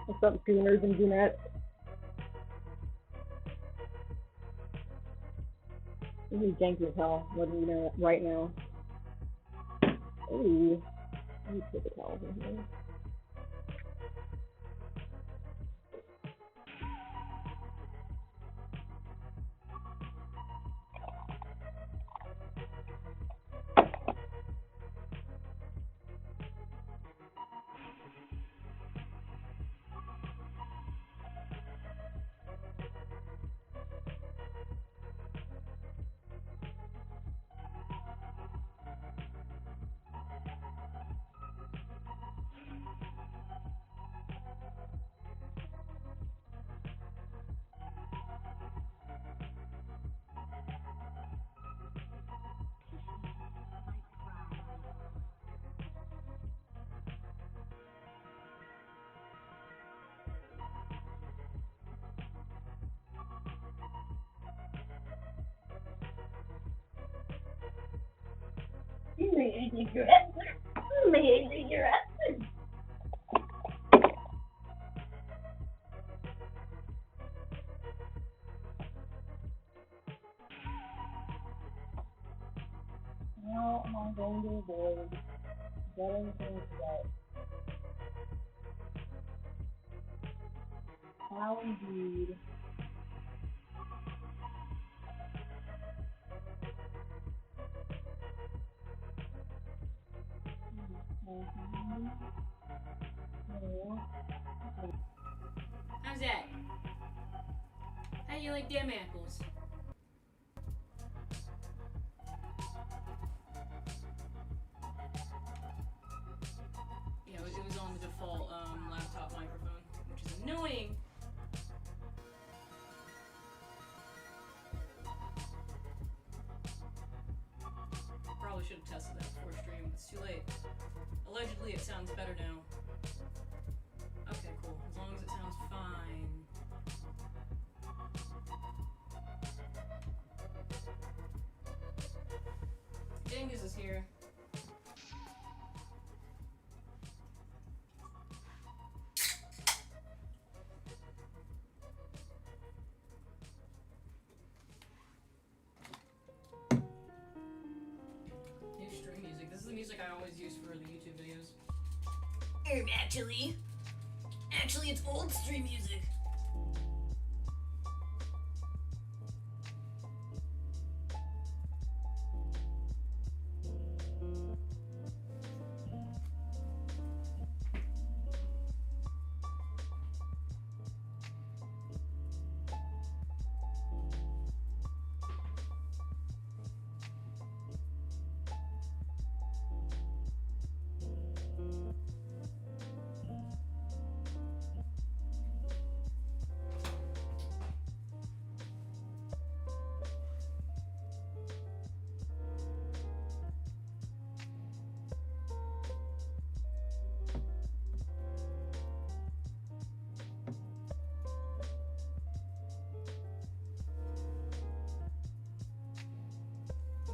What's up, gooners and goonettes? This is janky as hell. What do you know right now? Ooh. Let me put the towels in here. You made a cigarette. You made a cigarette. Now am I going to avoid getting things wet? How indeed. How's that? How do you like them apples? Yeah, it was on the default laptop microphone, which is annoying. Probably should have tested that before stream. It's too late. Allegedly, it sounds better now. Okay, cool. As long as it sounds fine. Dingus is here. New stream music. This is the music I always use for the YouTube videos. Actually, it's old stream music.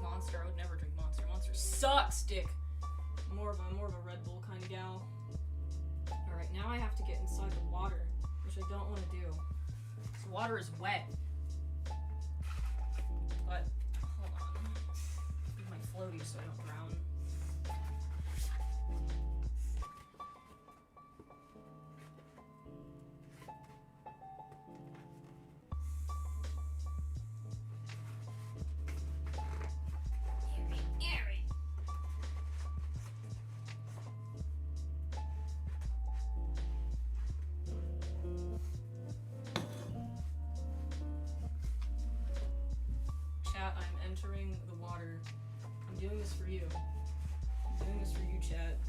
Monster, I would never drink Monster. Monster sucks, dick. More of a Red Bull kind of gal. All right, now I have to get inside the water, which I don't want to do. This water is wet. But hold on, use my floaty so I don't drown. I'm entering the water. I'm doing this for you. I'm doing this for you, chat.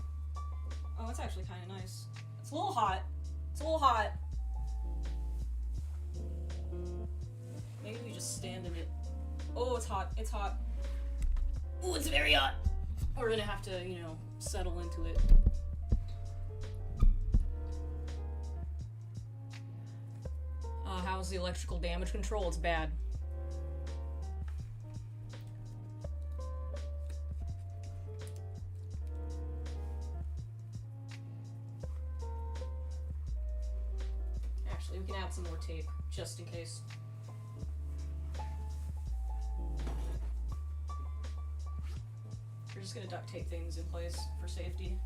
Oh, it's actually kind of nice. It's a little hot. It's a little hot. Maybe we just stand in it. Oh, it's hot. It's hot. Oh, it's very hot. We're gonna have to, you know, settle into it. How's the electrical damage control? It's bad. actually. We can add some more tape, just in case. We're just gonna duct tape things in place for safety.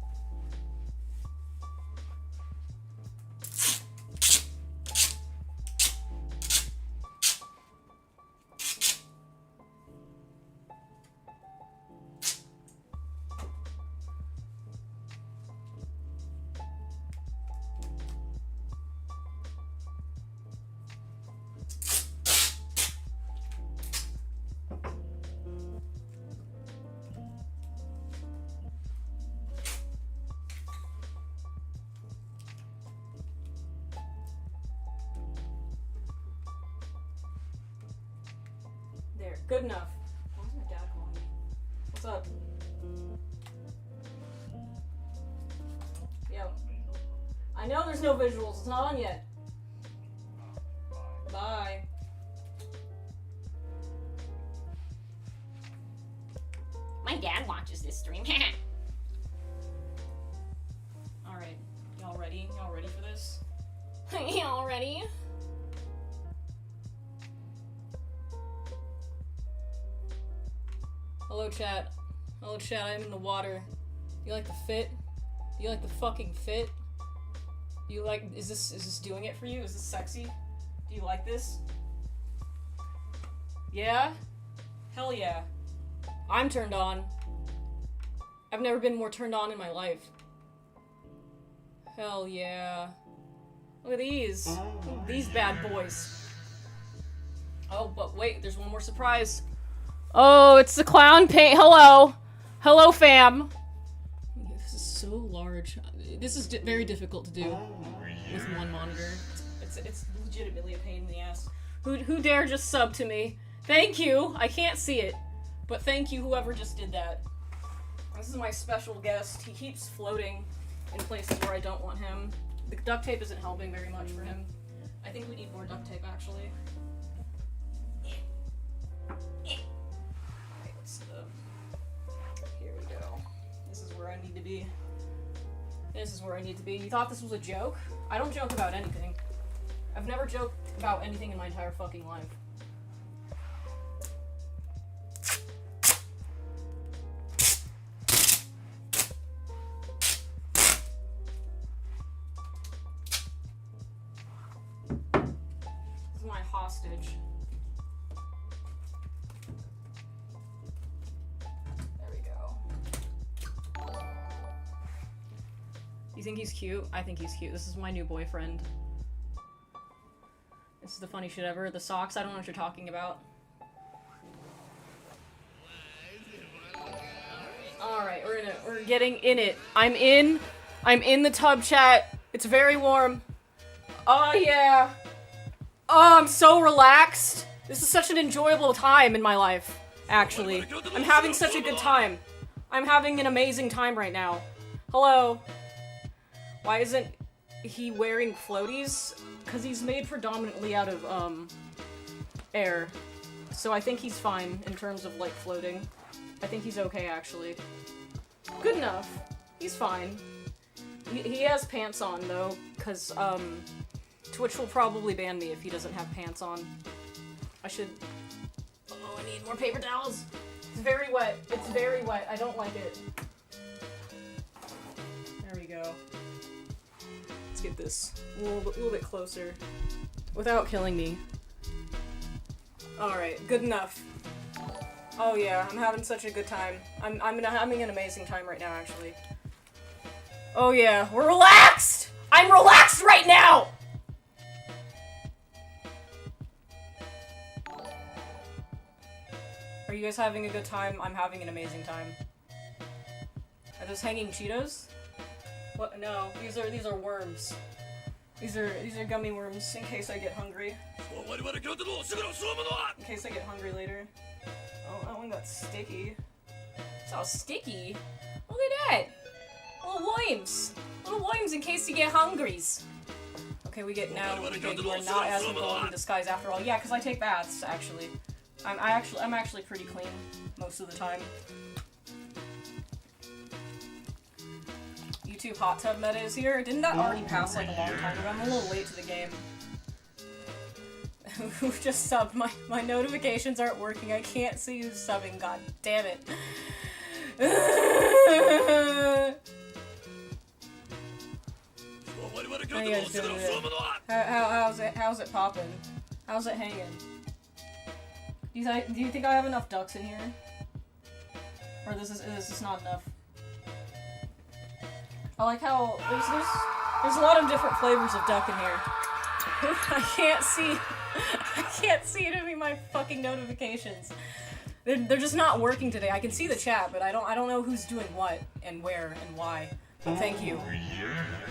There, good enough. Why is my dad calling me? What's up? Yo. I know there's no visuals, it's not on yet. Bye. My dad watches this stream. Alright, y'all ready? Y'all ready for this? Y'all ready? Hello chat. Hello chat, I'm in the water. You like the fit? You like the fucking fit? You like, is this doing it for you? Is this sexy? Do you like this? Yeah? Hell yeah. I'm turned on. I've never been more turned on in my life. Hell yeah. Look at these. Look at these bad boys. Oh, but wait, there's one more surprise. Oh, it's the clown paint. Hello. Hello, fam. This is so large. This is very difficult to do with one monitor. It's legitimately a pain in the ass. Who dare just sub to me? Thank you. I can't see it, but thank you whoever just did that. This is my special guest. He keeps floating in places where I don't want him. The duct tape isn't helping very much for him. I think we need more duct tape, actually. Here we go. This is where I need to be. This is where I need to be. You thought this was a joke? I don't joke about anything. I've never joked about anything in my entire fucking life. This is my hostage. There we go. You think he's cute? I think he's cute. This is my new boyfriend. This is the funny shit ever. The socks, I don't know what you're talking about. Alright, we're getting in it. I'm in the tub chat. It's very warm. Oh yeah. Oh, I'm so relaxed. This is such an enjoyable time in my life, actually. I'm having such a good time. I'm having an amazing time right now. Hello. Why isn't he wearing floaties? Because he's made predominantly out of, air. So I think he's fine in terms of, like, floating. I think he's okay, actually. Good enough. He's fine. He has pants on, though, because, Twitch will probably ban me if he doesn't have pants on. I should... Oh, I need more paper towels! It's very wet. It's very wet. I don't like it. There we go. Let's get this a little bit closer without killing me. Alright, good enough. Oh yeah, I'm having such a good time. I'm having an amazing time right now, actually. Oh yeah, we're relaxed! I'm relaxed right now! Are you guys having a good time? I'm having an amazing time. Are those hanging Cheetos? What? No, these are worms. These are gummy worms in case I get hungry. In case I get hungry later. Oh, that one got sticky. It's all sticky. Look at that. Little worms. Little worms in case you get hungries. Okay, we get now. You are not as involved in disguise after all. Yeah, because I take baths actually. I'm actually pretty clean most of the time. YouTube hot tub meta is here. Didn't that already pass like a long time ago? I'm a little late to the game. Who just subbed? My notifications aren't working. I can't see who's subbing. God damn it. How you guys doing today? How's it popping? How's it hanging? Do you think I have enough ducks in here? Or this is not enough? I like how there's a lot of different flavors of duck in here. I can't see any of my fucking notifications. They're just not working today. I can see the chat, but I don't know who's doing what and where and why. But thank you.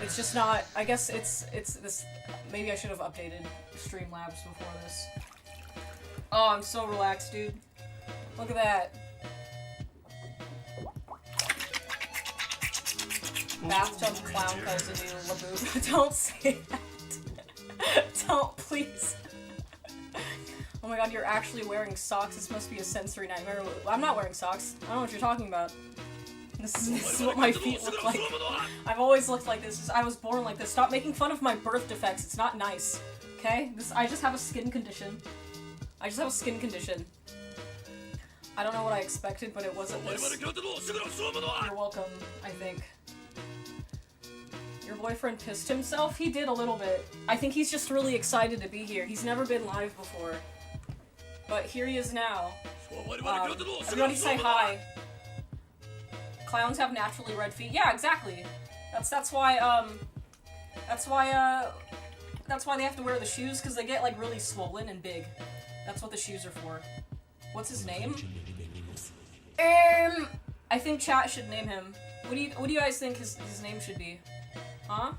It's just not. I guess it's this. Maybe I should have updated Streamlabs before this. Oh, I'm so relaxed, dude. Look at that. Bathtub clown comes a new laboob. Don't say that. Don't, please. Oh my god, you're actually wearing socks. This must be a sensory nightmare. I'm not wearing socks. I don't know what you're talking about. This is what my feet look like. I've always looked like this. I was born like this. Stop making fun of my birth defects. It's not nice. Okay? I just have a skin condition. I don't know what I expected, but it wasn't this. You're welcome, I think. Your boyfriend pissed himself? He did a little bit. I think he's just really excited to be here. He's never been live before. But here he is now. Everybody say hi. Clowns have naturally red feet. Yeah, exactly. That's why they have to wear the shoes, because they get like really swollen and big. That's what the shoes are for. What's his name? I think chat should name him. What do you guys think his name should be? Huh?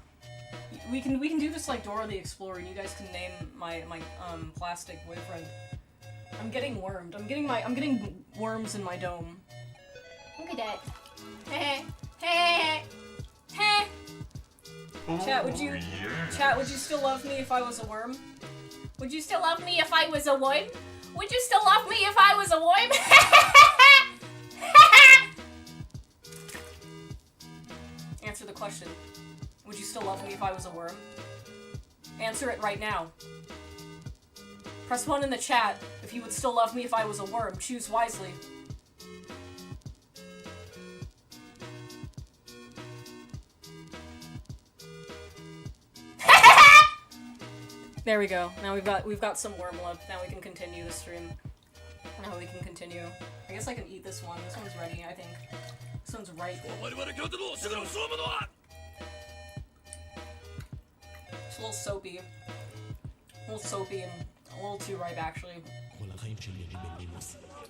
We can do this like Dora the Explorer, and you guys can name my plastic boyfriend. I'm getting wormed. I'm getting worms in my dome. Look at that. Heh heh heh. Chat, would you still love me if I was a worm? Would you still love me if I was a worm? Would you still love me if I was a worm? Answer the question. Would you still love me if I was a worm? Answer it right now. Press 1 in the chat if you would still love me if I was a worm. Choose wisely. There we go. Now we've got some worm love. Now we can continue the stream. Now we can continue. I guess I can eat this one. This one's ready, I think. This one's right. It's a little soapy. A little soapy and a little too ripe, actually.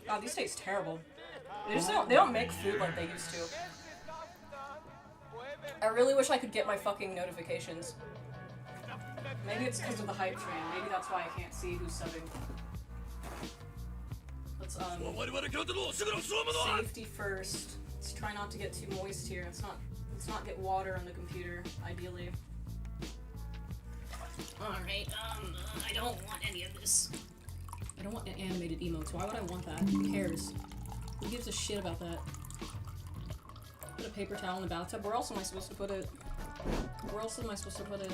God, these taste terrible. They don't make food like they used to. I really wish I could get my fucking notifications. Maybe it's because of the hype train. Maybe that's why I can't see who's subbing. Let's safety first. Let's try not to get too moist here. Let's not get water on the computer, ideally. Alright, I don't want any of this. I don't want animated emotes. Why would I want that? Who cares? Who gives a shit about that? Put a paper towel in the bathtub. Where else am I supposed to put it? Where else am I supposed to put it?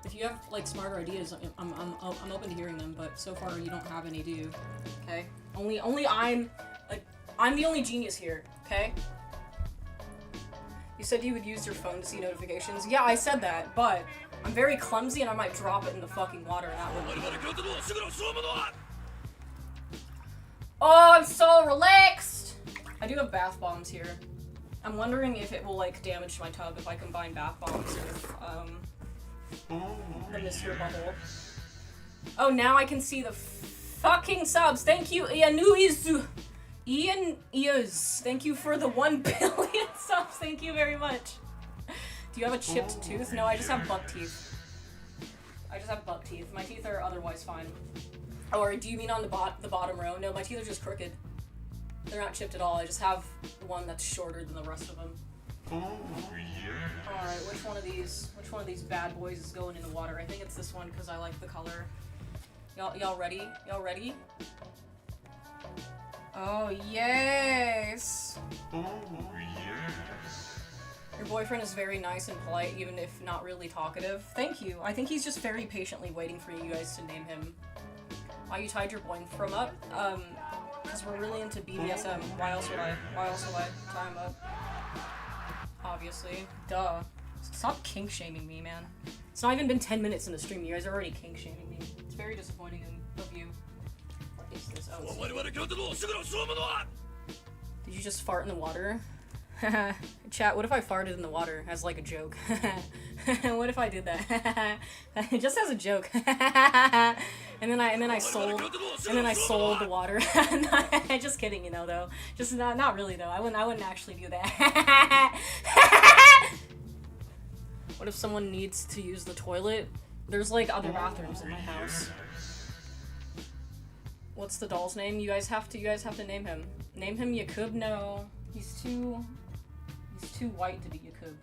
If you have like smarter ideas, I'm open to hearing them. But so far you don't have any, do you? Okay. Only I'm the only genius here. Okay. You said you would use your phone to see notifications. Yeah, I said that, but I'm very clumsy and I might drop it in the fucking water. Oh, I'm so relaxed! I do have bath bombs here. I'm wondering if it will, like, damage my tub if I combine bath bombs with, the Mr. Bubble. Oh, now I can see the fucking subs! Thank you, Ian Ears! Thank you for the 1 billion subs! Thank you very much! Do you have a chipped tooth? No, I just have buck teeth. I just have buck teeth. My teeth are otherwise fine. Or do you mean on the bottom row? No, my teeth are just crooked. They're not chipped at all. I just have one that's shorter than the rest of them. Alright, which one of these bad boys is going in the water? I think it's this one because I like the color. Y'all ready? Y'all ready? Oh, yes! Your boyfriend is very nice and polite, even if not really talkative. Thank you. I think he's just very patiently waiting for you guys to name him. Why you tied your boyfriend up? Because we're really into BDSM. Why else would I tie him up? Obviously. Duh. Stop kink shaming me, man. It's not even been 10 minutes in the stream. You guys are already kink shaming me. It's very disappointing of you. What is this? Oh, did you just fart in the water? Chat, what if I farted in the water as like a joke? What if I did that? Just as a joke. and then I sold the water. Just kidding, you know, though. Just not really though. I wouldn't actually do that. What if someone needs to use the toilet? There's like other bathrooms in my house. What's the doll's name? You guys have to name him. Name him Yakub? No. He's too white to be Yakub.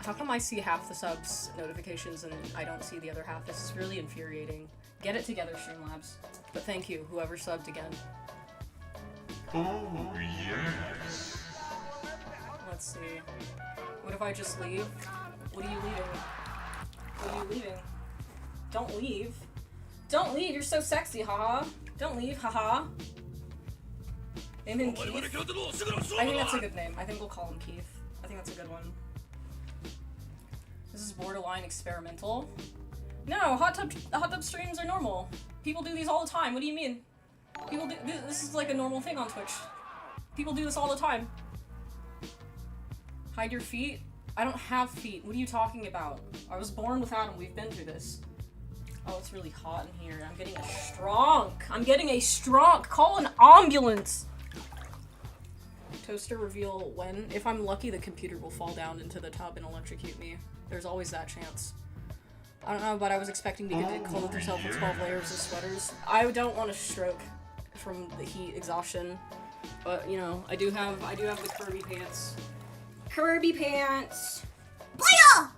How come I see half the subs notifications and I don't see the other half? This is really infuriating. Get it together, Streamlabs. But thank you, whoever subbed again. Oh, yes. Let's see. What if I just leave? What are you leaving? What are you leaving? Don't leave. Don't leave, you're so sexy, haha. Don't leave, haha. Name him Keith. I think that's a good name. I think we'll call him Keith. I think that's a good one. This is borderline experimental. No, hot tub streams are normal. People do these all the time. What do you mean? People do this is like a normal thing on Twitch. People do this all the time. Hide your feet? I don't have feet. What are you talking about? I was born without them. We've been through this. Oh, it's really hot in here. I'm getting a strong. Call an ambulance. Toaster reveal when? If I'm lucky, the computer will fall down into the tub and electrocute me. There's always that chance. I don't know, but I was expecting to clothe yourself with 12 layers of sweaters. I don't want to stroke from the heat exhaustion, but you know, I do have the Kirby pants. Kirby pants. Playa!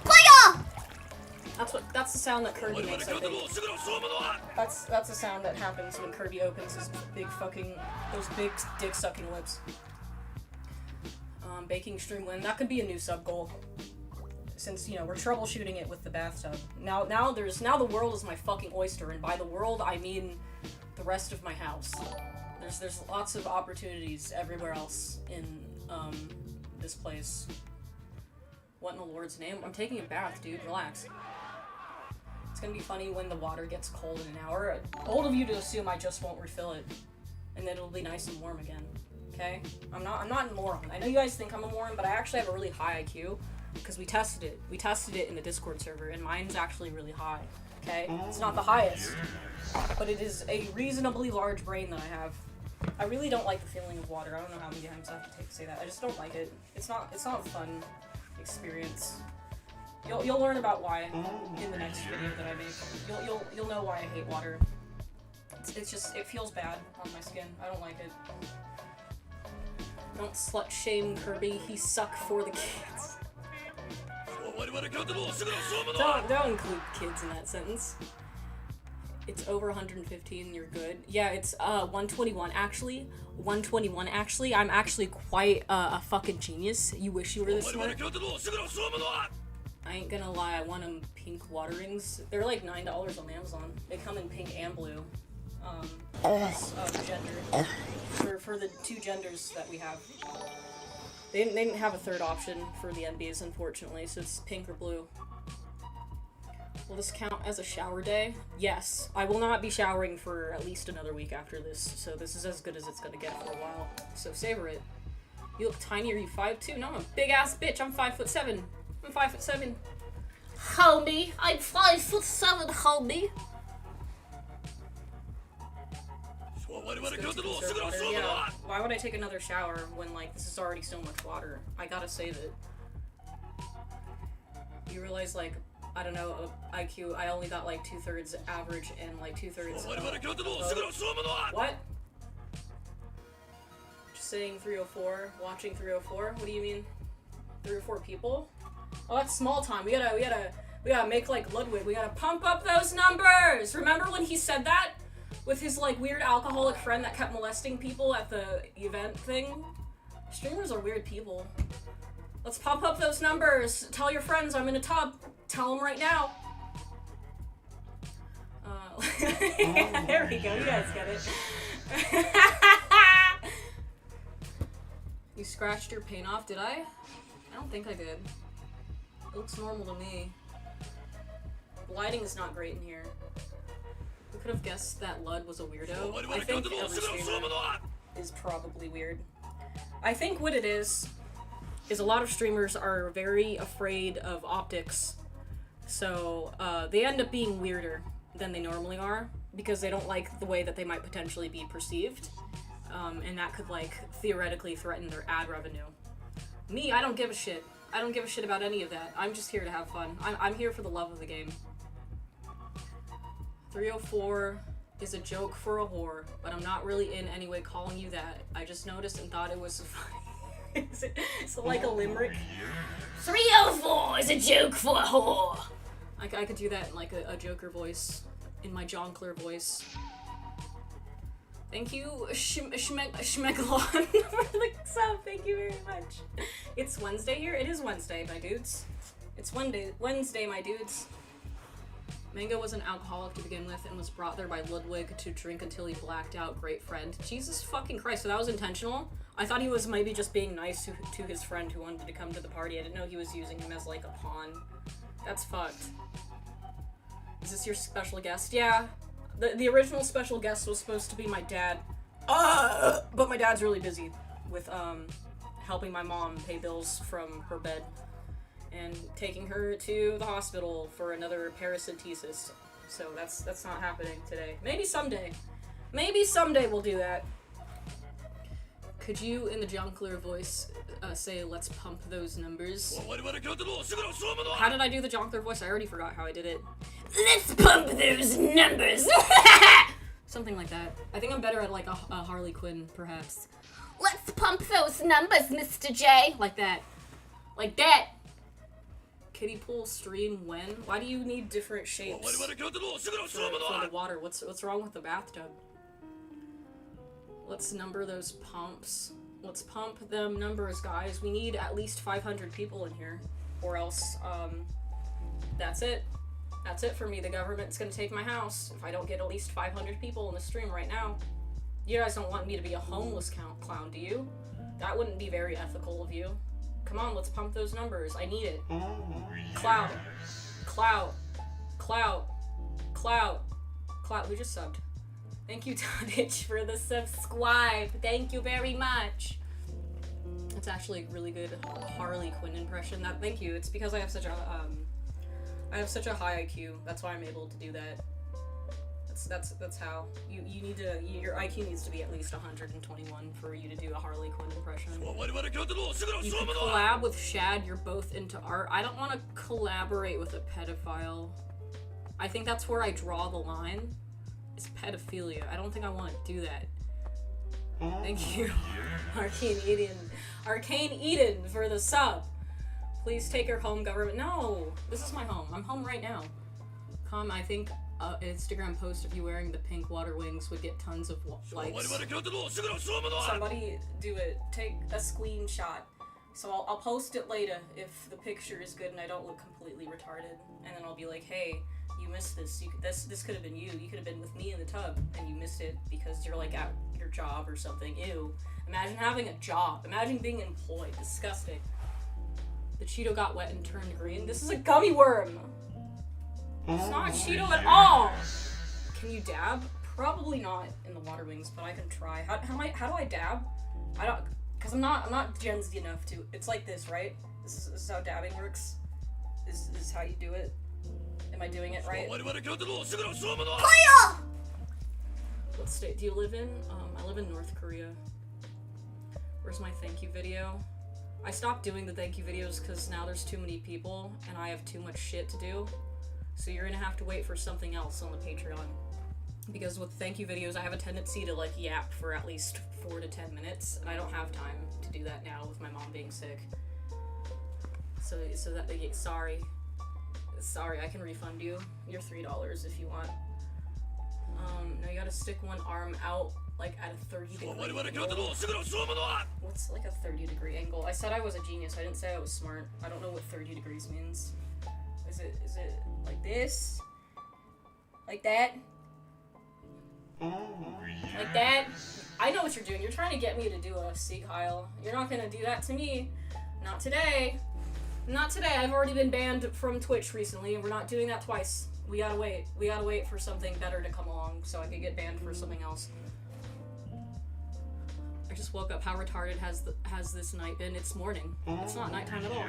Playa! That's the sound that Kirby makes, I think. That's the sound that happens when Kirby opens his those big dick-sucking lips. Baking stream win. That could be a new sub goal. Since, you know, we're troubleshooting it with the bathtub. Now the world is my fucking oyster, and by the world I mean the rest of my house. There's lots of opportunities everywhere else in this place. What in the Lord's name? I'm taking a bath, dude. Relax. It's gonna be funny when the water gets cold in an hour. Bold of you to assume I just won't refill it, and then it'll be nice and warm again. Okay? I'm not a moron. I know you guys think I'm a moron, but I actually have a really high IQ because we tested it. We tested it in the Discord server, and mine's actually really high. Okay? It's not the highest, but it is a reasonably large brain that I have. I really don't like the feeling of water. I don't know how many times I have to say that. I just don't like it. It's not a fun experience. You'll learn about why in the next video that I make. You'll know why I hate water. It's just, it feels bad on my skin. I don't like it. Don't slut shame Kirby. He suck for the kids. Don't include kids in that sentence. It's over 115, you're good. Yeah, it's 121 actually. 121 actually. I'm actually quite a fucking genius. You wish you were this smart. I ain't gonna lie, I want them pink water rings. They're like $9 on Amazon. They come in pink and blue. Gender. For the two genders that we have. They didn't have a third option for the NBs, unfortunately, so it's pink or blue. Will this count as a shower day? Yes. I will not be showering for at least another week after this, so this is as good as it's gonna get for a while. So savor it. You look tiny, are you 5'2"? No, I'm a big-ass bitch. I'm 5'7". I'm 5'7". Homie, I'm 5'7", homie. Yeah, why would I take another shower when, like, this is already so much water? I gotta save it. You realize, like, I don't know, IQ, I only got, like, 2/3 average and, like, 2/3 What? Just saying 304, watching 304? What do you mean? 3 or 4 people? Oh, that's small time. We gotta make, like, Ludwig. We gotta pump up those numbers! Remember when he said that? With his, like, weird alcoholic friend that kept molesting people at the event thing? Streamers are weird people. Let's pump up those numbers. Tell your friends I'm in a tub. Tell them right now. There we go. You guys get it. You scratched your paint off, did I? I don't think I did. It looks normal to me. The lighting is not great in here. Who could have guessed that Lud was a weirdo? I think every streamer is probably weird. I think what it is a lot of streamers are very afraid of optics. So they end up being weirder than they normally are because they don't like the way that they might potentially be perceived. And that could, like, theoretically threaten their ad revenue. Me, I don't give a shit. I don't give a shit about any of that. I'm just here to have fun. I'm here for the love of the game. 304 is a joke for a whore, but I'm not really in any way calling you that. I just noticed and thought it was funny. Is it like a limerick? 304 is a joke for a whore. I could do that in like a Joker voice, in my Jonkler voice. Thank you, Schmeglon, for the sub. Thank you very much. It's Wednesday here. It is Wednesday, my dudes. It's Wednesday, my dudes. Mango was an alcoholic to begin with and was brought there by Ludwig to drink until he blacked out. Great friend. Jesus fucking Christ, so that was intentional? I thought he was maybe just being nice to his friend who wanted to come to the party. I didn't know he was using him as like a pawn. That's fucked. Is this your special guest? Yeah. The original special guest was supposed to be my dad. But my dad's really busy with helping my mom pay bills from her bed and taking her to the hospital for another paracentesis. So that's not happening today. Maybe someday. Maybe someday we'll do that. Could you, in the Jonkler voice, say, let's pump those numbers? How did I do the Jonkler voice? I already forgot how I did it. Let's pump those numbers. Something like that. I think I'm better at, like, a Harley Quinn, perhaps. Let's pump those numbers, Mr. J. Like that. Like that! Kiddie pool stream when? Why do you need different shapes for the water? What's wrong with the bathtub? Let's number those pumps. Let's pump them numbers, guys. We need at least 500 people in here. Or else, that's it. That's it for me. The government's gonna take my house if I don't get at least 500 people in the stream right now. You guys don't want me to be a homeless clown, do you? That wouldn't be very ethical of you. Come on, let's pump those numbers. I need it. Clout. Clout. Clout. Clout. Clout. We just subbed. Thank you, Tadich, for the subscribe. Thank you very much. It's actually a really good Harley Quinn impression. Thank you. It's because I have such a high IQ. That's why I'm able to do that. That's how you need to. Your IQ needs to be at least 121 for you to do a Harley Quinn impression. You can collab with Shad. You're both into art. I don't want to collaborate with a pedophile. I think that's where I draw the line. Is pedophilia. I don't think I want to do that. Thank you, Arcane Eden for the sub. Please take her home, government. No, this is my home. I'm home right now. I think an Instagram post of you wearing the pink water wings would get tons of likes. Somebody do it. Take a screenshot. So I'll post it later if the picture is good and I don't look completely retarded. And then I'll be like, hey, you missed this. This could have been you. You could have been with me in the tub and you missed it because you're like at your job or something. Ew. Imagine having a job. Imagine being employed. Disgusting. The Cheeto got wet and turned green. This is a gummy worm. It's not Cheeto at all. Can you dab? Probably not in the water wings, but I can try. How do I dab? I don't, cause I'm not Gen Z enough to. It's like this, right? This is how dabbing works. This is how you do it. Am I doing it right? What state do you live in? I live in North Korea. Where's my thank you video? I stopped doing the thank you videos because now there's too many people and I have too much shit to do. So you're gonna have to wait for something else on the Patreon. Because with thank you videos, I have a tendency to like yap for at least 4 to 10 minutes, and I don't have time to do that now with my mom being sick. So that they get sorry, I can refund you your $3 if you want. No, you gotta stick one arm out like at a 30-degree angle. What's like a 30-degree angle? I said I was a genius. I didn't say I was smart. I don't know what 30 degrees means. Is it like this? Like that? Like that? I know what you're doing. You're trying to get me to do a Sieg Heil. You're not gonna do that to me. Not today. Not today. I've already been banned from Twitch recently, and we're not doing that twice. We gotta wait. We gotta wait for something better to come along so I can get banned for something else. I just woke up. How retarded has this night been? It's morning. It's not nighttime at all.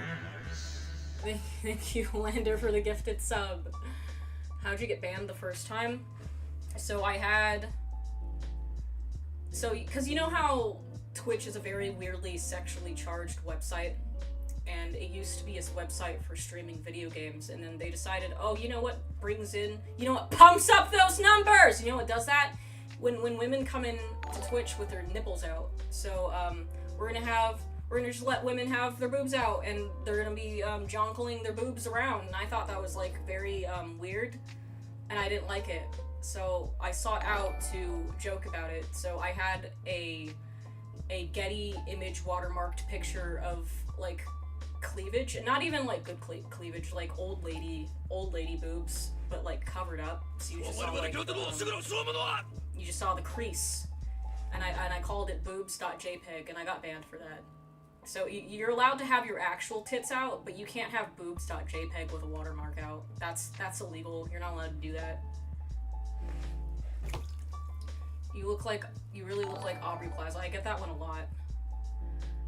Thank you, Lander, for the gifted sub. How'd you get banned the first time? So I had... because you know how Twitch is a very weirdly sexually charged website? And it used to be a website for streaming video games, and then they decided, oh, you know what pumps up those numbers? You know what does that? When women come in to Twitch with their nipples out. So, we're gonna just let women have their boobs out, and they're gonna be, jonkling their boobs around, and I thought that was, like, very, weird, and I didn't like it. So I sought out to joke about it. So I had a Getty image watermarked picture of, like, cleavage, and not even like good cleavage, like old lady boobs, but like covered up, so you just saw like you just saw the crease, and I called it boobs.jpg, and I got banned for that. So you're allowed to have your actual tits out, but you can't have boobs.jpg with a watermark out. That's illegal. You're not allowed to do that. You really look like Aubrey Plaza. I get that one a lot.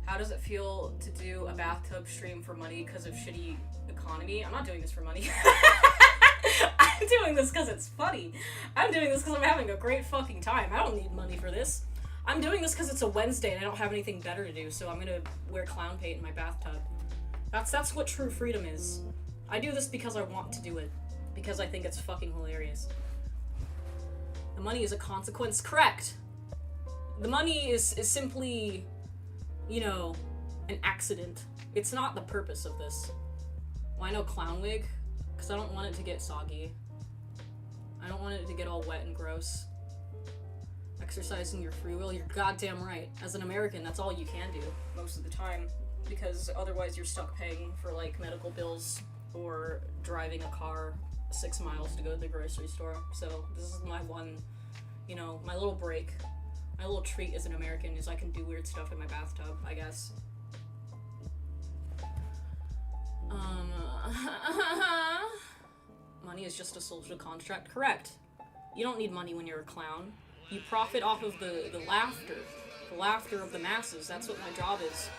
How does it feel to do a bathtub stream for money because of shitty economy? I'm not doing this for money. I'm doing this because it's funny. I'm doing this because I'm having a great fucking time. I don't need money for this. I'm doing this because it's a Wednesday and I don't have anything better to do, so I'm gonna wear clown paint in my bathtub. That's what true freedom is. I do this because I want to do it. Because I think it's fucking hilarious. The money is a consequence. Correct. The money is simply... you know, an accident. It's not the purpose of this. Why no clown wig? Because I don't want it to get soggy. I don't want it to get all wet and gross. Exercising your free will? You're goddamn right. As an American, that's all you can do most of the time. Because otherwise you're stuck paying for, like, medical bills or driving a car 6 miles to go to the grocery store. So this is my one, you know, my little break. My little treat as an American is I can do weird stuff in my bathtub, I guess. Money is just a social construct. Correct. You don't need money when you're a clown. You profit off of the laughter of the masses. That's what my job is.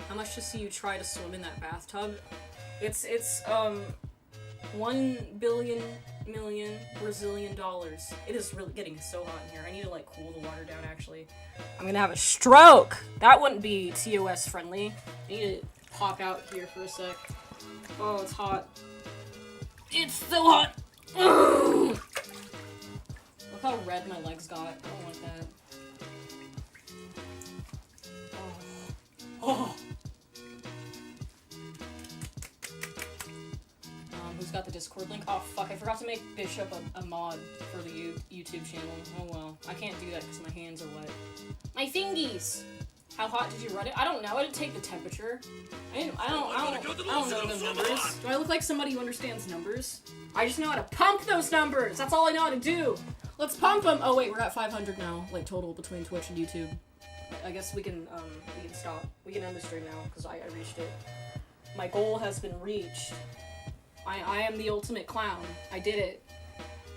How much to see you try to swim in that bathtub? It's 1 billion million Brazilian dollars. It is really getting so hot in here. I need to like cool the water down actually. I'm gonna have a stroke! That wouldn't be TOS friendly. I need to pop out here for a sec. Oh, it's hot. It's so hot! Ugh! Look how red my legs got. I don't like that. Oh. Who's got the Discord link? Oh fuck, I forgot to make Bishop a mod for the YouTube channel. Oh well. I can't do that because my hands are wet. My fingies! How hot did you run it? I don't know. I didn't take the temperature. I don't know the numbers. Do I look like somebody who understands numbers? I just know how to pump those numbers! That's all I know how to do! Let's pump them! Oh wait, we're at 500 now, like total between Twitch and YouTube. I guess we can stop. We can end the stream now, because I reached it. My goal has been reached. I am the ultimate clown. I did it.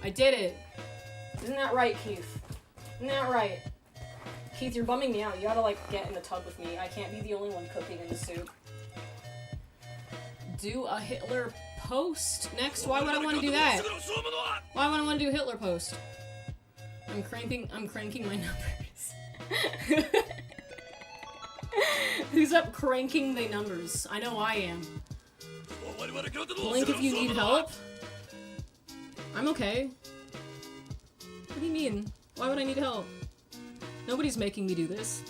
I did it. Isn't that right, Keith? Isn't that right? Keith, you're bumming me out. You gotta, like, get in the tub with me. I can't be the only one cooking in the soup. Do a Hitler post next? Why would I want to do that? Why would I want to do Hitler post? I'm cranking my numbers. Who's up cranking the numbers? I know I am. Blink if you need help? I'm okay. What do you mean? Why would I need help? Nobody's making me do this.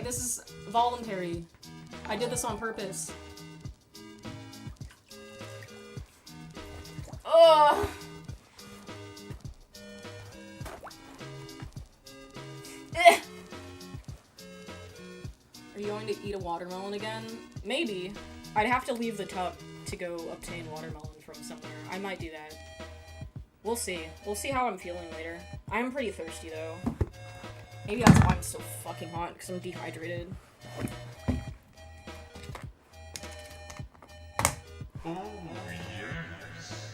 This is voluntary. I did this on purpose. Ugh! Ugh. Are you going to eat a watermelon again? Maybe. I'd have to leave the tub to go obtain watermelon from somewhere. I might do that. We'll see. We'll see how I'm feeling later. I'm pretty thirsty, though. Maybe that's why I'm so fucking hot, because I'm dehydrated. Oh, yes.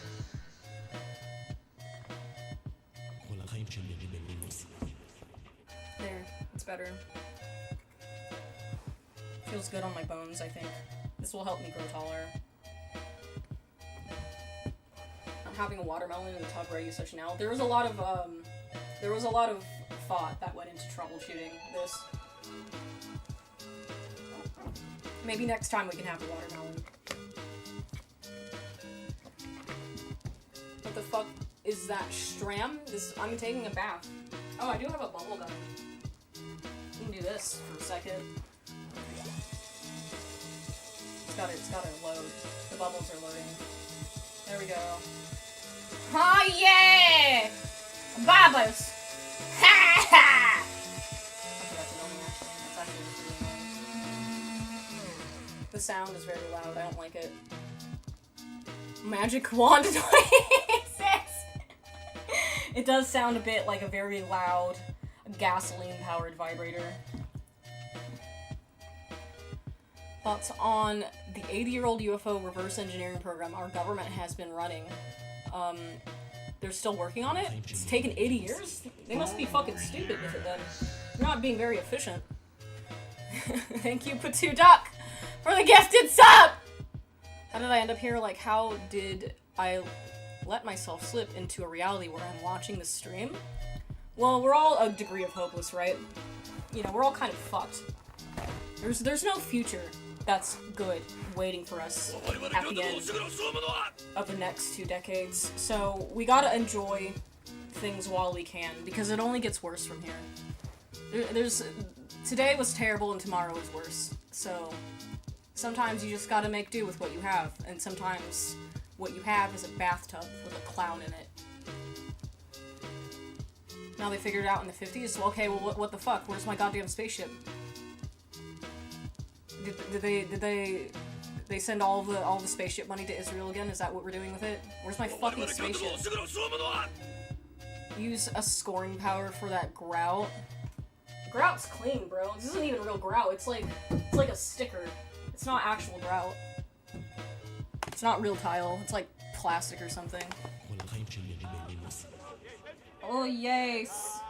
There. It's better. Feels good on my bones, I think. This will help me grow taller. Not having a watermelon in the tub where I use such an L. There was a lot of thought that went into troubleshooting this. Maybe next time we can have a watermelon. What the fuck is that stram? I'm taking a bath. Oh, I do have a bubble gun. We can do this for a second. It's gotta load. The bubbles are loading. There we go. Oh yeah! Bubbles! Ha ha! I forgot to load it, actually. That's actually really annoying. The sound is very loud. I don't like it. Magic wand noises! It does sound a bit like a very loud, gasoline-powered vibrator. Thoughts on the 80-year-old UFO reverse engineering program our government has been running. They're still working on it? It's taken 80 years? They must be fucking stupid with it then. They're not being very efficient. Thank you, Patu Duck, for the gifted sub! How did I end up here? Like, how did I let myself slip into a reality where I'm watching the stream? Well, we're all a degree of hopeless, right? You know, we're all kind of fucked. There's no future that's good waiting for us at the end of the next 2 decades. So we gotta enjoy things while we can, because it only gets worse from here. Today was terrible and tomorrow is worse. So sometimes you just gotta make do with what you have, and sometimes what you have is a bathtub with a clown in it. Now they figured it out in the 50s, so okay, well what the fuck? Where's my goddamn spaceship? Did they send all the spaceship money to Israel again? Is that what we're doing with it? Where's my fucking spaceship? Use a scoring power for that grout. Grout's clean, bro. This isn't even real grout. It's like a sticker. It's not actual grout. It's not real tile. It's like plastic or something. Oh yes.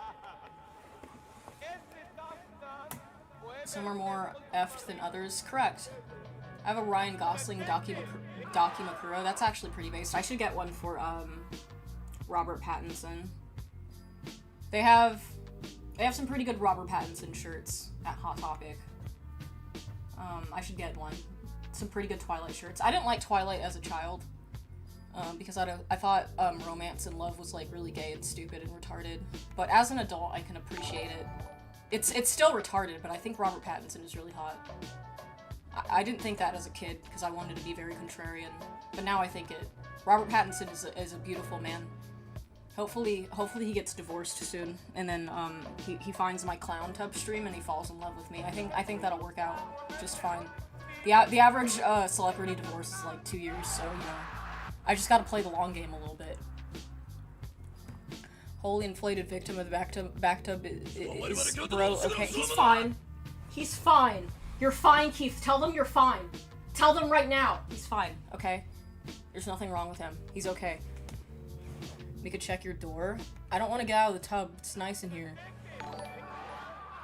Some are more effed than others. Correct. I have a Ryan Gosling Dakimakura. That's actually pretty based. I should get one for Robert Pattinson. They have some pretty good Robert Pattinson shirts at Hot Topic. I should get one. Some pretty good Twilight shirts. I didn't like Twilight as a child. Because I thought romance and love was like really gay and stupid and retarded. But as an adult, I can appreciate it. It's still retarded, but I think Robert Pattinson is really hot. I didn't think that as a kid because I wanted to be very contrarian, but now I think it. Robert Pattinson is a beautiful man. Hopefully he gets divorced soon, and then he finds my Clowntub stream and he falls in love with me. I think that'll work out just fine. The average celebrity divorce is like 2 years, so you know, I just gotta play the long game a little bit. Wholly inflated victim of the bathtub is bro. Okay, he's fine. He's fine. You're fine, Keith. Tell them you're fine. Tell them right now. He's fine, okay? There's nothing wrong with him. He's okay. We could check your door. I don't want to get out of the tub. It's nice in here.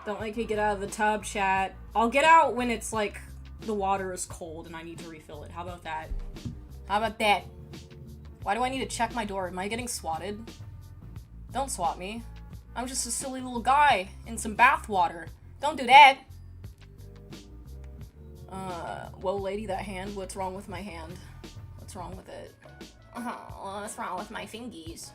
Don't make me get out of the tub, chat. I'll get out when it's like the water is cold and I need to refill it. How about that? How about that? Why do I need to check my door? Am I getting swatted? Don't swat me. I'm just a silly little guy in some bath water. Don't do that. Whoa, lady, that hand. What's wrong with my hand? What's wrong with it? What's wrong with my fingies?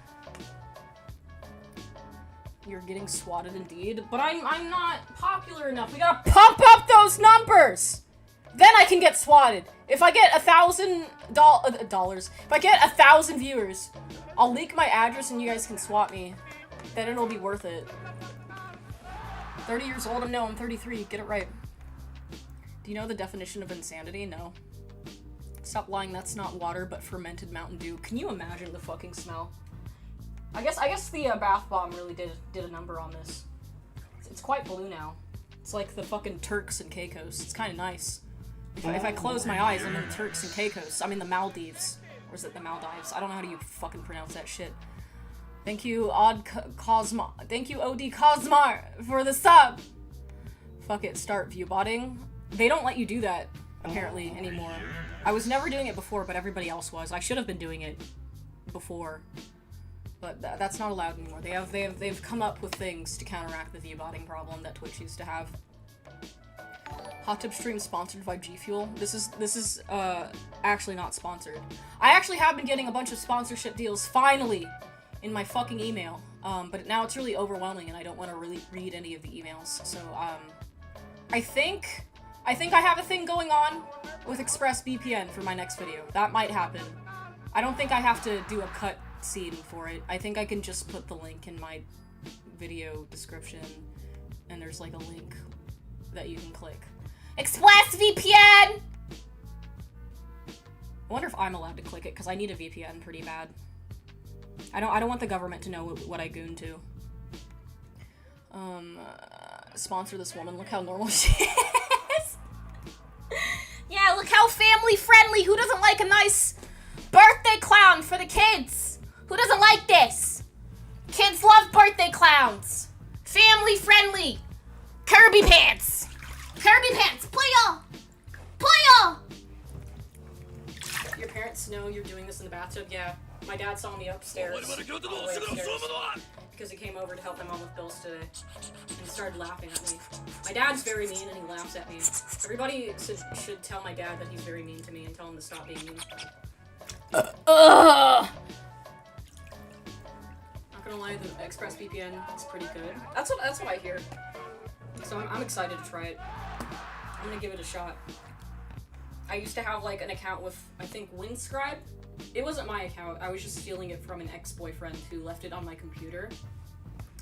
You're getting swatted indeed, but I'm not popular enough. We gotta pump up those numbers! Then I can get swatted. If I get $1,000, if I get 1,000 viewers, I'll leak my address and you guys can swat me. Then it'll be worth it. 30 years old? No, I'm 33. Get it right. Do you know the definition of insanity? No. Stop lying, that's not water, but fermented Mountain Dew. Can you imagine the fucking smell? I guess the bath bomb really did a number on this. It's quite blue now. It's like the fucking Turks and Caicos. It's kind of nice. If I close my eyes, I'm in the Turks and Caicos. I'm in the Maldives. Or is it the Maldives? I don't know how do you fucking pronounce that shit. Thank you, Thank you, OD Cosmar, for the sub! Fuck it, start viewbotting. They don't let you do that, apparently, anymore. I was never doing it before, but everybody else was. I should have been doing it before. But that's not allowed anymore. They've come up with things to counteract the viewbotting problem that Twitch used to have. Hot Tub Stream sponsored by G Fuel. This is actually not sponsored. I actually have been getting a bunch of sponsorship deals finally in my fucking email. But now it's really overwhelming and I don't want to really read any of the emails. So I think I have a thing going on with ExpressVPN for my next video. That might happen. I don't think I have to do a cut scene for it. I think I can just put the link in my video description and there's like a link that you can click. ExpressVPN! I wonder if I'm allowed to click it because I need a VPN pretty bad. I don't want the government to know what I goon to. Sponsor this woman. Look how normal she is. Yeah, look how family friendly. Who doesn't like a nice birthday clown for the kids? Who doesn't like this? Kids love birthday clowns. Family friendly. Kirby pants. Kirby pants. Playa. Playa. Your parents know you're doing this in the bathtub? Yeah. My dad saw me upstairs. All the way upstairs because he came over to help my mom with bills today. And started laughing at me. My dad's very mean and he laughs at me. Everybody should tell my dad that he's very mean to me and tell him to stop being mean. Not gonna lie, the ExpressVPN is pretty good. That's what I hear. So I'm excited to try it. I'm gonna give it a shot. I used to have like an account with, I think, Windscribe. It wasn't my account, I was just stealing it from an ex-boyfriend who left it on my computer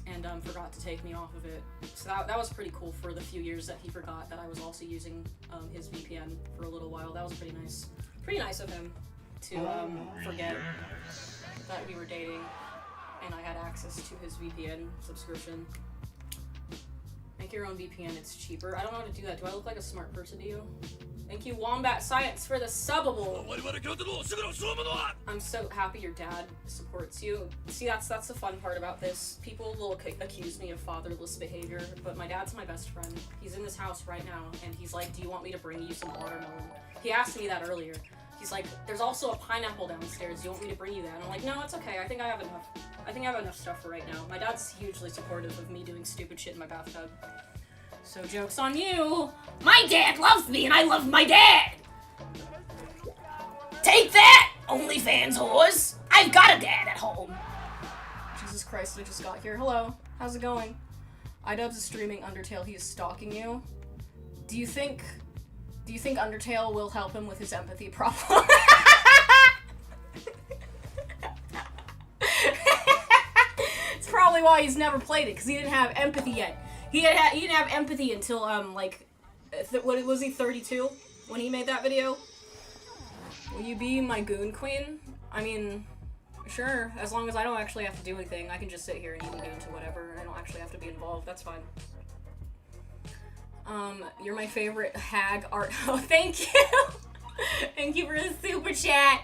and forgot to take me off of it. So that was pretty cool for the few years that he forgot that I was also using his VPN for a little while. That was pretty nice. Pretty nice of him to forget that we were dating and I had access to his VPN subscription. Make your own VPN, it's cheaper. I don't know how to do that. Do I look like a smart person to you? Thank you, Wombat Science, for the subbable. I'm so happy your dad supports you. See, that's the fun part about this. People will accuse me of fatherless behavior, but my dad's my best friend. He's in this house right now, and he's like, do you want me to bring you some watermelon? He asked me that earlier. He's like, there's also a pineapple downstairs. Do you want me to bring you that? And I'm like, no, it's okay. I think I have enough. I think I have enough stuff for right now. My dad's hugely supportive of me doing stupid shit in my bathtub. So joke's on you! My dad loves me and I love my dad! Take that, OnlyFans whores! I've got a dad at home! Jesus Christ, I just got here. Hello, how's it going? iDubbbz is streaming Undertale, he is stalking you. Do you think Undertale will help him with his empathy problem? It's probably why he's never played it, because he didn't have empathy yet. He didn't have empathy until, what was he, 32? When he made that video? Will you be my goon queen? I mean, sure, as long as I don't actually have to do anything, I can just sit here and you can goon to whatever, and I don't actually have to be involved, that's fine. You're my favorite hag art. Oh, thank you! Thank you for the super chat!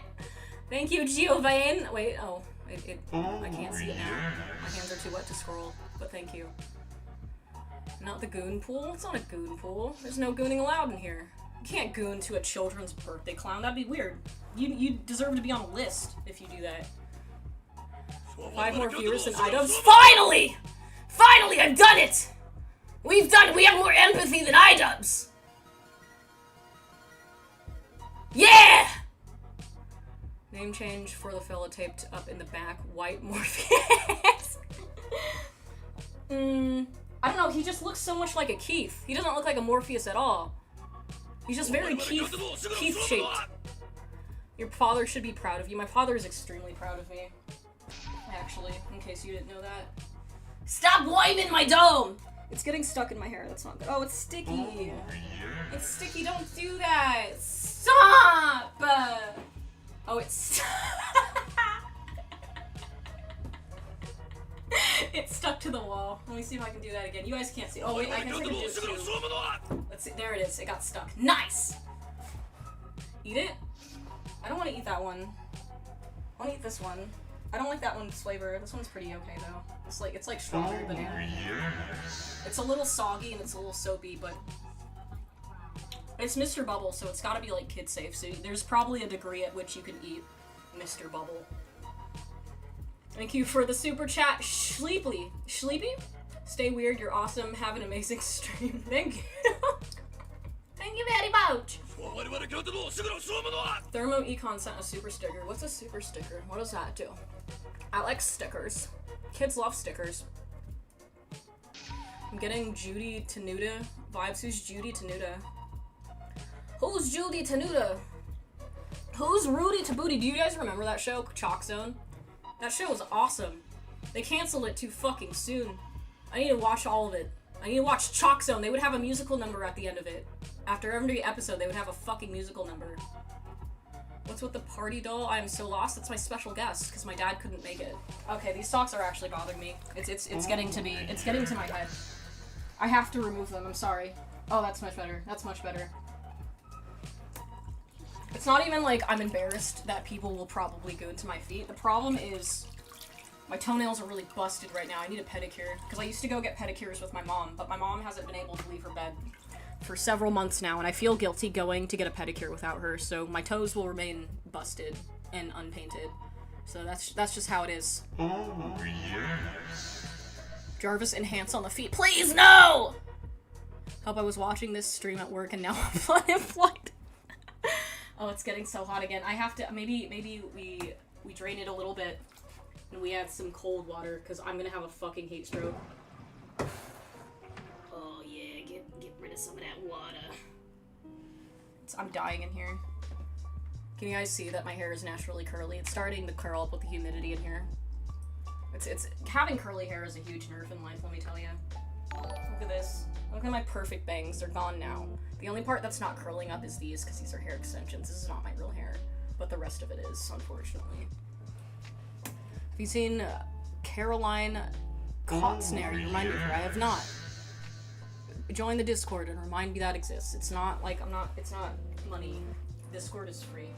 Thank you, Giovanni! Wait, oh, I can't see it now. My hands are too wet to scroll, but thank you. Not the goon pool? It's not a goon pool. There's no gooning allowed in here. You can't goon to a children's birthday clown. That'd be weird. You deserve to be on a list if you do that. 5 more viewers than iDubbbz. Finally! Finally, I've done it! We have more empathy than iDubbbz! Yeah! Name change for the fella taped up in the back. White Morpheus. I don't know, he just looks so much like a Keith. He doesn't look like a Morpheus at all. He's just very Keith-shaped. Your father should be proud of you. My father is extremely proud of me. Actually, in case you didn't know that. Stop wiping my dome! It's getting stuck in my hair. That's not good. Oh, it's sticky. Oh, yes. It's sticky. Don't do that. Stop. Oh, it's. It's stuck to the wall. Let me see if I can do that again. You guys can't see. Oh wait, I guess I can do it too. Let's see. There it is. It got stuck. Nice. Eat it. I don't want to eat that one. I want to eat this one. I don't like that one's flavor. This one's pretty okay though. It's like strawberry Oh, banana. yes. It's a little soggy and it's a little soapy, but it's Mr. Bubble, so it's gotta be like kid safe. So there's probably a degree at which you can eat Mr. Bubble. Thank you for the super chat, Sleepy. Sleepy? Stay weird, you're awesome. Have an amazing stream. Thank you. Thank you very much. Thermo Econ sent a super sticker. What's a super sticker? What does that do? I like stickers. Kids love stickers. I'm getting Judy Tenuta vibes. Who's Judy Tenuta? Who's Judy Tenuta? Who's Rudy Tabooty? Do you guys remember that show, Chalk Zone? That show was awesome. They canceled it too fucking soon. I need to watch all of it. I need to watch Chalk Zone. They would have a musical number at the end of it. After every episode, they would have a fucking musical number. What's with the party doll? I am so lost. That's my special guest, because my dad couldn't make it. Okay, these socks are actually bothering me. It's getting to me. It's getting to my head. I have to remove them. I'm sorry. Oh, that's much better. That's much better. It's not even like I'm embarrassed that people will probably go into my feet. The problem is my toenails are really busted right now. I need a pedicure. Because I used to go get pedicures with my mom, but my mom hasn't been able to leave her bed for several months now, and I feel guilty going to get a pedicure without her, so my toes will remain busted and unpainted. So that's just how it is. Oh, yes. Jarvis, enhance on the feet. Please, no! Hope I was watching this stream at work and now I'm unemployed. Oh, it's getting so hot again. I have to, maybe we drain it a little bit and we add some cold water, because I'm gonna have a fucking heat stroke. Oh yeah, get rid of some of that water. I'm dying in here. Can you guys see that my hair is naturally curly? It's starting to curl up with the humidity in here. It's having curly hair is a huge nerf in life, let me tell you. Look at this. Look at my perfect bangs. They're gone now. The only part that's not curling up is these, because these are hair extensions. This is not my real hair. But the rest of it is, unfortunately. Have you seen Caroline Kotzner? You remind me of her. I have not. Join the Discord and remind me that exists. It's not like it's not money. Discord is free.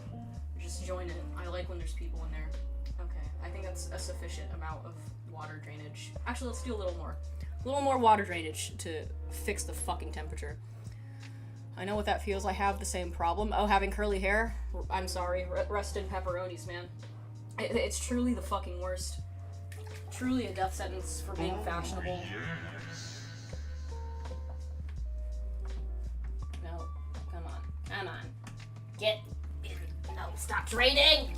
Just join it. I like when there's people in there. Okay, I think that's a sufficient amount of water drainage. Actually, let's do a little more. A little more water drainage to fix the fucking temperature. I know what that feels. I have the same problem. Oh, having curly hair? I'm sorry. Rest in pepperonis, man. It's truly the fucking worst. Truly a death sentence for being fashionable. Yes. No, come on, come on. Get in. No, stop draining!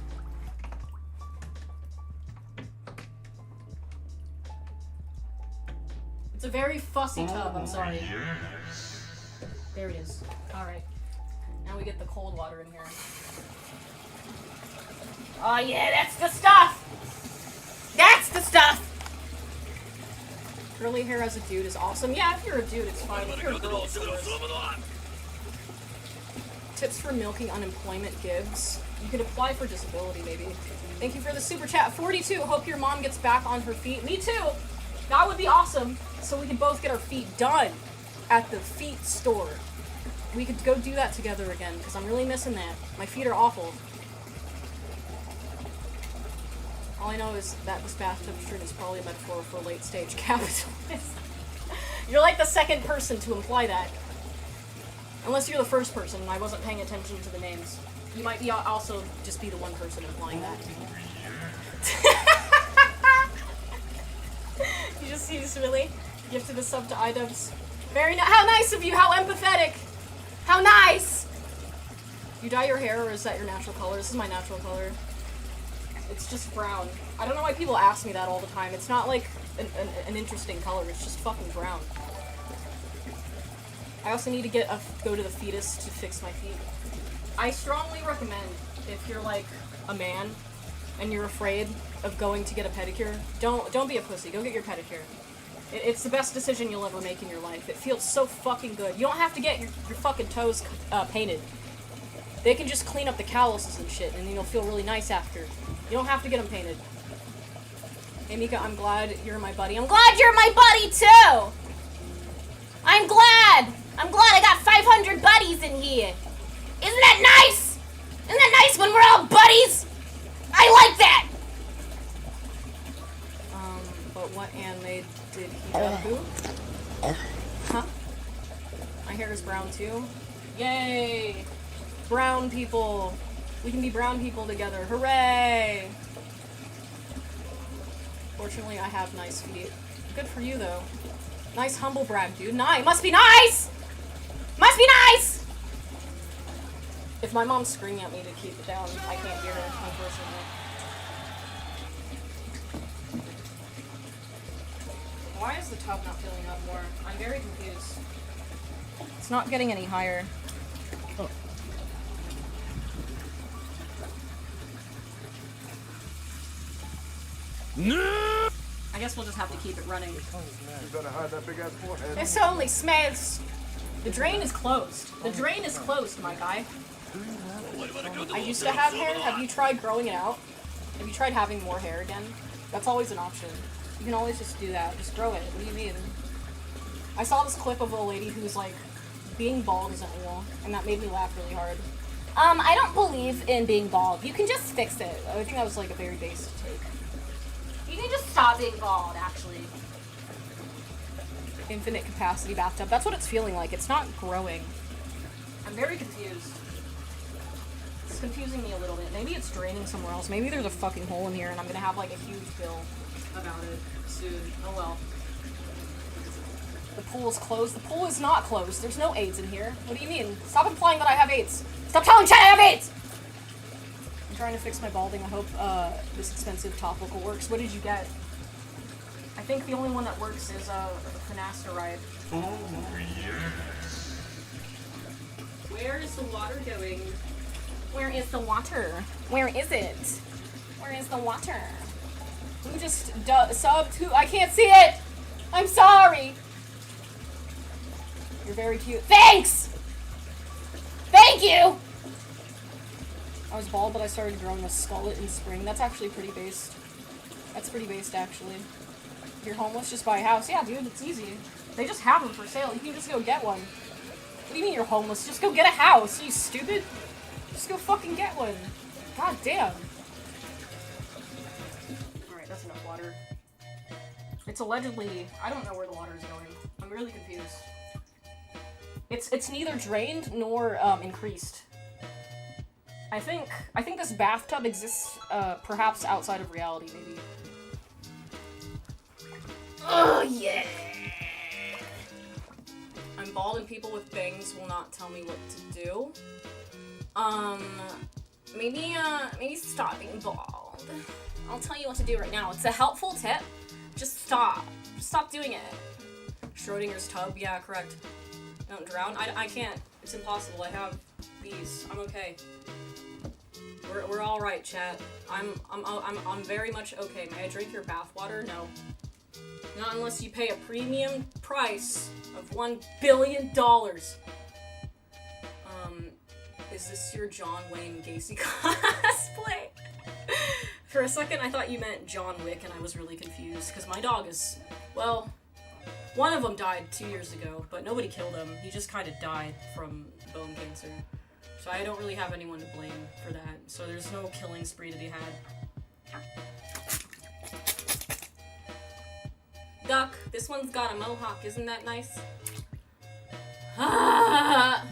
It's a very fussy tub, I'm Oh, sorry. yes. There it is. Alright. Now we get the cold water in here. Oh yeah, that's the stuff! That's the stuff! Curly hair as a dude is awesome. Yeah, if you're a dude, it's fine. If you're a girl, it's the worst. Tips for milking unemployment gives. You could apply for disability, maybe. Thank you for the super chat. 42. Hope your mom gets back on her feet. Me too. That would be awesome. So we could both get our feet done at the feet store. We could go do that together again, because I'm really missing that. My feet are awful. All I know is that this bathtub stream is probably a metaphor for late-stage capitalism. You're like the second person to imply that. Unless you're the first person, and I wasn't paying attention to the names. You might be also just be the one person implying that. You just really gifted a sub to iDubbbz. Very how nice of you! How empathetic! How nice! You dye your hair, or is that your natural color? This is my natural color. It's just brown. I don't know why people ask me that all the time. It's not like an interesting color. It's just fucking brown. I also need to go to the fetus to fix my feet. I strongly recommend, if you're like a man and you're afraid of going to get a pedicure, don't be a pussy. Go get your pedicure. It's the best decision you'll ever make in your life. It feels so fucking good. You don't have to get your fucking toes painted. They can just clean up the calluses and shit, and you'll feel really nice after. You don't have to get them painted. Hey Mika, I'm glad you're my buddy. I'm glad you're my buddy too! I'm glad! I'm glad I got 500 buddies in here. Isn't that nice? Isn't that nice when we're all buddies? I like that! But what anime did he who? Huh? My hair is brown too? Yay! Brown people! We can be brown people together. Hooray! Fortunately, I have nice feet. Good for you, though. Nice humble brag, dude. Nice! Must be nice! Must be nice! If my mom's screaming at me to keep it down, I can't hear her, unfortunately. Why is the tub not filling up more? I'm very confused. It's not getting any higher. Oh. No! I guess we'll just have to keep it running. You better hide that big ass forehead. This only smells. The drain is closed. The drain is closed, my guy. I used to have hair. Have you tried growing it out? Have you tried having more hair again? That's always an option. You can always just do that. Just grow it. What do you mean? I saw this clip of a lady who's like, being bald isn't real, and that made me laugh really hard. I don't believe in being bald. You can just fix it. I think that was like a very basic take. You can just stop being bald, actually. Infinite capacity bathtub. That's what it's feeling like. It's not growing. I'm very confused. It's confusing me a little bit. Maybe it's draining somewhere else. Maybe there's a fucking hole in here and I'm gonna have like a huge bill about it soon. Oh well. The pool is closed. The pool is not closed. There's no AIDS in here. What do you mean? Stop implying that I have AIDS. Stop telling chat I have AIDS! I'm trying to fix my balding. I hope this expensive topical works. What did you get? I think the only one that works is finasteride. Oh, yes. Where is the water going? Where is the water? Where is it? Where is the water? Who just subbed? Who? I can't see it! I'm sorry! You're very cute. Thanks! Thank you! I was bald, but I started growing a skullet in spring. That's actually pretty based. That's pretty based, actually. If you're homeless, just buy a house. Yeah, dude, it's easy. They just have them for sale. You can just go get one. What do you mean you're homeless? Just go get a house. Are you stupid? Just go fucking get one. God damn. Alright, that's enough water. It's allegedly... I don't know where the water is going. I'm really confused. It's neither drained nor increased. I think this bathtub exists perhaps outside of reality, maybe. Oh yeah! I'm bald and people with bangs will not tell me what to do. Maybe stop being bald. I'll tell you what to do right now. It's a helpful tip. Just stop. Just stop doing it. Schrodinger's tub? Yeah, correct. Don't drown. I can't. It's impossible. I have these. I'm okay. We're all right, chat. I'm very much okay. May I drink your bath water? No. Not unless you pay a premium price of $1 billion. Is this your John Wayne Gacy cosplay? For a second, I thought you meant John Wick, and I was really confused, because my dog is, well, one of them died 2 years ago, but nobody killed him. He just kind of died from bone cancer. So I don't really have anyone to blame for that, so there's no killing spree to be had. Duck, this one's got a mohawk, isn't that nice? Ah!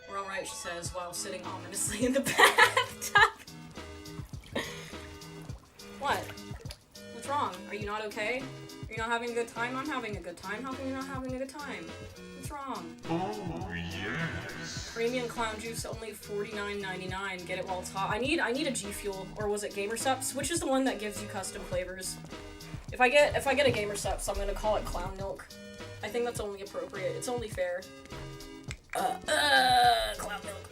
We're alright, she says, while sitting ominously in the bathtub. What? What's wrong? Are you not okay? Are you not having a good time? I'm having a good time. How come you're not having a good time? What's wrong? Oh, yes. Premium clown juice, only $49.99. Get it while it's hot. I need a G Fuel, or was it Gamer Sups? Which is the one that gives you custom flavors? If I get a Gamer Sups, I'm gonna call it Clown Milk. I think that's only appropriate. It's only fair. Clown Milk.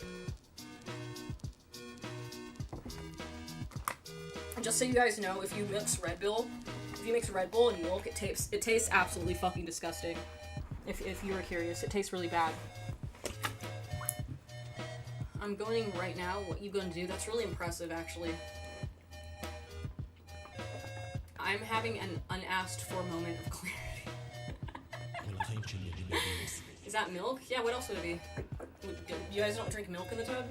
And just so you guys know, if you mix Red Bull If you mix Red Bull and milk, it tastes absolutely fucking disgusting. If you were curious, it tastes really bad. I'm going right now. What you gonna do? That's really impressive, actually. I'm having an unasked for moment of clarity. Is that milk? Yeah, what else would it be? You guys don't drink milk in the tub?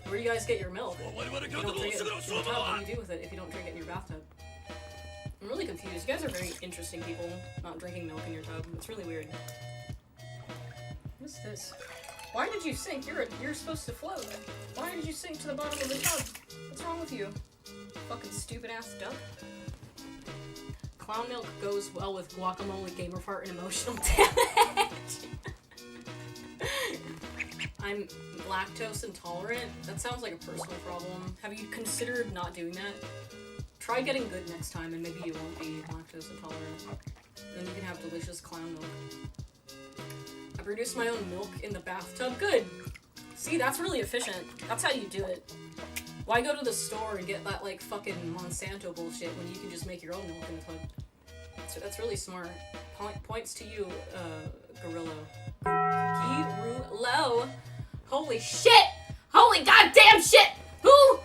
Where do you guys get your milk? If you don't drink it in the tub, what do you do with it if you don't drink it in your bathtub? I'm really confused. You guys are very interesting people, not drinking milk in your tub. It's really weird. What's this? Why did you sink? You're supposed to float. Why did you sink to the bottom of the tub? What's wrong with you? Fucking stupid ass duck. Clown milk goes well with guacamole, gamer fart, and emotional damage. I'm lactose intolerant. That sounds like a personal problem. Have you considered not doing that? Try getting good next time and maybe you won't be lactose intolerant. Then you can have delicious clown milk. I produce my own milk in the bathtub. Good! See, that's really efficient. That's how you do it. Why go to the store and get that, like, fucking Monsanto bullshit when you can just make your own milk in the tub? That's really smart. Points to you, Gorillo. Gorillo? Holy shit! Holy goddamn shit! Who?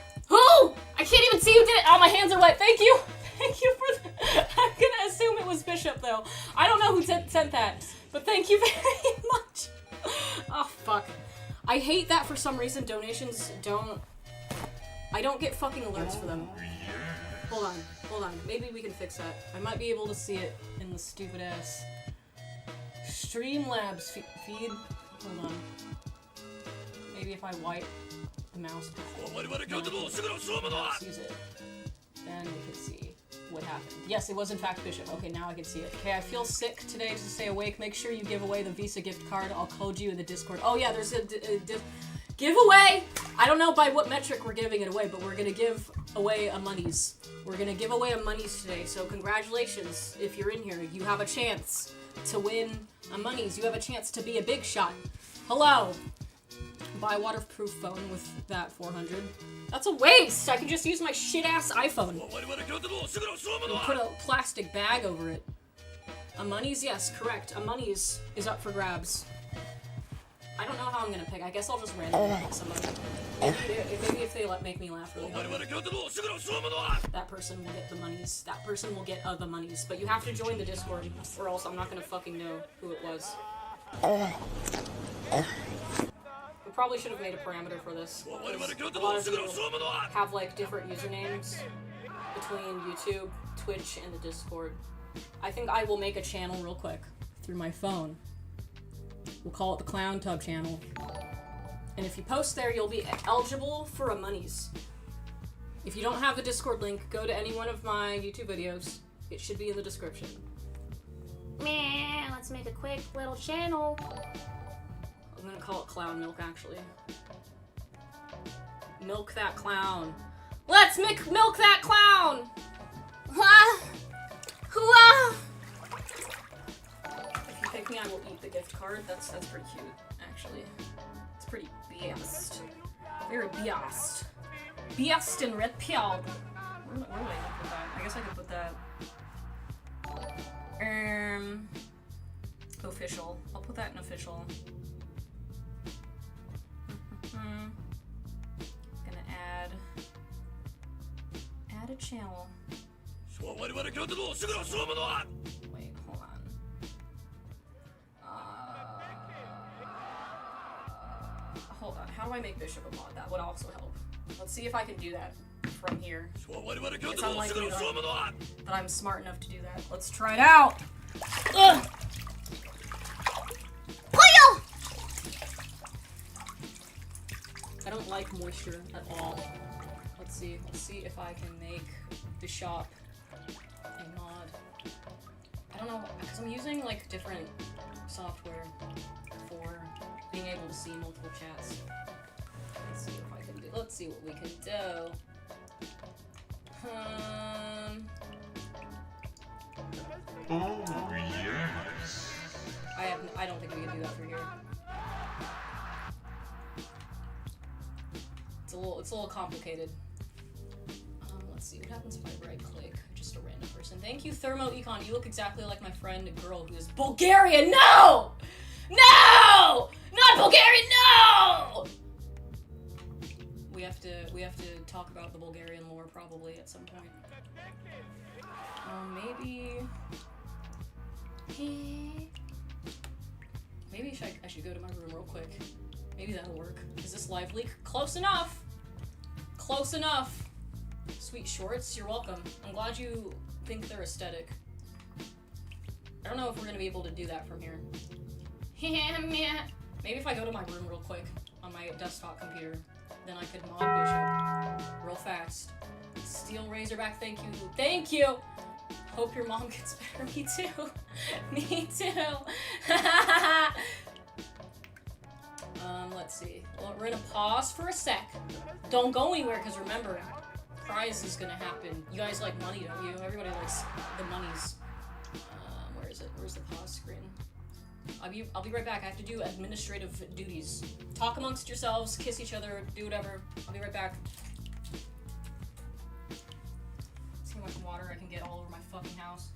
I can't even see who did it! Oh, my hands are wet. Thank you! Thank you for the... I'm gonna assume it was Bishop, though. I don't know who sent that, but thank you very much. Oh, fuck. I hate that for some reason donations don't... I don't get fucking alerts for them. Hold on. Maybe we can fix that. I might be able to see it in the stupid ass Streamlabs feed. Hold on. Maybe if I wipe the mouse pad. Use it. Then we can see what happened. Yes, it was in fact Bishop. Okay, now I can see it. Okay, I feel sick today to stay awake. Make sure you give away the Visa gift card. I'll code you in the Discord. Oh yeah, there's a giveaway! I don't know by what metric we're giving it away, but we're gonna give away a monies. We're gonna give away a monies today, so congratulations if you're in here. You have a chance to win a monies. You have a chance to be a big shot. Hello! Buy a waterproof phone with that 400. That's a waste! I can just use my shit-ass iPhone. And put a plastic bag over it. A monies? Yes, correct. A monies is up for grabs. I don't know how I'm gonna pick. I guess I'll just randomly pick somebody. Maybe if they make me laugh really hard. That person will get the monies. That person will get the monies. But you have to join the Discord, or else I'm not gonna fucking know who it was. We probably should have made a parameter for this. A lot of people have like different usernames between YouTube, Twitch, and the Discord. I think I will make a channel real quick through my phone. We'll call it the Clowntub channel. And if you post there, you'll be eligible for a monies. If you don't have the Discord link, go to any one of my YouTube videos. It should be in the description. Man, let's make a quick little channel. I'm gonna call it Clown Milk, actually. Milk that clown. Let's milk that clown! If you pick me, I will eat the gift card. That's pretty cute, actually. It's pretty biased. Very biased. Biased and repelled. Where do I put that? I guess I could put that. Official. I'll put that in official. Gonna add a channel. Wait, hold on. Hold on. How do I make Bishop a mod? That would also help. Let's see if I can do that from here. It's unlikely that I'm smart enough to do that. Let's try it out. Ugh. I don't like moisture at all. Let's see if I can make the shop a mod. I don't know, because I'm using like different software for being able to see multiple chats. Let's see if I can do. Let's see what we can do. Oh, yes. I don't think we can do that through here. It's a little complicated. Let's see what happens if I right click. Just a random person. Thank you, Thermo Econ. You look exactly like my friend, a girl who is Bulgarian. No! No! Not Bulgarian, no! We have to talk about the Bulgarian lore probably at some point. Maybe I should go to my room real quick. Maybe that'll work. Is this live leak? Close enough! Close enough! Sweet shorts, you're welcome. I'm glad you think they're aesthetic. I don't know if we're gonna be able to do that from here. Maybe if I go to my room real quick on my desktop computer, then I could mod Bishop real fast. Steel Razorback, thank you. Thank you! Hope your mom gets better. Me too. Me too. Let's see. Well, we're gonna pause for a sec. Don't go anywhere, because remember, prize is gonna happen. You guys like money, don't you? Everybody likes the monies. Where is it? Where's the pause screen? I'll be right back. I have to do administrative duties. Talk amongst yourselves, kiss each other, do whatever. I'll be right back. See how much water I can get all over my fucking house.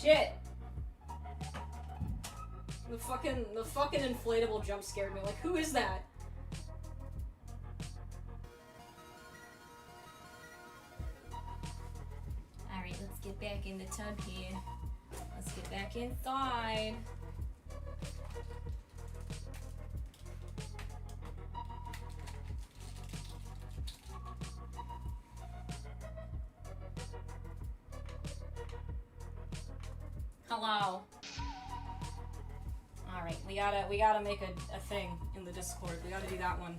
shit. The fucking inflatable jump scared me. Like, who is that? Alright, let's get back in the tub here. Let's get back inside. Hello. Alright, we gotta make a thing in the Discord. We gotta do that one.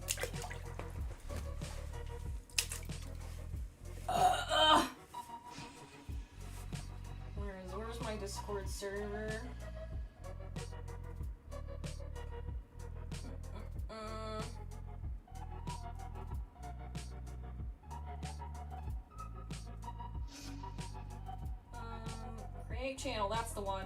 Where's my Discord server? Create channel, that's the one.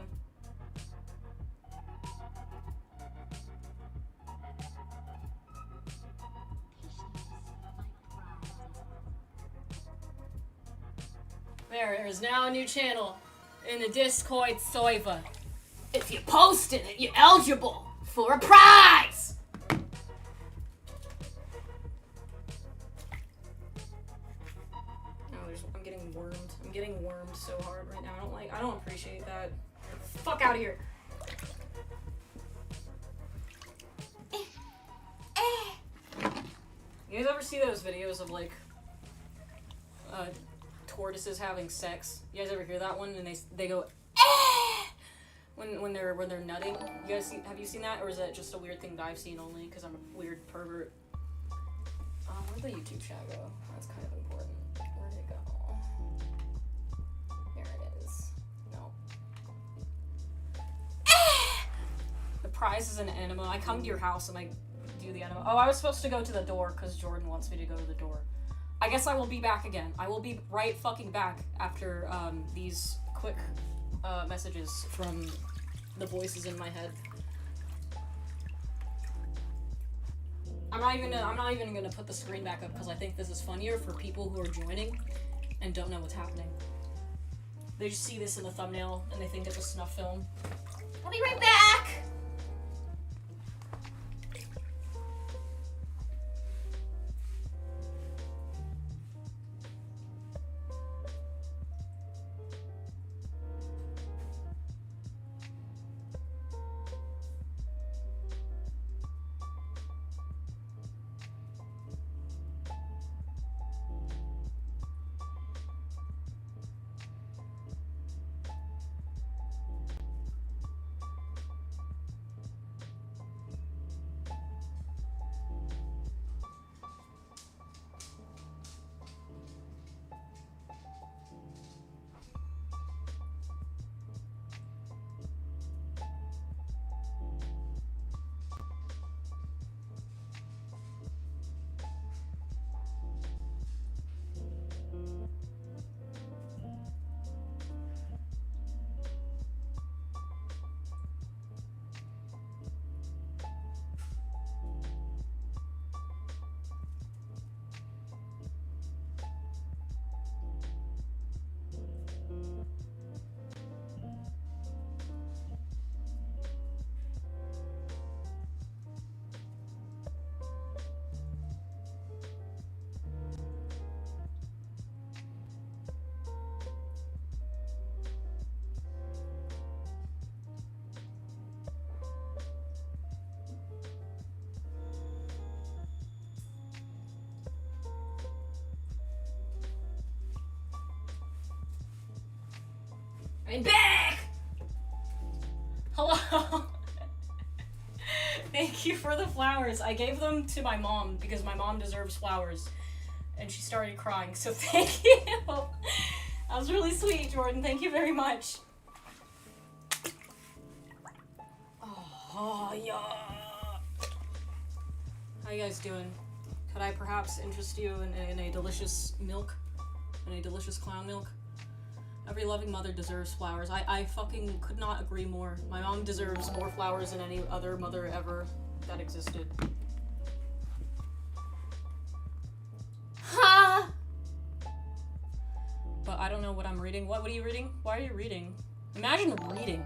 There is now a new channel in the Discord server. If you posted it, you're eligible for a prize! I'm getting wormed. I'm getting wormed so hard right now. I don't appreciate that. Fuck out of here. You guys ever see those videos of like tortoises having sex? You guys ever hear that one? And they go when they're nutting. You guys have you seen that, or is that just a weird thing that I've seen only because I'm a weird pervert? Where'd the YouTube chat go? That's kind of important. Where'd it go? There it is. No. The prize is an enema. I come to your house and I do the enema. Oh, I was supposed to go to the door because Jordan wants me to go to the door. I guess I will be back again. I will be right fucking back after these quick messages from the voices in my head. I'm not even gonna put the screen back up because I think this is funnier for people who are joining and don't know what's happening. They just see this in the thumbnail and they think it's a snuff film. I'll be right back! I'm back! Hello! Thank you for the flowers. I gave them to my mom because my mom deserves flowers. And she started crying, so thank you! That was really sweet, Jordan. Thank you very much. Oh, yeah. How you guys doing? Could I perhaps interest you in a delicious milk? In a delicious clown milk? Every loving mother deserves flowers. I fucking could not agree more. My mom deserves more flowers than any other mother ever that existed. Ha! But I don't know what I'm reading. What are you reading? Why are you reading? Imagine reading.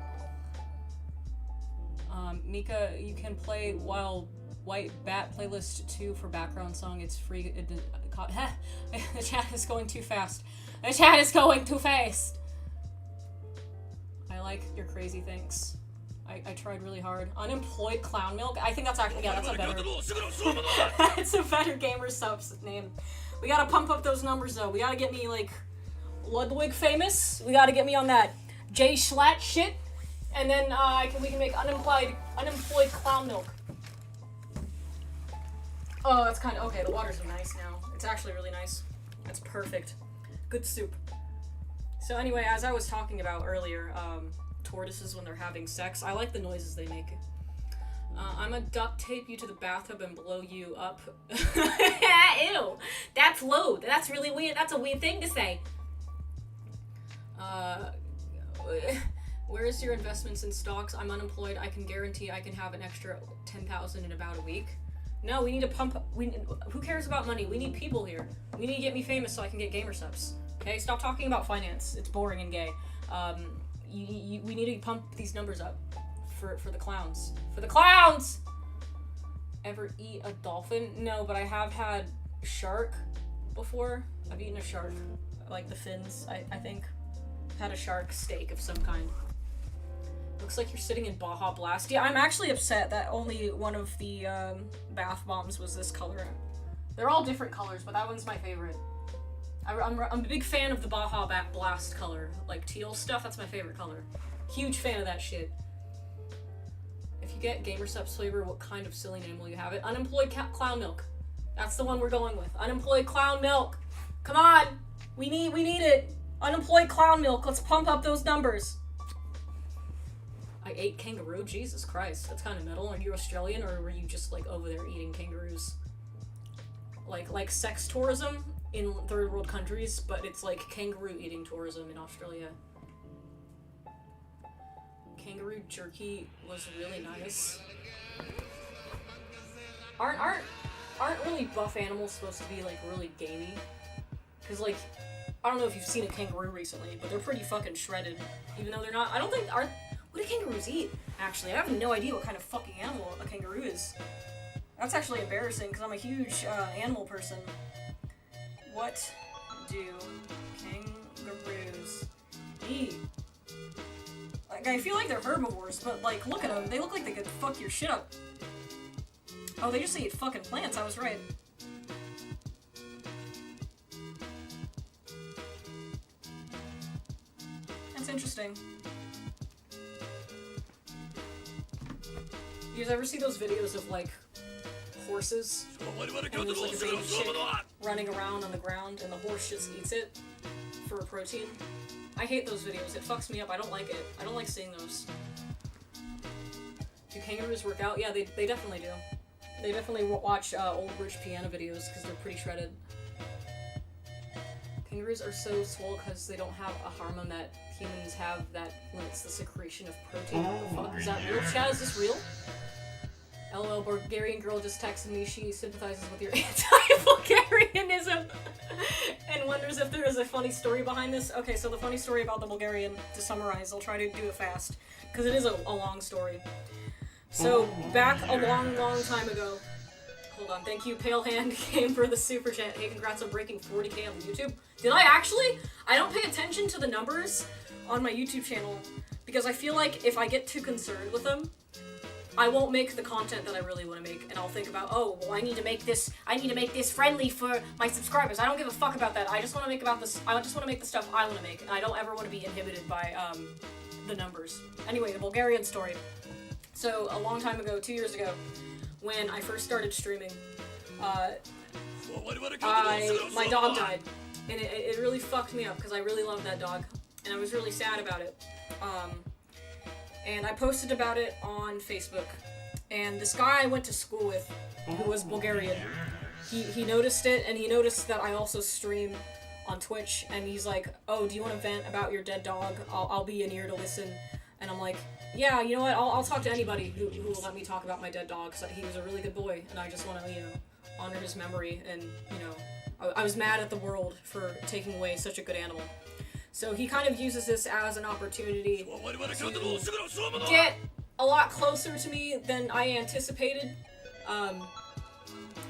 Mika, you can play Wild White Bat playlist 2 for background song. It's free. The chat is going too fast. The chat is going too fast. I like your crazy things. I tried really hard. Unemployed Clown Milk. I think that's actually, yeah, that's a better. It's a better gamer subs name. We gotta pump up those numbers though. We gotta get me like Ludwig famous. We gotta get me on that Jay Schlatt shit. And then we can make unemployed Clown Milk. Oh, that's kind of okay. The water's nice now. It's actually really nice. It's perfect. Good soup. So anyway, as I was talking about earlier, tortoises when they're having sex, I like the noises they make. I'ma duct tape you to the bathtub and blow you up. Ew! That's low. That's really weird. That's a weird thing to say. Where's your investments in stocks? I'm unemployed. I can guarantee I can have an extra 10,000 in about a week. No, we need to pump. Who cares about money? We need people here. We need to get me famous so I can get gamer subs. Okay, stop talking about finance. It's boring and gay. We need to pump these numbers up for the clowns. For the clowns! Ever eat a dolphin? No, but I have had shark before. I've eaten a shark. Like the fins, I think. Had a shark steak of some kind. Looks like you're sitting in Baja Blast. Yeah, I'm actually upset that only one of the bath bombs was this color. They're all different colors, but that one's my favorite. I'm a big fan of the Baja Blast color. Like teal stuff, that's my favorite color. Huge fan of that shit. If you get Gamer Subs flavor, what kind of silly name will you have it? Unemployed Clown Milk. That's the one we're going with. Unemployed Clown Milk. Come on! We need it! Unemployed Clown Milk. Let's pump up those numbers. I ate kangaroo? Jesus Christ. That's kind of metal. Are you Australian or were you just like over there eating kangaroos? Like sex tourism in third world countries, but it's like kangaroo eating tourism in Australia. Kangaroo jerky was really nice. Aren't really buff animals supposed to be like really gamey? Cause like, I don't know if you've seen a kangaroo recently, but they're pretty fucking shredded. Even though they're not, I don't think, what do kangaroos eat? Actually, I have no idea what kind of fucking animal a kangaroo is. That's actually embarrassing, because I'm a huge animal person. What do kangaroos eat? Like, I feel like they're herbivores, but like, look at them. They look like they could fuck your shit up. Oh, they just eat fucking plants, I was right. That's interesting. You guys ever see those videos of like horses? And there's like a baby chick running around on the ground and the horse just eats it for protein? I hate those videos. It fucks me up. I don't like it. I don't like seeing those. Do kangaroos work out? Yeah, they definitely do. They definitely watch old rich piano videos because they're pretty shredded. Kangaroos are so swole because they don't have a hormone that humans have that limits the secretion of protein. What the fuck? Is that real? Chad, is this real? LOL, Bulgarian girl just texted me. She sympathizes with your anti-Bulgarianism and wonders if there is a funny story behind this. Okay, so the funny story about the Bulgarian, to summarize, I'll try to do it fast, because it is a long story. So, back a long time ago, hold on, thank you, Pale Hand came for the super chat. Hey, congrats on breaking 40k on YouTube. Did I actually? I don't pay attention to the numbers on my YouTube channel, because I feel like if I get too concerned with them, I won't make the content that I really want to make, and I'll think about, oh, well, I need to make this friendly for my subscribers. I don't give a fuck about that. I just want to make the stuff I want to make, and I don't ever want to be inhibited by, the numbers. Anyway, the Bulgarian story. So, a long time ago, 2 years ago, when I first started streaming, my dog died, and it really fucked me up, because I really loved that dog, and I was really sad about it. And I posted about it on Facebook, and this guy I went to school with, who was Bulgarian, he noticed it, and he noticed that I also stream on Twitch, and he's like, oh, do you want to vent about your dead dog? I'll be an ear to listen. And I'm like, yeah, you know what, I'll talk to anybody who will let me talk about my dead dog, because he was a really good boy, and I just want to, honor his memory, and, I was mad at the world for taking away such a good animal. So he kind of uses this as an opportunity to get a lot closer to me than I anticipated.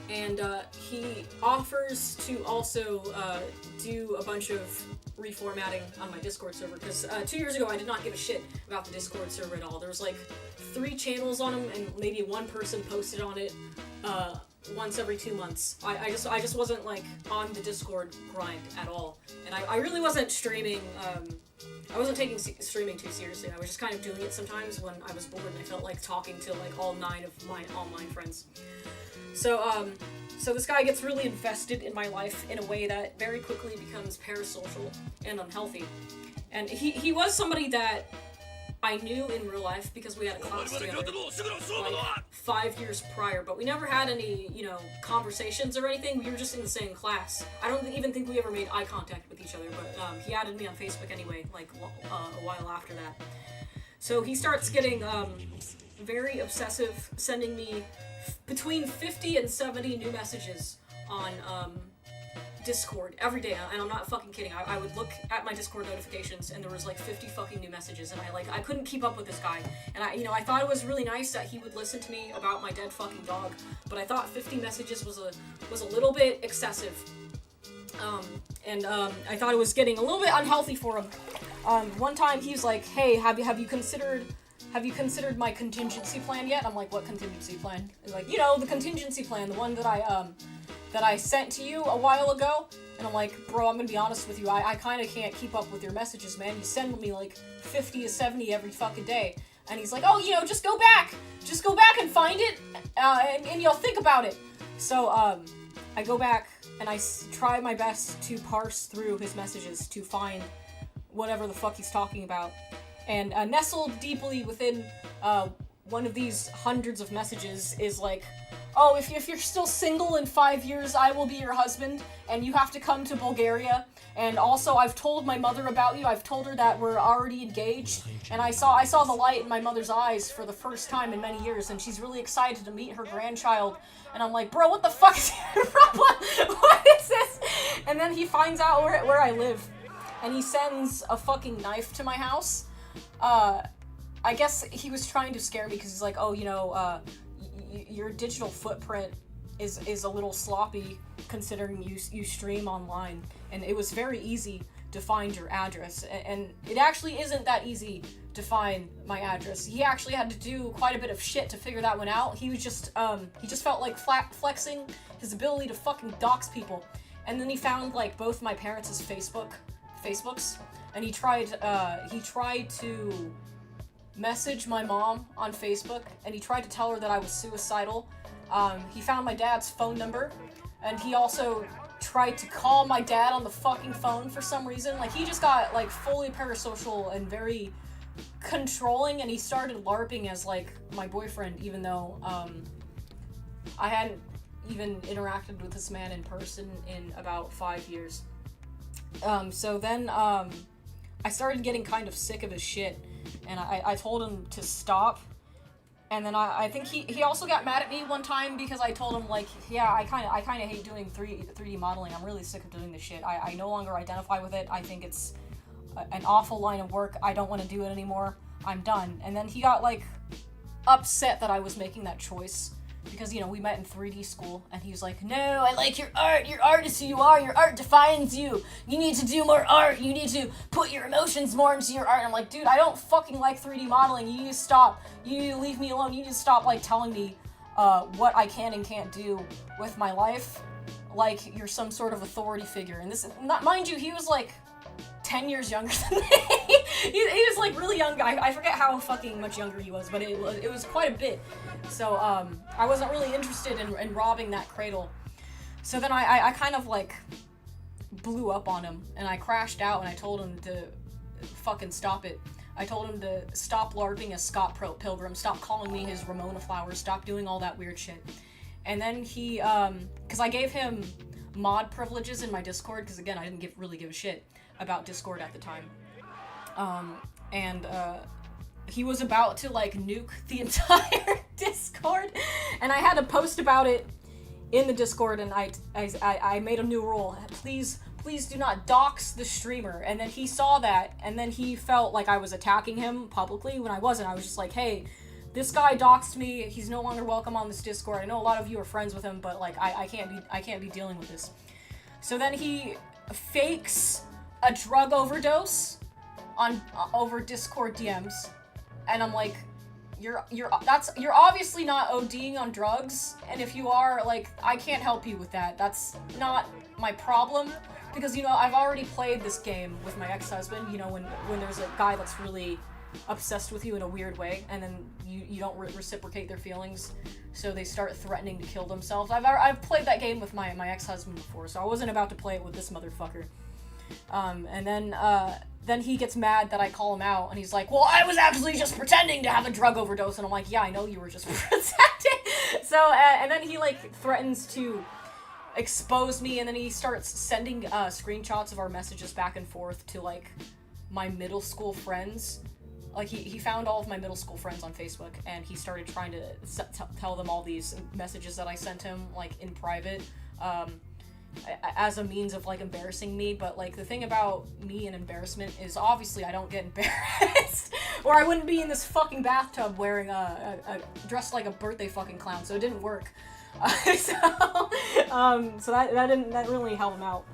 And he offers to also do a bunch of reformatting on my Discord server, because 2 years ago I did not give a shit about the Discord server at all. There was like 3 channels on them, and maybe one person posted on it once every 2 months. I just wasn't like on the Discord grind at all, and I really wasn't streaming. I wasn't taking streaming too seriously. I was just kind of doing it sometimes when I was bored and I felt like talking to like all 9 of my online friends. So this guy gets really invested in my life in a way that very quickly becomes parasocial and unhealthy. And he was somebody that I knew in real life because we had a class together like 5 years prior, but we never had any, conversations or anything. We were just in the same class. I don't even think we ever made eye contact with each other, but he added me on Facebook anyway, like a while after that. So he starts getting very obsessive, sending me between 50 and 70 new messages on Discord every day, and I'm not fucking kidding. I would look at my Discord notifications and there was like 50 fucking new messages, and I couldn't keep up with this guy. And I thought it was really nice that he would listen to me about my dead fucking dog, but I thought 50 messages was a little bit excessive. I thought it was getting a little bit unhealthy for him. One time he's like, "Hey, have you considered my contingency plan yet?" I'm like, "What contingency plan?" He's like, the contingency plan, the one that I sent to you a while ago. And I'm like, "Bro, I'm gonna be honest with you, I kind of can't keep up with your messages, man. You send me like 50 to 70 every fucking day." And he's like, "Oh, just go back and find it, and you'll think about it." So, I go back and I try my best to parse through his messages to find whatever the fuck he's talking about. And nestled deeply within one of these hundreds of messages is like, "Oh, if you're still single in 5 years, I will be your husband, and you have to come to Bulgaria. And also, I've told my mother about you. I've told her that we're already engaged, and I saw the light in my mother's eyes for the first time in many years, and she's really excited to meet her grandchild." And I'm like, "Bro, what the fuck is your problem? What is this?" And then he finds out where I live, and he sends a fucking knife to my house. I guess he was trying to scare me because he's like, "Oh, your digital footprint is a little sloppy considering you stream online." And it was very easy to find your address, and it actually isn't that easy to find my address. He actually had to do quite a bit of shit to figure that one out. He was just felt like flexing his ability to fucking dox people. And then he found like both my parents' Facebooks, and he tried to message my mom on Facebook, and he tried to tell her that I was suicidal. He found my dad's phone number, and he also tried to call my dad on the fucking phone for some reason. Like, he just got like fully parasocial and very controlling, and he started LARPing as like my boyfriend, even though I hadn't even interacted with this man in person in about 5 years. So then I started getting kind of sick of his shit, and I told him to stop. And then I think he also got mad at me one time because I told him, like, "Yeah, I kind of hate doing 3D modeling. I'm really sick of doing this shit. I no longer identify with it. I think it's an awful line of work. I don't want to do it anymore. I'm done." And then he got like upset that I was making that choice because, we met in 3D school, and he was like, "No, I like your art. Your art is who you are. Your art defines you. You need to do more art. You need to put your emotions more into your art." And I'm like, "Dude, I don't fucking like 3D modeling. You need to stop. You need to leave me alone. You need to stop, like, telling me what I can and can't do with my life like you're some sort of authority figure." And this, mind you, he was like 10 years younger than me. he was like really young. I forget how fucking much younger he was, but it was quite a bit. So I wasn't really interested in robbing that cradle. So then I kind of like blew up on him, and I crashed out, and I told him to fucking stop it. I told him to stop LARPing as Scott Pilgrim, stop calling me his Ramona Flowers, stop doing all that weird shit. And then he, because I gave him mod privileges in my Discord, because again, I didn't really give a shit about Discord at the time. He was about to like nuke the entire Discord, and I had to post about it in the Discord, and I made a new rule: please please do not dox the streamer. And then he saw that, and then he felt like I was attacking him publicly when I wasn't. I was just like, hey, this guy doxed me. He's no longer welcome on this Discord. I know a lot of you are friends with him, but like I can't be dealing with this. So then he fakes a drug overdose on over Discord DMs, and I'm like, you're obviously not ODing on drugs, and if you are, like, I can't help you with that. That's not my problem, because, you know, I've already played this game with my ex-husband, you know, when there's a guy that's really obsessed with you in a weird way, and then you don't reciprocate their feelings, so they start threatening to kill themselves. I've played that game with my ex-husband before, so I wasn't about to play it with this motherfucker. And then he gets mad that I call him out, and he's like, well, I was actually just pretending to have a drug overdose, and I'm like, yeah, I know you were just pretending. So, and then he, like, threatens to expose me, and then he starts sending screenshots of our messages back and forth to, like, my middle school friends. Like, he found all of my middle school friends on Facebook, and he started trying to tell them all these messages that I sent him, like, in private, as a means of, like, embarrassing me. But, like, the thing about me and embarrassment is obviously I don't get embarrassed, or I wouldn't be in this fucking bathtub wearing dressed like a birthday fucking clown, so it didn't work. So that didn't really help him out.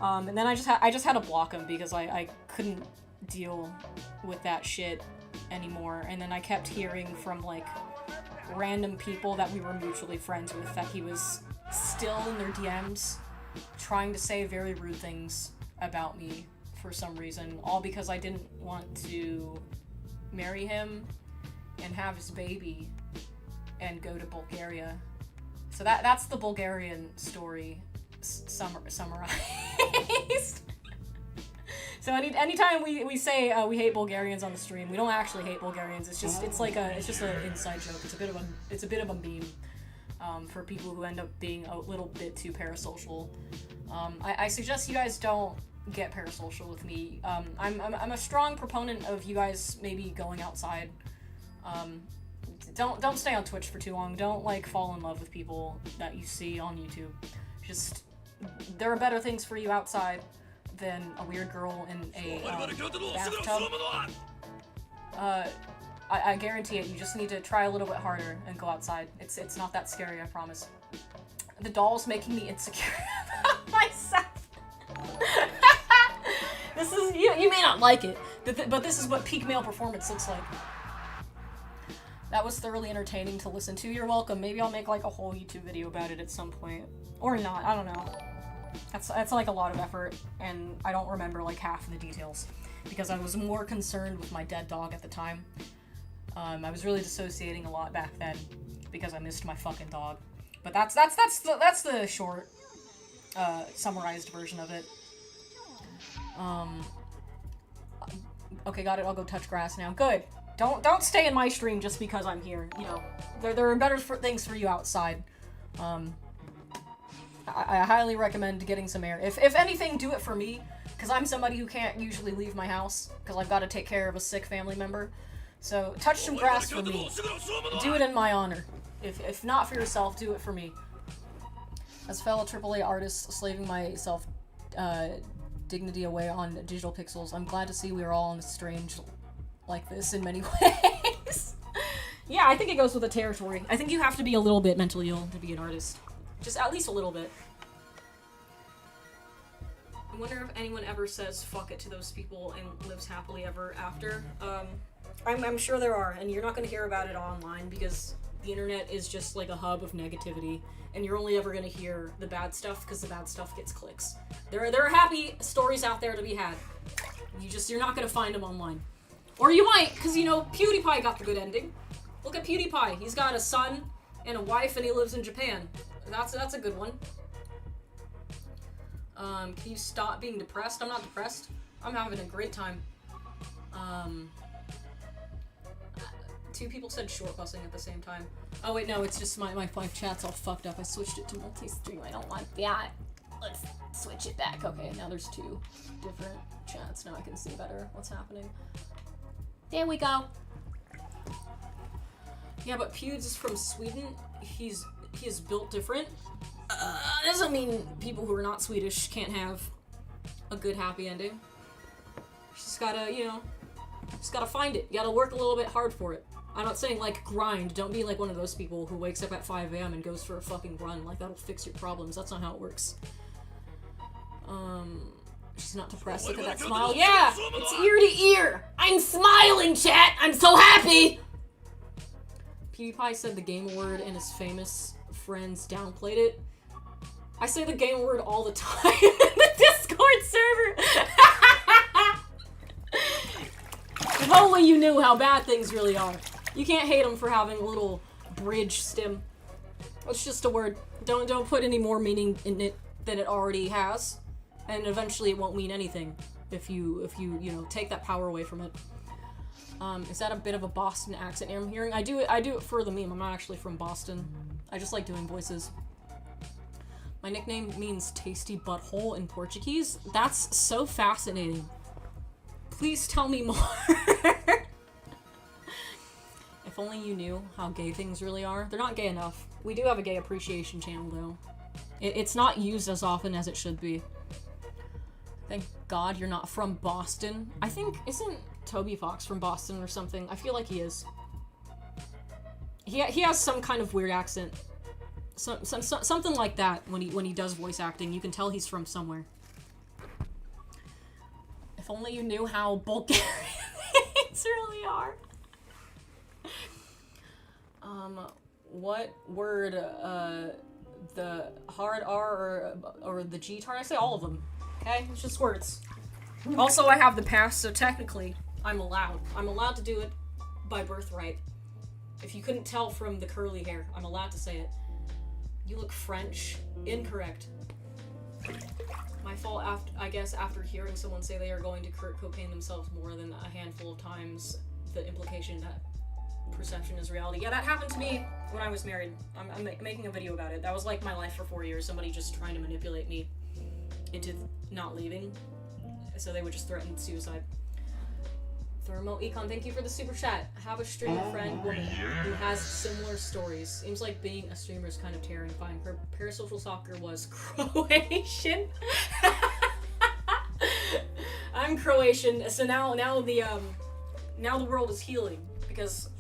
And then I just had to block him because I couldn't deal with that shit anymore. And then I kept hearing from, like, random people that we were mutually friends with that he was still in their DMs trying to say very rude things about me for some reason, all because I didn't want to marry him and have his baby and go to Bulgaria. So that's the Bulgarian story summarized. So anytime we say we hate Bulgarians on the stream, we don't actually hate Bulgarians. It's just an inside joke. It's a bit of a meme for people who end up being a little bit too parasocial. I suggest you guys don't get parasocial with me. I'm a strong proponent of you guys maybe going outside. Don't stay on Twitch for too long. Don't, like, fall in love with people that you see on YouTube. Just, there are better things for you outside than a weird girl in a bathtub. I guarantee it. You just need to try a little bit harder and go outside. It's not that scary, I promise. The doll's making me insecure about myself. This is, you may not like it, but this is what peak male performance looks like. That was thoroughly entertaining to listen to. You're welcome. Maybe I'll make, like, a whole YouTube video about it at some point. Or not, I don't know. That's like a lot of effort, and I don't remember, like, half of the details, because I was more concerned with my dead dog at the time. I was really dissociating a lot back then, because I missed my fucking dog. But that's the short, summarized version of it. Okay, got it. I'll go touch grass now. Good. Don't stay in my stream just because I'm here. You know, there are better things for you outside. I highly recommend getting some air. If anything, do it for me, because I'm somebody who can't usually leave my house because I've got to take care of a sick family member. So touch some grass for me. Do it in my honor. If not for yourself, do it for me. As a fellow AAA artist, slaving myself dignity away on digital pixels, I'm glad to see we are all in a strange like this in many ways. Yeah, I think it goes with the territory. I think you have to be a little bit mentally ill to be an artist. Just at least a little bit. I wonder if anyone ever says fuck it to those people and lives happily ever after. I'm sure there are, and you're not going to hear about it online because the internet is just like a hub of negativity, and you're only ever going to hear the bad stuff because the bad stuff gets clicks. There are happy stories out there to be had. You're not going to find them online. Or you might, because, you know, PewDiePie got the good ending. Look at PewDiePie. He's got a son and a wife, and he lives in Japan. That's a good one. Can you stop being depressed? I'm not depressed. I'm having a great time. Two people said short busing at the same time. Oh wait, no, it's just my chat's all fucked up. I switched it to multi-stream. I don't like that. Let's switch it back. Okay, now there's two different chats. Now I can see better what's happening. There we go. Yeah, but Pewds is from Sweden. He is built different. Doesn't mean people who are not Swedish can't have a good happy ending. You just gotta, you know, just gotta find it. You gotta work a little bit hard for it. I'm not saying, like, grind. Don't be like one of those people who wakes up at 5 a.m. and goes for a fucking run. Like, that'll fix your problems. That's not how it works. She's not depressed. Look at that smile. Yeah! It's ear to ear! I'm smiling, chat! I'm so happy! PewDiePie said the game word and his famous friends downplayed it. I say the game word all the time in the Discord server! If only you knew how bad things really are. You can't hate them for having a little bridge stem. It's just a word. Don't put any more meaning in it than it already has. And eventually it won't mean anything if you know, take that power away from it. Is that a bit of a Boston accent I'm hearing? I do it for the meme. I'm not actually from Boston. I just like doing voices. My nickname means tasty butthole in Portuguese. That's so fascinating. Please tell me more. If only you knew how gay things really are. They're not gay enough. We do have a gay appreciation channel, though. It's not used as often as it should be. Thank God you're not from Boston. I think, isn't Toby Fox from Boston or something? I feel like he is. He has some kind of weird accent. Something like that when he does voice acting. You can tell he's from somewhere. If only you knew how Bulgarian things really are. What word, the hard R or the G tart? I say all of them. Okay? It's just words. Also, I have the pass, so technically, I'm allowed. I'm allowed to do it by birthright. If you couldn't tell from the curly hair, I'm allowed to say it. You look French. Incorrect. My fault, I guess, after hearing someone say they are going to Kurt Cobain themselves more than a handful of times, the implication that perception is reality. Yeah, that happened to me when I was married. I'm making a video about it. That was like my life for 4 years. Somebody just trying to manipulate me into not leaving. So they would just threaten suicide. Thermo Econ, thank you for the super chat. Have a streamer friend woman who has similar stories. Seems like being a streamer is kind of terrifying. Her parasocial soccer was Croatian. I'm Croatian, so now the world is healing because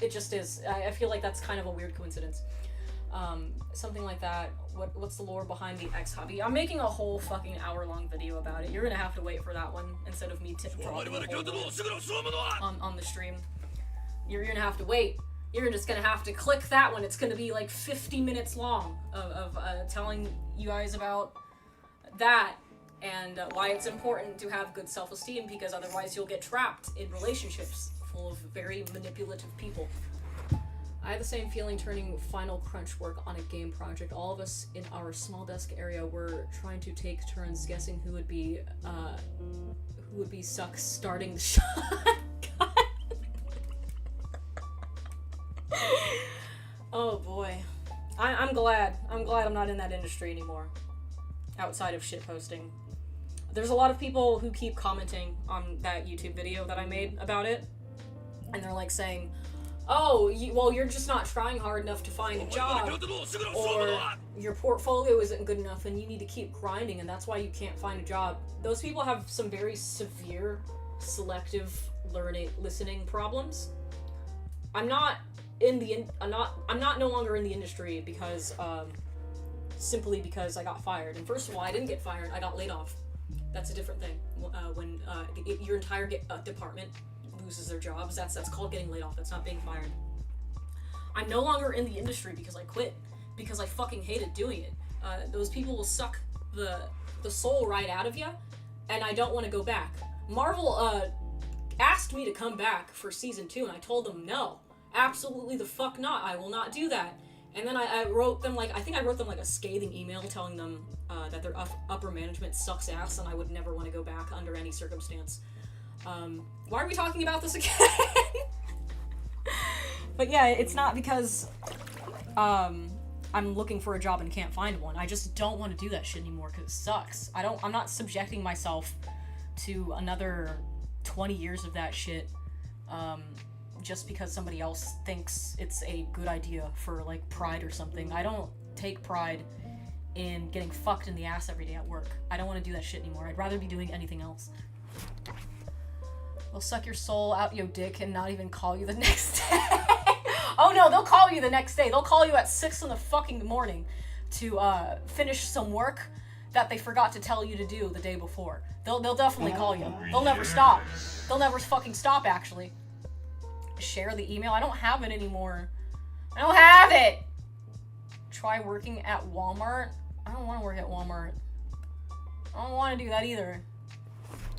it just is. I feel like that's kind of a weird coincidence. Something like that. What's the lore behind the X hobby? I'm making a whole fucking hour-long video about it. You're gonna have to wait for that one instead of me dropping on the stream. You're gonna have to wait. You're just gonna have to click that one. It's gonna be like 50 minutes long of telling you guys about that and why it's important to have good self-esteem, because otherwise you'll get trapped in relationships full of very manipulative people. I had the same feeling turning final crunch work on a game project. All of us in our small desk area were trying to take turns guessing who would be suck starting the shot. Oh boy. I'm glad I'm not in that industry anymore. Outside of shitposting. There's a lot of people who keep commenting on that YouTube video that I made about it. And they're like saying, oh, well, you're just not trying hard enough to find a job, or your portfolio isn't good enough and you need to keep grinding and that's why you can't find a job. Those people have some very severe selective listening problems. I'm not no longer in the industry because simply because I got fired. And first of all, I didn't get fired, I got laid off. That's a different thing. When your entire department loses their jobs, that's called getting laid off. That's not being fired. I'm no longer in the industry because I quit, because I fucking hated doing it. Those people will suck the soul right out of you, and I don't want to go back. Marvel asked me to come back for season 2, and I told them no, absolutely the fuck not. I will not do that. And then I wrote them like a scathing email telling them that their upper management sucks ass and I would never want to go back under any circumstance. Why are we talking about this again? But yeah, it's not because I'm looking for a job and can't find one. I just don't want to do that shit anymore because it sucks. I'm not subjecting myself to another 20 years of that shit just because somebody else thinks it's a good idea for like pride or something. I don't take pride in getting fucked in the ass every day at work. I don't want to do that shit anymore. I'd rather be doing anything else. They'll suck your soul out your dick and not even call you the next day. Oh no, they'll call you the next day. They'll call you at 6 in the fucking morning to finish some work that they forgot to tell you to do the day before. They'll definitely call you. They'll never stop. They'll never fucking stop, actually. Share the email. I don't have it anymore. I don't have it! Try working at Walmart. I don't want to work at Walmart. I don't want to do that either.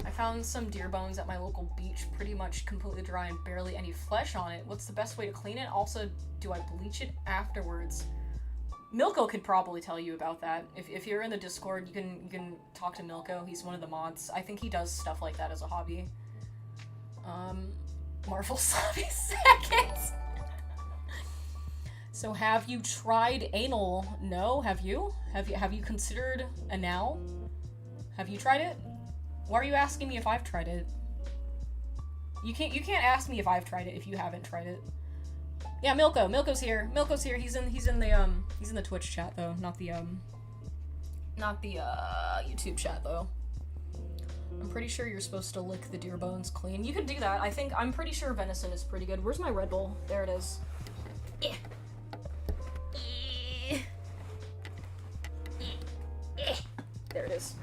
I found some deer bones at my local beach, pretty much completely dry and barely any flesh on it. What's the best way to clean it? Also, do I bleach it afterwards? Milko could probably tell you about that. If you're in the Discord, you can talk to Milko. He's one of the mods. I think he does stuff like that as a hobby. Marvel Sloppy Seconds. So have you tried anal? No, have you? Have you considered anal? Have you tried it? Why are you asking me if I've tried it? You can't ask me if I've tried it if you haven't tried it. Yeah, Milko's here. Milko's here. He's in the Twitch chat though, not the YouTube chat though. I'm pretty sure you're supposed to lick the deer bones clean. You could do that. I'm pretty sure venison is pretty good. Where's my Red Bull? There it is. Yeah. There it is.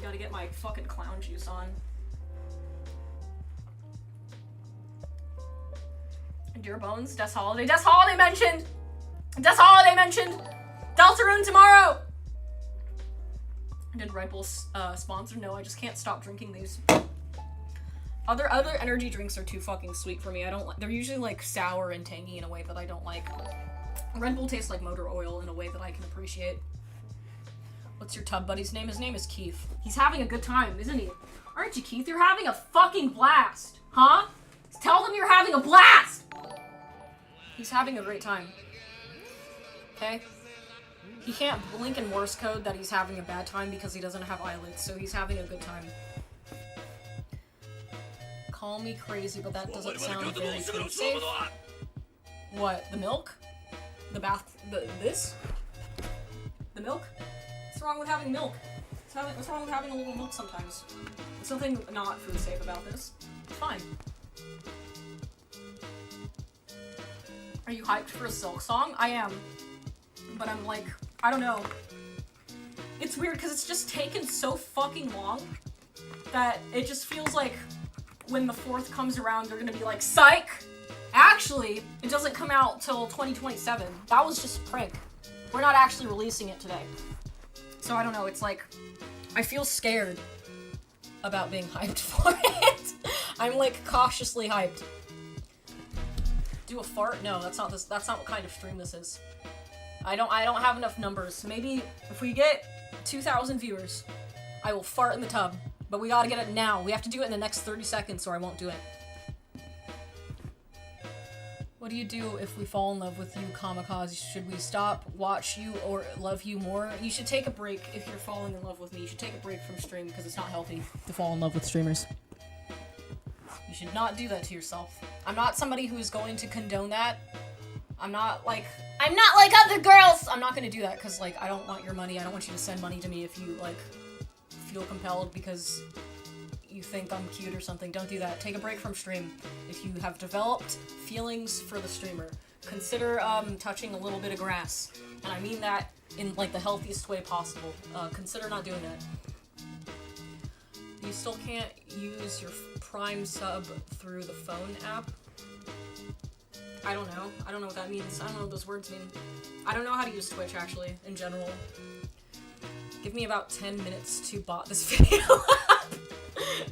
Gotta get my fucking clown juice on. Dear Bones, Death Holiday. Death Holiday mentioned! Death Holiday mentioned! Deltarune tomorrow! Did Red Bull sponsor? No, I just can't stop drinking these. Other energy drinks are too fucking sweet for me. I don't like. They're usually like sour and tangy in a way that I don't like. Red Bull tastes like motor oil in a way that I can appreciate. What's your tub buddy's name? His name is Keith. He's having a good time, isn't he? Aren't you, Keith? You're having a fucking blast, huh? Tell them you're having a blast! He's having a great time. Okay? He can't blink in Morse code that he's having a bad time because he doesn't have eyelids, so he's having a good time. Call me crazy, but that doesn't sound very food safe. What? The milk? The bath? This? The milk? What's wrong with having milk? What's wrong with having a little milk sometimes? There's nothing not food safe about this. It's fine. Are you hyped for a Silk song? I am. But I'm like, I don't know. It's weird because it's just taken so fucking long that it just feels like when the 4th comes around, they're gonna be like, psych! Actually, it doesn't come out till 2027. That was just a prank. We're not actually releasing it today. So I don't know, it's like, I feel scared about being hyped for it. I'm like cautiously hyped. Do a fart? No, that's not what kind of stream this is. I don't have enough numbers. Maybe if we get 2,000 viewers, I will fart in the tub. But we gotta get it now. We have to do it in the next 30 seconds or I won't do it. What do you do if we fall in love with you, Kamikaze? Should we stop, watch you, or love you more? You should take a break if you're falling in love with me. You should take a break from stream because it's not healthy to fall in love with streamers. You should not do that to yourself. I'm not somebody who is going to condone that. I'm not like other girls! I'm not gonna do that because, like, I don't want your money. I don't want you to send money to me if you, like, feel compelled because you think I'm cute or something. Don't do that. Take a break from stream. If you have developed feelings for the streamer, consider touching a little bit of grass. And I mean that in, like, the healthiest way possible. Consider not doing that. You still can't use your Prime sub through the phone app? I don't know. I don't know what that means. I don't know what those words mean. I don't know how to use Twitch, actually, in general. Give me about 10 minutes to bot this video up.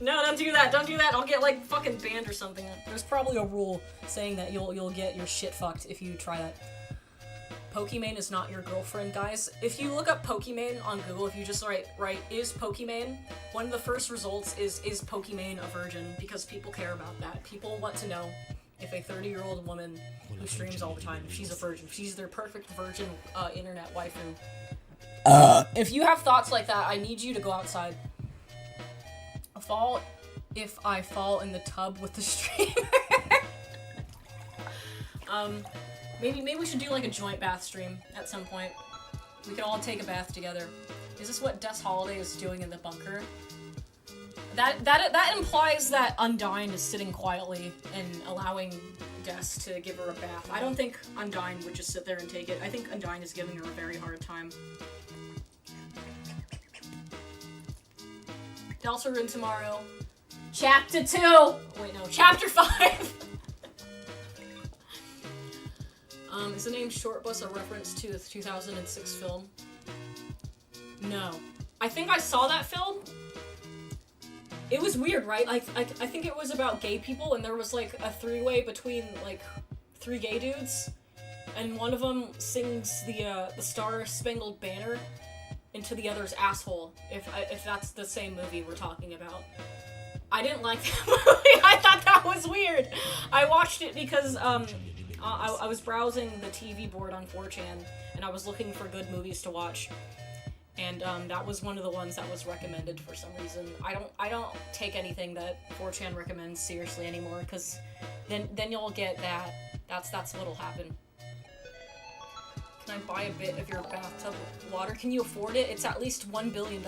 No, don't do that. Don't do that. I'll get, like, fucking banned or something. There's probably a rule saying that you'll get your shit fucked if you try that. Pokimane is not your girlfriend, guys. If you look up Pokimane on Google, if you just write is Pokimane, one of the first results is Pokimane a virgin? Because people care about that. People want to know if a 30-year-old woman who streams all the time, if she's a virgin, if she's their perfect virgin internet waifu. If you have thoughts like that, I need you to go outside. If I fall in the tub with the streamer. Maybe we should do like a joint bath stream at some point. We can all take a bath together. Is this what Des Holiday is doing in the bunker? That implies that Undyne is sitting quietly and allowing Des to give her a bath. I don't think Undyne would just sit there and take it. I think Undyne is giving her a very hard time. Delta Rune tomorrow. Chapter 2! Wait, no, Chapter 5! Is the name Short Bus a reference to the 2006 film? No. I think I saw that film. It was weird, right? I think it was about gay people, and there was, like, a three-way between, like, 3 gay dudes. And one of them sings the Star Spangled Banner into the other's asshole, if that's the same movie we're talking about. I didn't like that movie. I thought that was weird. I watched it because, I was browsing the TV board on 4chan, and I was looking for good movies to watch. And that was one of the ones that was recommended for some reason. I don't take anything that 4chan recommends seriously anymore, because then you'll get that. That's what'll happen. Can I buy a bit of your bathtub water? Can you afford it? It's at least $1 billion.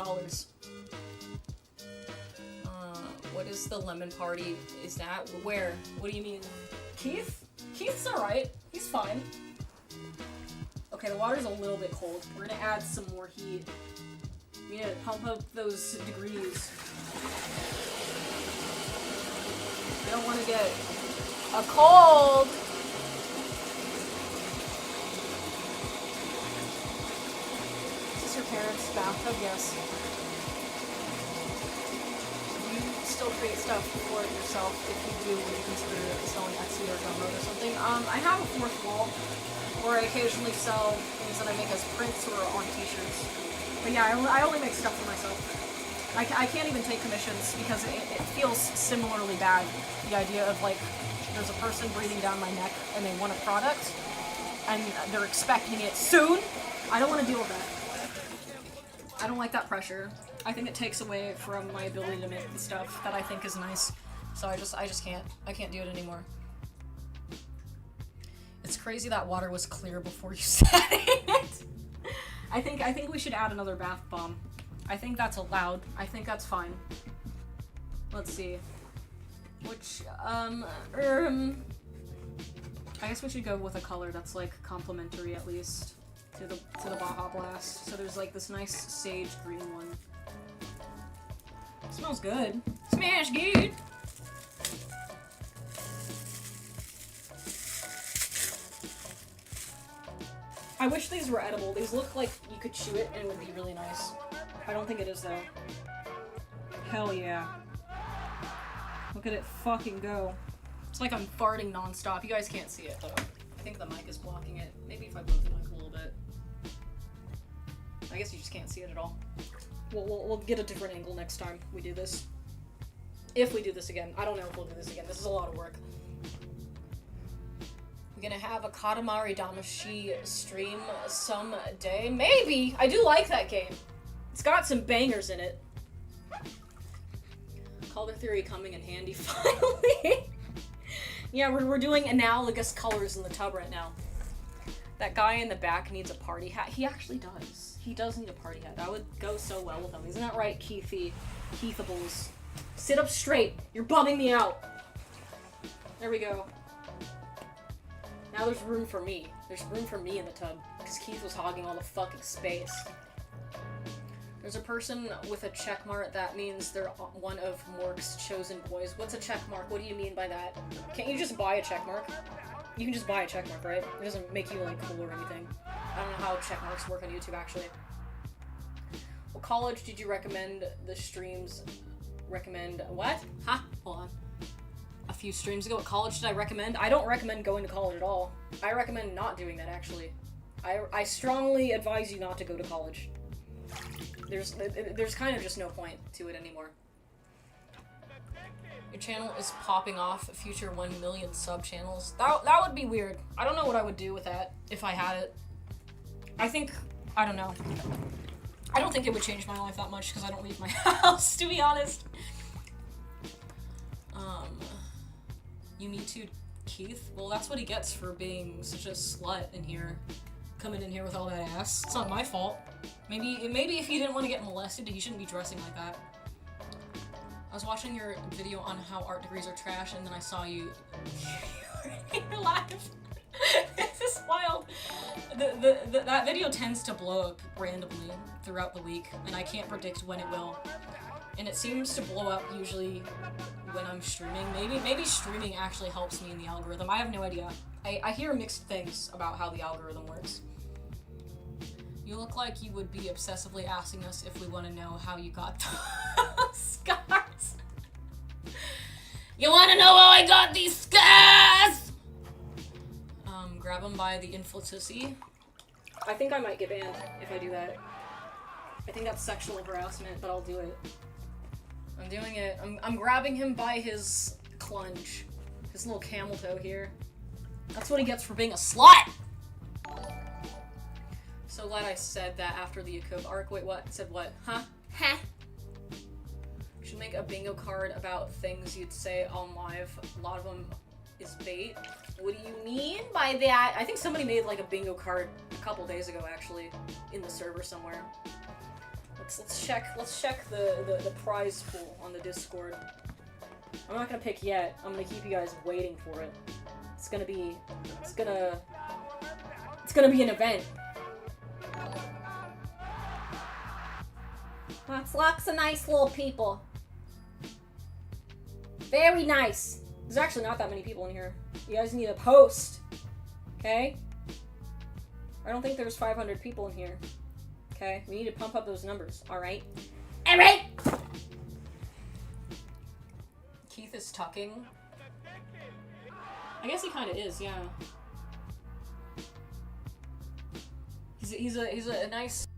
What is the lemon party? Is that where? What do you mean? Keith? Keith's alright. He's fine. Okay, the water's a little bit cold. We're gonna add some more heat. We need to pump up those degrees. I don't want to get a cold. Is this your parents' bathtub? Yes. Do you still create stuff for it yourself? If you do, would you consider selling Etsy or Gumroad or something? I have a fourth wall, or I occasionally sell things that I make as prints or on t-shirts. But yeah, I only make stuff for myself. I can't even take commissions because it feels similarly bad. The idea of, like, there's a person breathing down my neck and they want a product and they're expecting it soon. I don't want to deal with that. I don't like that pressure. I think it takes away from my ability to make the stuff that I think is nice. So I just can't. I can't do it anymore. It's crazy that water was clear before you said it. I think we should add another bath bomb. I think that's allowed. I think that's fine. Let's see. Which, I guess we should go with a color that's, like, complementary, at least, to the Baja Blast. So there's, like, this nice sage green one. Smells good. Smash good! I wish these were edible. These look like you could chew it and it would be really nice. I don't think it is, though. Hell yeah. Look at it fucking go. It's like I'm farting nonstop. You guys can't see it, though. I think the mic is blocking it. Maybe if I move the mic a little bit. I guess you just can't see it at all. We'll get a different angle next time we do this. If we do this again. I don't know if we'll do this again. This is a lot of work. We're gonna have a Katamari Damacy stream someday. Maybe! I do like that game. It's got some bangers in it. Color theory coming in handy finally. Yeah, we're doing analogous colors in the tub right now. That guy in the back needs a party hat. He actually does. He does need a party hat. That would go so well with him. Isn't that right, Keithables? Sit up straight. You're bumming me out. There we go. Now there's room for me. There's room for me in the tub. Because Keith was hogging all the fucking space. There's a person with a check mark. That means they're one of Mork's chosen boys. What's a check mark? What do you mean by that? Can't you just buy a check mark? You can just buy a check mark, right? It doesn't make you, like, cool or anything. I don't know how check marks work on YouTube, actually. What college did you recommend the streams? Recommend what? Ha! Hold on. A few streams ago, what college did I recommend? I don't recommend going to college at all. I recommend not doing that, actually. I strongly advise you not to go to college. There's kind of just no point to it anymore. Your channel is popping off future 1 million sub channels. That would be weird. I don't know what I would do with that if I had it. I don't know. I don't think it would change my life that much because I don't leave my house, to be honest. You Me Too Keith? Well, that's what he gets for being such a slut in here. coming in here with all that ass. It's not my fault. Maybe if he didn't want to get molested, he shouldn't be dressing like that. I was watching your video on how art degrees are trash, and then I saw you you're live. This is wild. That video tends to blow up randomly throughout the week, and I can't predict when it will. And it seems to blow up usually when I'm streaming. Maybe streaming actually helps me in the algorithm. I have no idea. I hear mixed things about how the algorithm works. You look like you would be obsessively asking us if we want to know how you got those scars. You want to know how I got these scars? Grab them by the inflatusy. I think I might get banned if I do that. I think that's sexual harassment, but I'll do it. I'm doing it. I'm grabbing him by his clunge. His little camel toe here. That's what he gets for being a slut! So glad I said that after the Yakob arc. Wait, what? Said what? Huh? Heh. Should make a bingo card about things you'd say on live. A lot of them is bait. What do you mean by that? I think somebody made like a bingo card a couple days ago actually in the server somewhere. Let's check the prize pool on the Discord. I'm not gonna pick yet. I'm gonna keep you guys waiting for it. It's gonna be an event. That's lots of nice little people. Very nice. There's actually not that many people in here. You guys need a post. Okay? I don't think there's 500 people in here. Okay? We need to pump up those numbers. Alright? Alright! Keith is tucking. I guess he kinda is, yeah. He's a nice...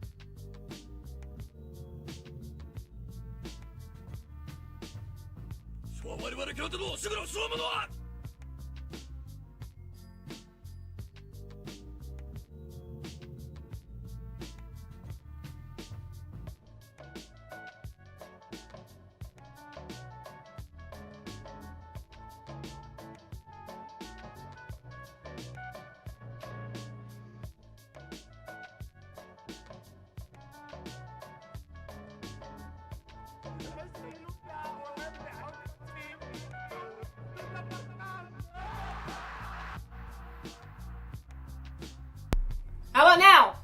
How about now?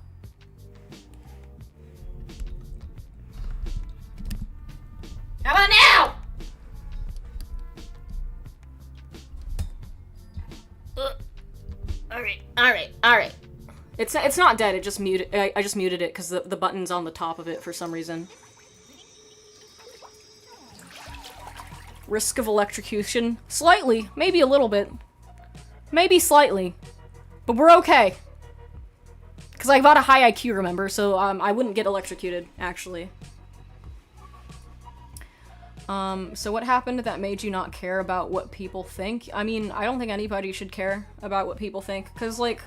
How about now? Alright. It's not dead, it just muted. I just muted it because the button's on the top of it for some reason. Risk of electrocution? Slightly. Maybe a little bit. Maybe slightly. But we're okay. Because I got a high IQ, remember? So I wouldn't get electrocuted, actually. So what happened that made you not care about what people think? I mean, I don't think anybody should care about what people think. Because, like,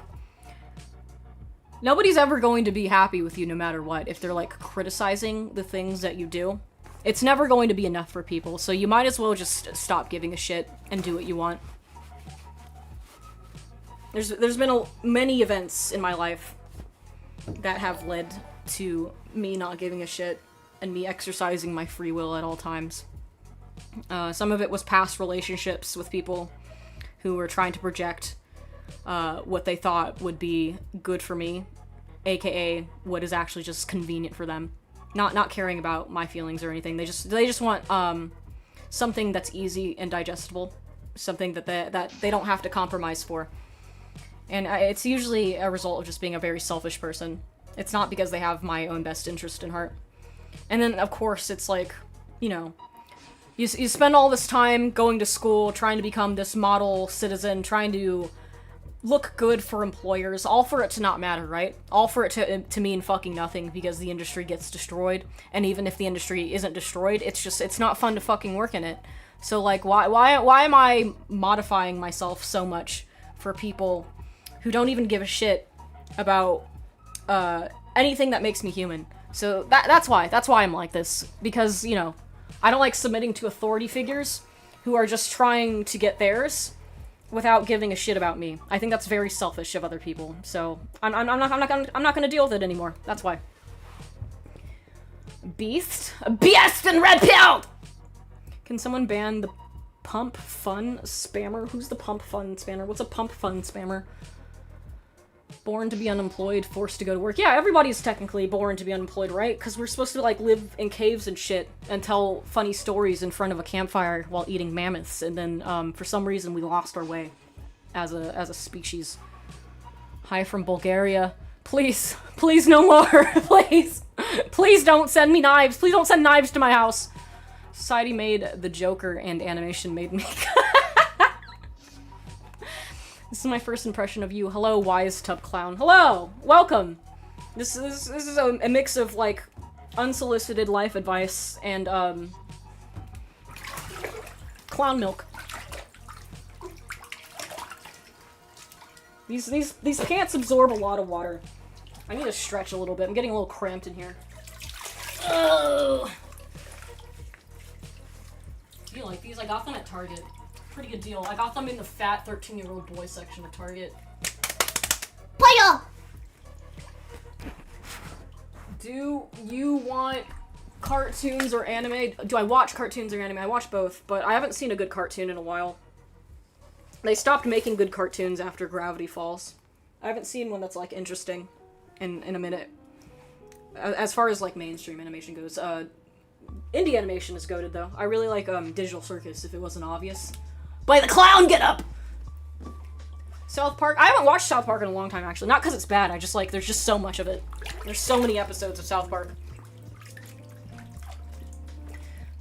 nobody's ever going to be happy with you no matter what if they're, like, criticizing the things that you do. It's never going to be enough for people, so you might as well just stop giving a shit and do what you want. There's been many events in my life that have led to me not giving a shit and me exercising my free will at all times. Some of it was past relationships with people who were trying to project what they thought would be good for me, aka what is actually just convenient for them. Not caring about my feelings or anything. They just want something that's easy and digestible, something that they don't have to compromise for. And it's usually a result of just being a very selfish person. It's not because they have my own best interest in heart. And then, of course, it's like, you know, you spend all this time going to school, trying to become this model citizen, trying to look good for employers, all for it to not matter, right? All for it to mean fucking nothing because the industry gets destroyed. And even if the industry isn't destroyed, it's not fun to fucking work in it. So, like, why am I modifying myself so much for people who don't even give a shit about anything that makes me human? So that's why I'm like this, because, you know, I don't like submitting to authority figures who are just trying to get theirs, without giving a shit about me. I think that's very selfish of other people. So I'm not gonna deal with it anymore. That's why. Beast and red pill. Can someone ban the pump fun spammer? Who's the pump fun spammer? What's a pump fun spammer? Born to be unemployed, forced to go to work. Yeah, everybody's technically born to be unemployed, right? Because we're supposed to, like, live in caves and shit and tell funny stories in front of a campfire while eating mammoths, and then, for some reason, we lost our way as a species. Hi from Bulgaria. Please, please no more, please. Please don't send me knives. Please don't send knives to my house. Society made the Joker and animation made me. This is my first impression of you. Hello, wise tub clown. Hello! Welcome! This is a mix of, like, unsolicited life advice and, clown milk. These pants absorb a lot of water. I need to stretch a little bit. I'm getting a little cramped in here. Oh! You like these? I got them at Target. Pretty good deal. I got them in the fat 13-year-old boy section of Target. Player! Do you want cartoons or anime? Do I watch cartoons or anime? I watch both, but I haven't seen a good cartoon in a while. They stopped making good cartoons after Gravity Falls. I haven't seen one that's, like, interesting in a minute. As far as, like, mainstream animation goes. Indie animation is goated, though. I really like, Digital Circus, if it wasn't obvious. Play the clown, get up! South Park? I haven't watched South Park in a long time, actually. Not because it's bad, I just, like, there's just so much of it. There's so many episodes of South Park.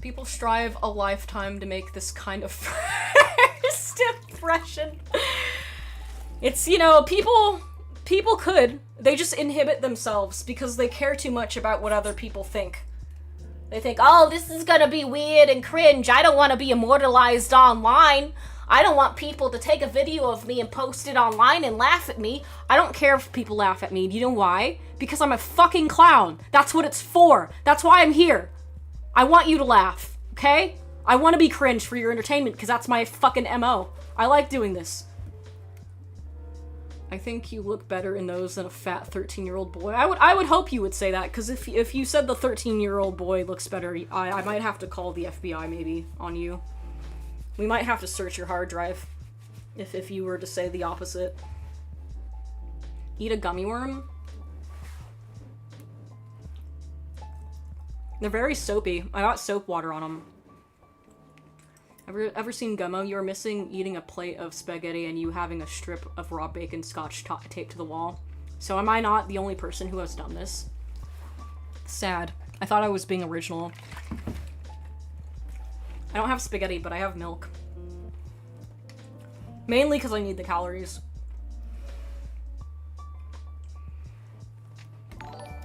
People strive a lifetime to make this kind of first impression. It's, you know, people could. They just inhibit themselves because they care too much about what other people think. They think, oh, this is gonna be weird and cringe. I don't want to be immortalized online. I don't want people to take a video of me and post it online and laugh at me. I don't care if people laugh at me. Do you know why? Because I'm a fucking clown. That's what it's for. That's why I'm here. I want you to laugh, okay? I want to be cringe for your entertainment because that's my fucking MO. I like doing this. I think you look better in those than a fat 13-year-old boy. I would hope you would say that, because if you said the 13-year-old boy looks better, I might have to call the FBI, maybe, on you. We might have to search your hard drive, if you were to say the opposite. Eat a gummy worm? They're very soapy. I got soap water on them. Ever seen Gummo? You're missing eating a plate of spaghetti and you having a strip of raw bacon scotch taped to the wall. So am I not the only person who has done this? Sad. I thought I was being original. I don't have spaghetti, but I have milk. Mainly because I need the calories.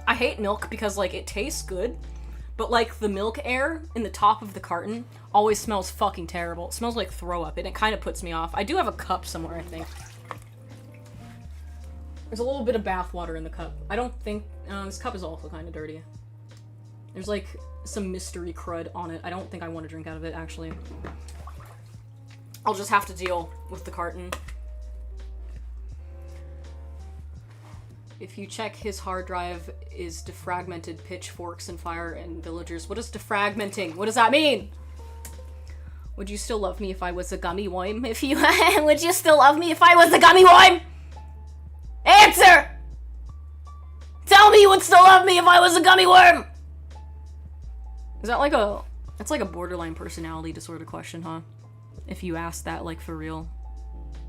I hate milk because, like, it tastes good, but, like, the milk air in the top of the carton always smells fucking terrible. It smells like throw up, and it kind of puts me off. I do have a cup somewhere, I think. There's a little bit of bath water in the cup. I don't think... this cup is also kind of dirty. There's, like, some mystery crud on it. I don't think I want to drink out of it, actually. I'll just have to deal with the carton. If you check his hard drive is defragmented pitchforks and fire and villagers. What is defragmenting? What does that mean? Would you still love me if I was a gummy worm? If you would you still love me if I was a gummy worm? Answer! Tell me you would still love me if I was a gummy worm! Is that like a... That's like a borderline personality disorder question, huh? If you ask that, like, for real.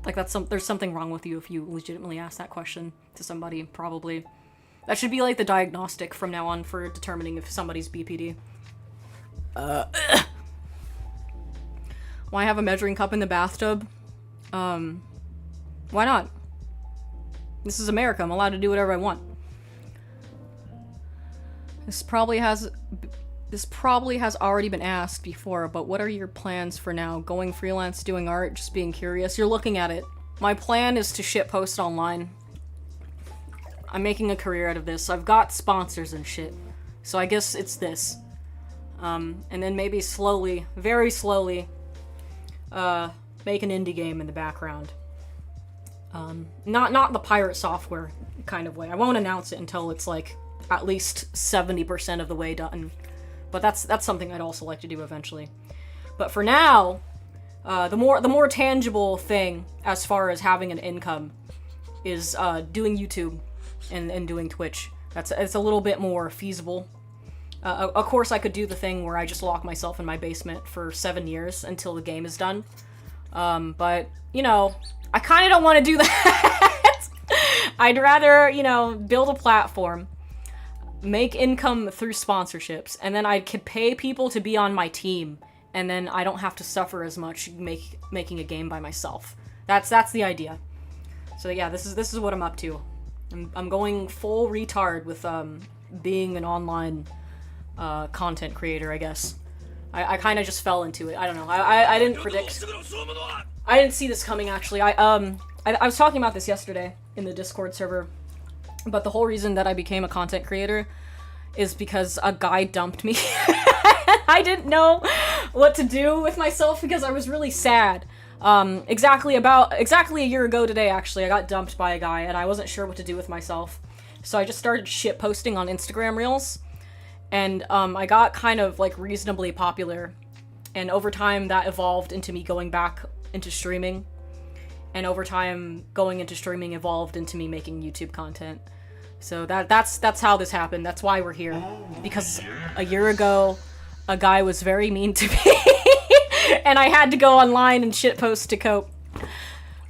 Like, there's something wrong with you if you legitimately ask that question to somebody, probably. That should be, like, the diagnostic from now on for determining if somebody's BPD. Why have a measuring cup in the bathtub? Why not? This is America. I'm allowed to do whatever I want. This probably has already been asked before, but what are your plans for now? Going freelance, doing art, just being curious? You're looking at it. My plan is to shitpost online. I'm making a career out of this. I've got sponsors and shit. So I guess it's this. And then maybe slowly, very slowly, make an indie game in the background. Not the pirate software kind of way. I won't announce it until it's like at least 70% of the way done. But that's something I'd also like to do eventually. But for now, the more tangible thing as far as having an income is doing YouTube and doing Twitch. It's a little bit more feasible. Of course, I could do the thing where I just lock myself in my basement for 7 years until the game is done. But, you know, I kind of don't want to do that. I'd rather, you know, build a platform, make income through sponsorships, and then I could pay people to be on my team, and then I don't have to suffer as much making a game by myself. That's the idea. So yeah, this is what I'm up to. I'm going full retard with being an online content creator, I guess. I kind of just fell into it. I don't know. I didn't predict. I didn't see this coming, actually. I was talking about this yesterday in the Discord server, but the whole reason that I became a content creator is because a guy dumped me. I didn't know what to do with myself because I was really sad. Exactly a year ago today, actually, I got dumped by a guy and I wasn't sure what to do with myself. So I just started shit posting on Instagram Reels, and I got kind of like reasonably popular, and over time that evolved into me going back into streaming, and over time going into streaming evolved into me making YouTube content. So that's how this happened. That's why we're here, because a year ago a guy was very mean to me and I had to go online and shitpost to cope.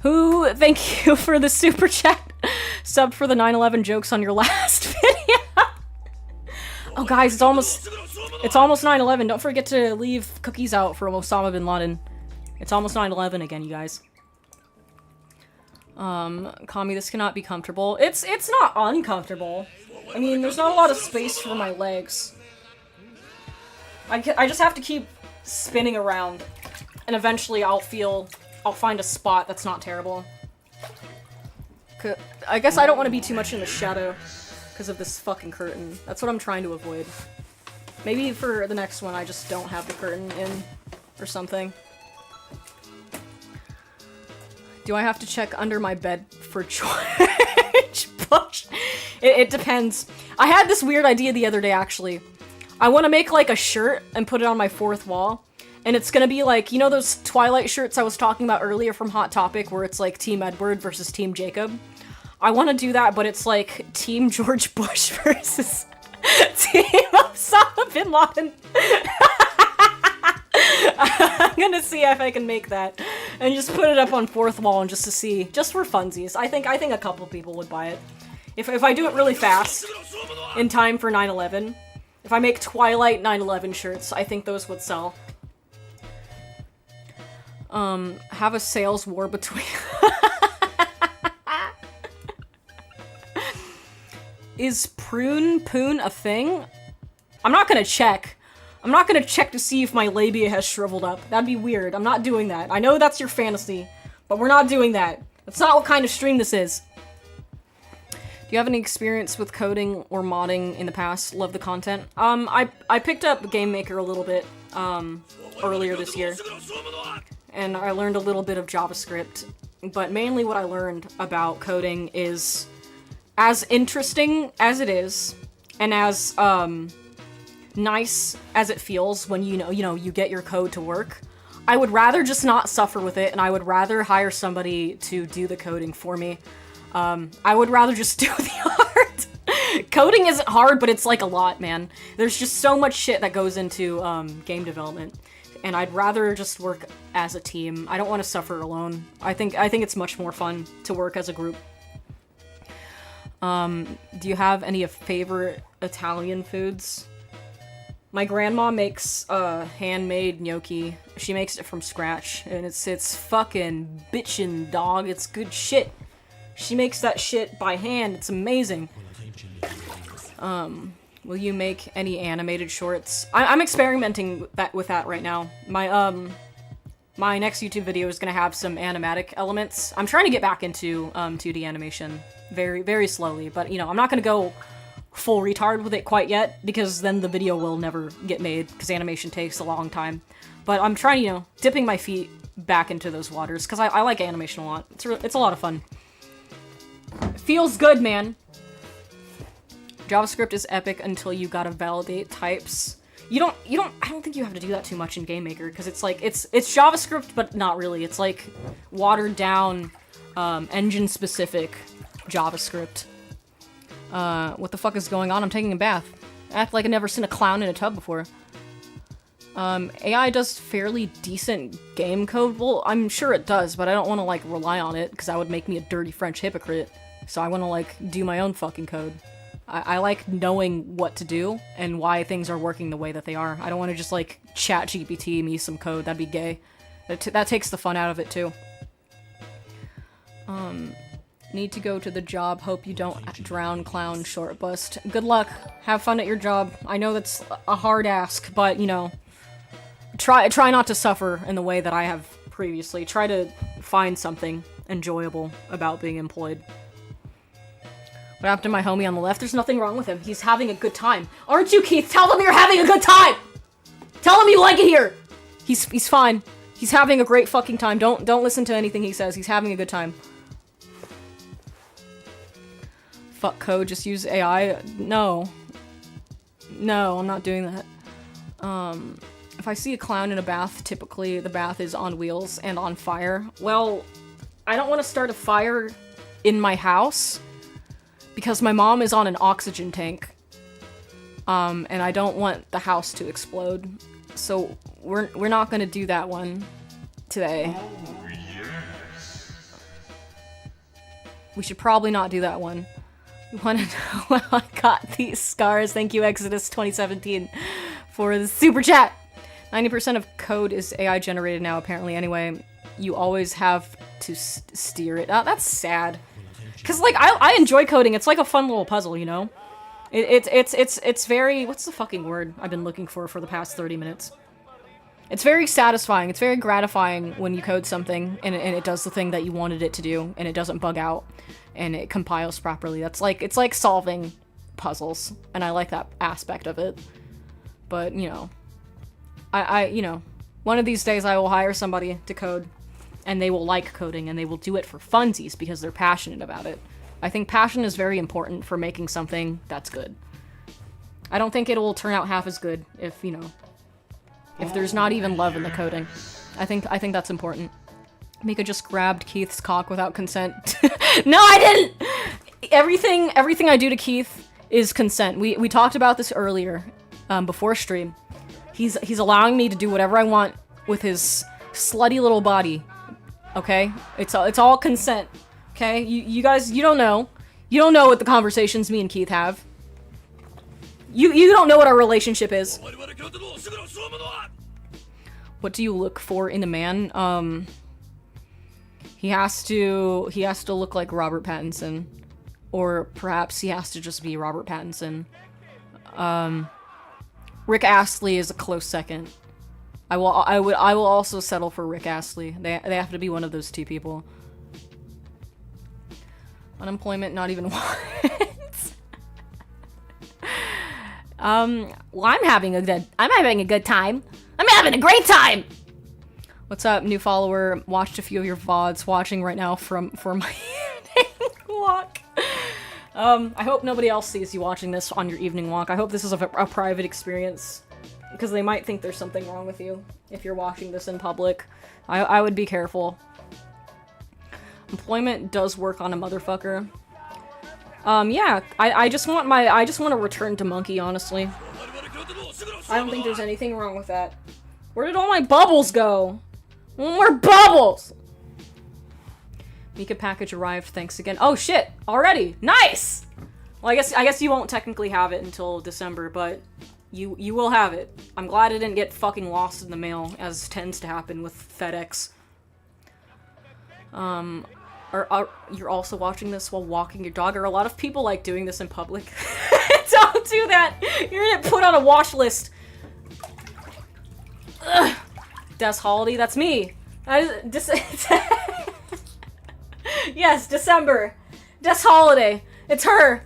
Thank you for the super chat. Sub for the 9/11 jokes on your last video. Oh guys, it's almost 9/11. Don't forget to leave cookies out for Osama bin Laden. It's almost 9/11 again, you guys. Kami, this cannot be comfortable. It's not uncomfortable. I mean, there's not a lot of space for my legs. I just have to keep spinning around, and eventually I'll find a spot that's not terrible. I guess I don't want to be too much in the shadow because of this fucking curtain. That's what I'm trying to avoid. Maybe for the next one I just don't have the curtain in or something. Do I have to check under my bed for George Bush? It depends. I had this weird idea the other day, actually. I want to make like a shirt and put it on my fourth wall. And it's gonna be like, you know those Twilight shirts I was talking about earlier from Hot Topic where it's like Team Edward versus Team Jacob? I want to do that, but it's like Team George Bush versus Team Osama bin Laden. I'm gonna see if I can make that and just put it up on fourth wall and just to see, just for funsies. I think a couple people would buy it. If I do it really fast, in time for 9/11, if I make Twilight 9/11 shirts, I think those would sell. Have a sales war between... Is poon a thing? I'm not gonna check. I'm not gonna check to see if my labia has shriveled up. That'd be weird. I'm not doing that. I know that's your fantasy, but we're not doing that. That's not what kind of stream this is. Do you have any experience with coding or modding in the past? Love the content. I picked up Game Maker a little bit, earlier this year. And I learned a little bit of JavaScript. But mainly what I learned about coding is, as interesting as it is, and as, nice as it feels when you get your code to work, I would rather just not suffer with it, and I would rather hire somebody to do the coding for me. I would rather just do the art. Coding isn't hard, but it's like a lot, man. There's just so much shit that goes into game development, and I'd rather just work as a team. I don't want to suffer alone. I think it's much more fun to work as a group. Do you have any favorite Italian foods? My grandma makes handmade gnocchi. She makes it from scratch, and it's fucking bitchin', dog. It's good shit. She makes that shit by hand. It's amazing. Will you make any animated shorts? I'm experimenting with that right now. My next YouTube video is gonna have some animatic elements. I'm trying to get back into 2D animation very, very slowly, but I'm not gonna go full retard with it quite yet, because then the video will never get made, because animation takes a long time. But I'm trying, dipping my feet back into those waters, because I like animation a lot. It's a lot of fun. It feels good, man. JavaScript is epic until you gotta validate types. I don't think you have to do that too much in Game Maker, because it's like, it's JavaScript, but not really. It's like watered down, engine-specific JavaScript. What the fuck is going on? I'm taking a bath. I act like I've never seen a clown in a tub before. AI does fairly decent game code. Well, I'm sure it does, but I don't want to, like, rely on it, because that would make me a dirty French hypocrite. So I want to, like, do my own fucking code. I like knowing what to do and why things are working the way that they are. I don't want to just, like, chat GPT me some code. That'd be gay. That takes the fun out of it, too. Need to go to the job. Hope you don't drown, clown, short bust. Good luck. Have fun at your job. I know that's a hard ask, but, you know, try not to suffer in the way that I have previously. Try to find something enjoyable about being employed. What happened to my homie on the left? There's nothing wrong with him. He's having a good time. Aren't you, Keith? Tell them you're having a good time! Tell him you like it here! He's fine. He's having a great fucking time. Don't listen to anything he says. He's having a good time. Fuck code, just use AI. No. No, I'm not doing that. If I see a clown in a bath, typically the bath is on wheels and on fire. Well, I don't want to start a fire in my house, because my mom is on an oxygen tank. And I don't want the house to explode. So we're not gonna do that one today. Oh, yes. We should probably not do that one. You wanna know how I got these scars? Thank you, Exodus 2017, for the super chat. 90% of code is AI generated now, apparently. Anyway, you always have to steer it. Oh, that's sad. Cause like I enjoy coding. It's like a fun little puzzle, you know. It's very, what's the fucking word I've been looking for the past 30 minutes? It's very satisfying. It's very gratifying when you code something and it does the thing that you wanted it to do, and it doesn't bug out, and it compiles properly. It's like solving puzzles, and I like that aspect of it. But you know, I you know, one of these days I will hire somebody to code, and they will like coding, and they will do it for funsies because they're passionate about it. I think passion is very important for making something that's good. I don't think it will turn out half as good if, you know, if there's not even love in the coding. I think that's important. Mika just grabbed Keith's cock without consent. No, I didn't! Everything I do to Keith is consent. We talked about this earlier, before stream. He's allowing me to do whatever I want with his slutty little body. Okay? It's all consent. Okay? You guys, you don't know. You don't know what the conversations me and Keith have. You don't know what our relationship is. What do you look for in a man? He has to look like Robert Pattinson. Or perhaps he has to just be Robert Pattinson. Rick Astley is a close second. I will also settle for Rick Astley. They have to be one of those two people. Unemployment, not even once. Well, I'm having a good time. I'm having a great time. What's up, new follower? Watched a few of your VODs. Watching right now for my evening walk. I hope nobody else sees you watching this on your evening walk. I hope this is a private experience, because they might think there's something wrong with you if you're watching this in public. I would be careful. Employment does work on a motherfucker. Yeah, I just want to return to monkey, honestly. I don't think there's anything wrong with that. Where did all my bubbles go? More bubbles! Mika package arrived, thanks again. Oh shit, already! Nice! Well, I guess you won't technically have it until December, but you will have it. I'm glad it didn't get fucking lost in the mail, as tends to happen with FedEx. You're also watching this while walking your dog? Are a lot of people like doing this in public? Don't do that! You're gonna get put on a watch list. Ugh. Des Holiday, that's me. Yes, December. Des Holiday. It's her.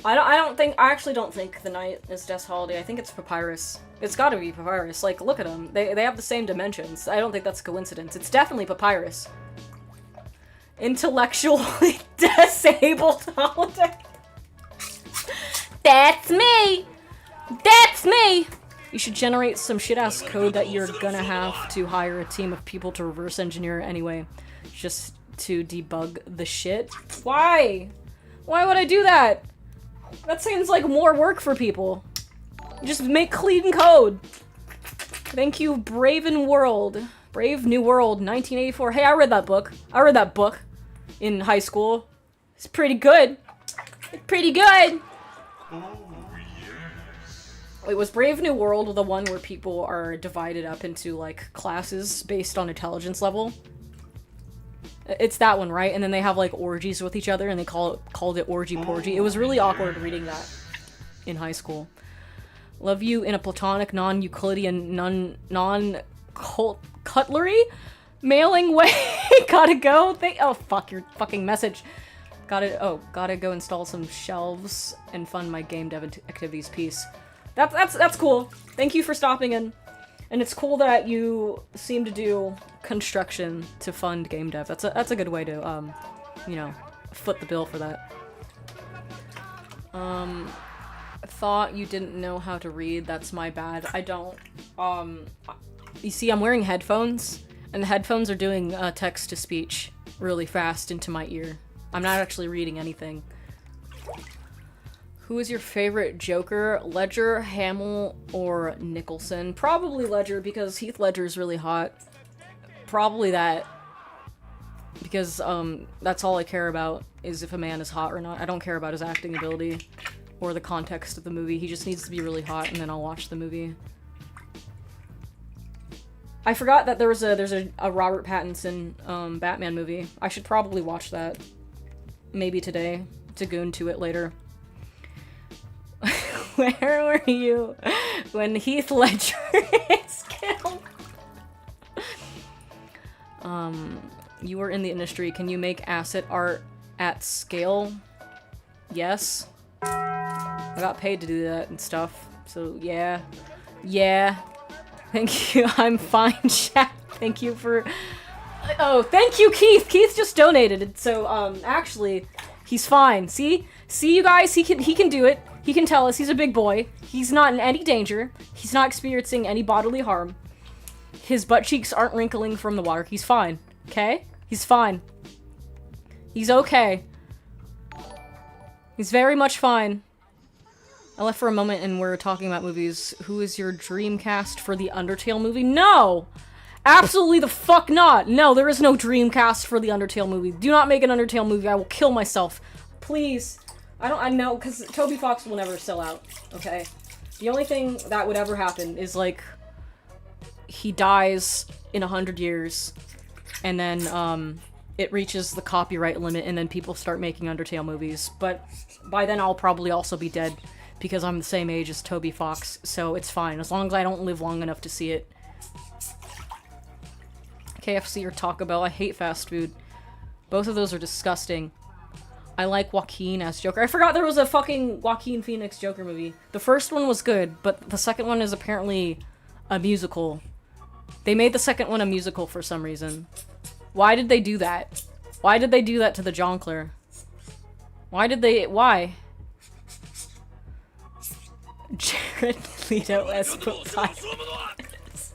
I actually don't think the night is Death's Holiday. I think it's Papyrus. It's gotta be Papyrus. Like, look at them. They have the same dimensions. I don't think that's a coincidence. It's definitely Papyrus. Intellectually disabled holiday. That's me! That's me! You should generate some shit-ass code that you're gonna have to hire a team of people to reverse engineer anyway. Just to debug the shit. Why? Why would I do that? That seems like more work for people. Just make clean code. Thank you, Brave New World. Brave New World, 1984. Hey, I read that book. I read that book in high school. It's pretty good. It's pretty good. Wait, was Brave New World the one where people are divided up into, like, classes based on intelligence level? It's that one, right? And then they have, like, orgies with each other, and they called it Orgy Porgy. It was really awkward reading that in high school. Love you in a platonic, non-Euclidean, non-cutlery mailing way. Gotta go. Oh, fuck your fucking message. Gotta go install some shelves and fund my game dev activities piece. That's cool. Thank you for stopping in. And it's cool that you seem to do construction to fund game dev. That's a good way to, you know, foot the bill for that. I thought you didn't know how to read. That's my bad. I don't. You see, I'm wearing headphones, and the headphones are doing text-to-speech really fast into my ear. I'm not actually reading anything. Who is your favorite Joker? Ledger, Hamill, or Nicholson? Probably Ledger, because Heath Ledger is really hot. Probably that. Because, that's all I care about, is if a man is hot or not. I don't care about his acting ability, or the context of the movie. He just needs to be really hot, and then I'll watch the movie. I forgot that there's a Robert Pattinson, Batman movie. I should probably watch that. Maybe today, to goon to it later. Where were you when Heath Ledger is killed? You were in the industry. Can you make asset art at scale? Yes. I got paid to do that and stuff. So, yeah. Yeah. Thank you. I'm fine, chat. Thank you for... Oh, thank you, Keith! Keith just donated. So, actually, he's fine. See? See, you guys? He can do it. He can tell us he's a big boy. He's not in any danger. He's not experiencing any bodily harm. His butt cheeks aren't wrinkling from the water. He's fine. Okay? He's fine. He's okay. He's very much fine. I left for a moment and we're talking about movies. Who is your dream cast for the Undertale movie? No! Absolutely the fuck not! No, there is no dream cast for the Undertale movie. Do not make an Undertale movie. I will kill myself. Please. I know, because Toby Fox will never sell out, okay? The only thing that would ever happen is, like, he dies in 100 years, and then, it reaches the copyright limit, and then people start making Undertale movies. But by then I'll probably also be dead, because I'm the same age as Toby Fox, so it's fine, as long as I don't live long enough to see it. KFC or Taco Bell, I hate fast food. Both of those are disgusting. I like Joaquin as Joker. I forgot there was a fucking Joaquin Phoenix Joker movie. The first one was good, but the second one is apparently a musical. They made the second one a musical for some reason. Why did they do that? Why did they do that to the Jongleur? Why? Jared Leto as Papyrus.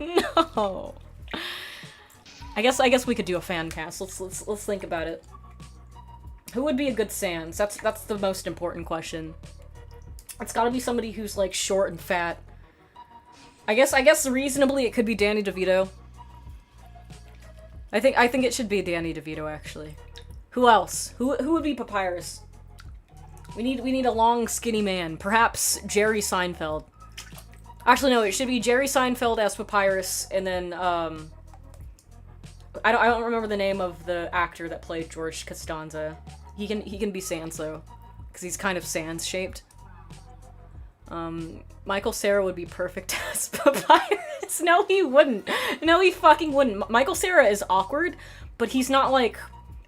No. I guess we could do a fan cast. Let's think about it. Who would be a good Sans? That's the most important question. It's gotta be somebody who's, like, short and fat. I guess reasonably it could be Danny DeVito. I think it should be Danny DeVito, actually. Who else? Who would be Papyrus? We need a long, skinny man. Perhaps Jerry Seinfeld. Actually, no, it should be Jerry Seinfeld as Papyrus, and then, I don't remember the name of the actor that played George Costanza. He can be Sans, though, because he's kind of Sans-shaped. Michael Cera would be perfect as Papyrus. No, he wouldn't. No, he fucking wouldn't. Michael Cera is awkward, but he's not, like,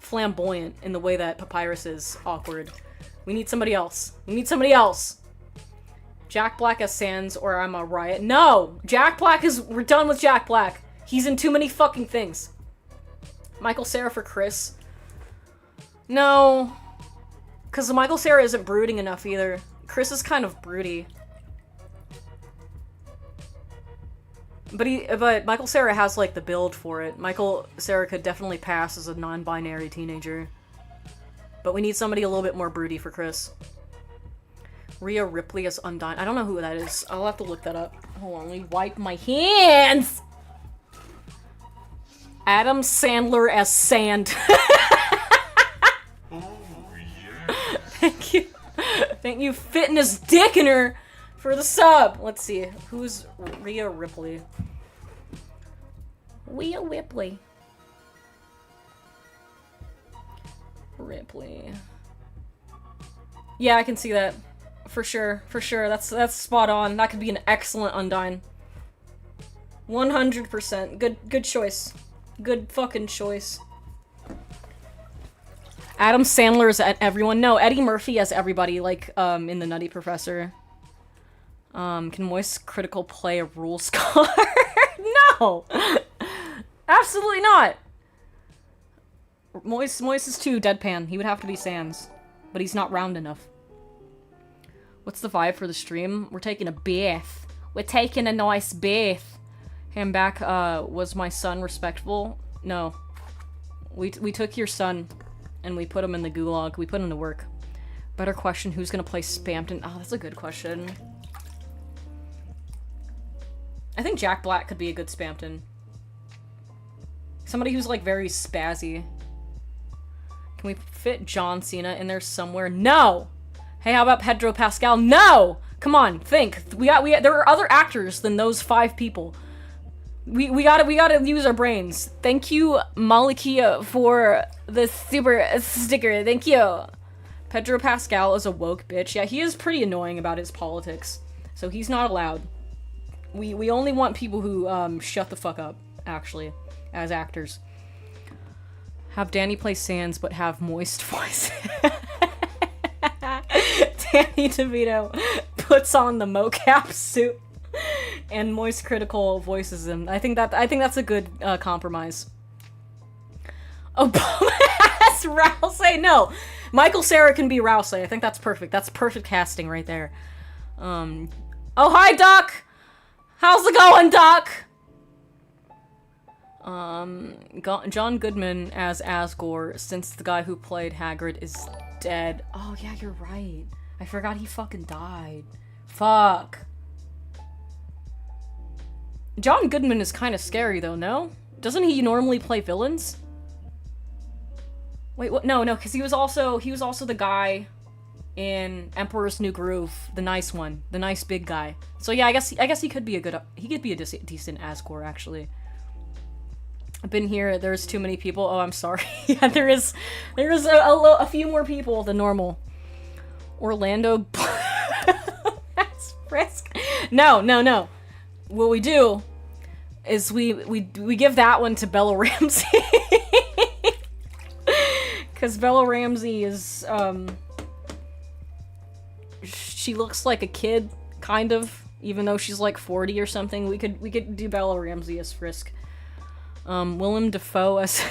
flamboyant in the way that Papyrus is awkward. We need somebody else. We need somebody else. Jack Black as Sans or I'm a Riot. No! Jack Black is... We're done with Jack Black. He's in too many fucking things. Michael Cera for Chris. No. Because Michael Cera isn't brooding enough either. Chris is kind of broody. But Michael Cera has, like, the build for it. Michael Cera could definitely pass as a non-binary teenager. But we need somebody a little bit more broody for Chris. Rhea Ripley as Undyne. I don't know who that is. I'll have to look that up. Hold on, let me wipe my hands! Adam Sandler as Sand. Oh, yes. Thank you. Thank you, Fitness Dickener, for the sub. Let's see. Who's Rhea Ripley? Rhea Ripley. Ripley. Yeah, I can see that. For sure. For sure. That's spot on. That could be an excellent Undyne. 100%. Good choice. Good fucking choice. Adam Sandler is at everyone. No, Eddie Murphy as everybody, like, in The Nutty Professor. Can Moist Critical play a rule scholar? No! Absolutely not! Moist is too deadpan. He would have to be Sans. But he's not round enough. What's the vibe for the stream? We're taking a bath. We're taking a nice bath. Him back, was my son respectful? No. We took your son and we put him in the gulag. We put him to work. Better question, who's gonna play Spampton? Oh, that's a good question. I think Jack Black could be a good Spampton. Somebody who's, like, very spazzy. Can we fit John Cena in there somewhere? No! Hey, how about Pedro Pascal? No! Come on, think. There are other actors than those 5 people. We gotta use our brains. Thank you, Malikia, for the super sticker. Thank you. Pedro Pascal is a woke bitch. Yeah, he is pretty annoying about his politics. So he's not allowed. We only want people who, shut the fuck up, actually, as actors. Have Danny play Sans, but have Moist voice. Danny DeVito puts on the mocap suit and Moist Critical voices him. I think that's a good compromise. Obama has Rousey. No, Michael Cera can be Rousey. I think that's perfect. That's perfect casting right there. Oh, hi, Doc. How's it going, Doc? John Goodman as Asgore, since the guy who played Hagrid is dead. Oh, yeah, you're right. I forgot he fucking died. Fuck. John Goodman is kind of scary, though, no? Doesn't he normally play villains? Wait, what? No, because he was also the guy in Emperor's New Groove, the nice one, the nice big guy. So yeah, I guess he could be a decent Asgore, actually. I've been here. There's too many people. Oh, I'm sorry. Yeah, there's a few more people than normal. Orlando. That's Frisk. No. What we do is we give that one to Bella Ramsey. Because Bella Ramsey is she looks like a kid, kind of, even though she's like 40 or something. We could do Bella Ramsey as Frisk. Willem Dafoe as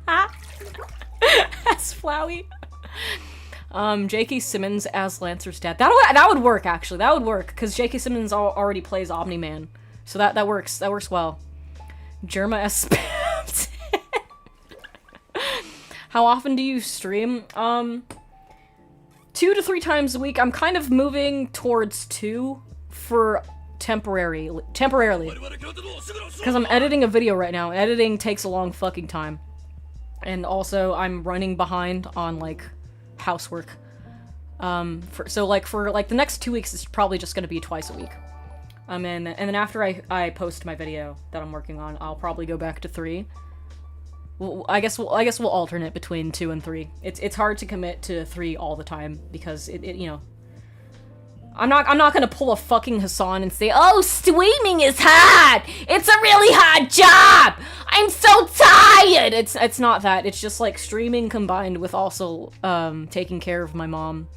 as Flowey. J.K. Simmons as Lancer's dad. That would work, actually. That would work, because J.K. Simmons already plays Omni-Man. So that works. That works well. Jerma as Spampton. How often do you stream? 2 to 3 times a week. I'm kind of moving towards 2 for temporarily. Because I'm editing a video right now. Editing takes a long fucking time. And also, I'm running behind on, like, housework. For the next 2 weeks, it's probably just gonna be twice a week. And then after I post my video that I'm working on, I'll probably go back to 3. Well, I guess we'll alternate between 2 and 3. It's hard to commit to 3 all the time because it you know. I'm not gonna pull a fucking Hassan and say, oh, streaming is hard! It's a really hard job! I'm so tired! It's not that. It's just, like, streaming combined with also, taking care of my mom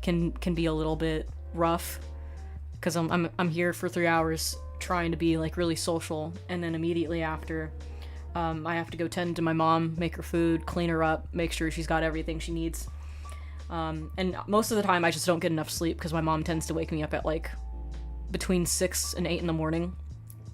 can be a little bit rough. Because I'm here for 3 hours trying to be, like, really social, and then immediately after, I have to go tend to my mom, make her food, clean her up, make sure she's got everything she needs. And most of the time I just don't get enough sleep because my mom tends to wake me up at, like, between 6 and 8 in the morning,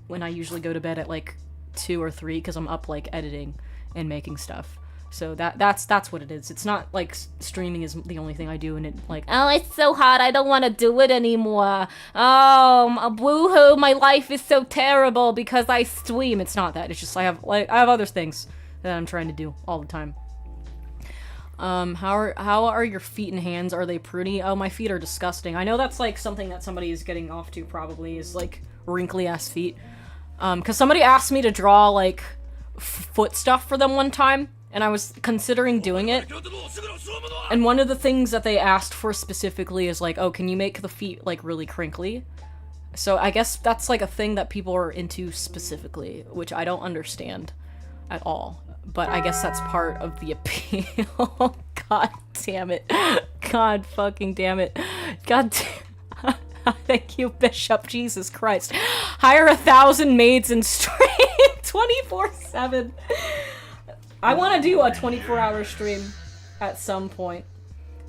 when I usually go to bed at, like, 2 or 3 because I'm up, like, editing and making stuff. So that's what it is. It's not like streaming is the only thing I do, and it like, oh, it's so hot, I don't want to do it anymore. Oh, woohoo, my life is so terrible because I stream. It's not that. It's just I have other things that I'm trying to do all the time. How are your feet and hands? Are they pretty? Oh, my feet are disgusting. I know that's like something that somebody is getting off to probably, is like wrinkly ass feet. Cause somebody asked me to draw like foot stuff for them one time, and I was considering doing it. And one of the things that they asked for specifically is like, oh, can you make the feet like really crinkly? So I guess that's like a thing that people are into specifically, which I don't understand at all. But I guess that's part of the appeal. God damn it. God fucking damn it. God damn. Thank you, Bishop. Jesus Christ. Hire 1,000 maids and stream 24/7. I want to do a 24-hour stream at some point.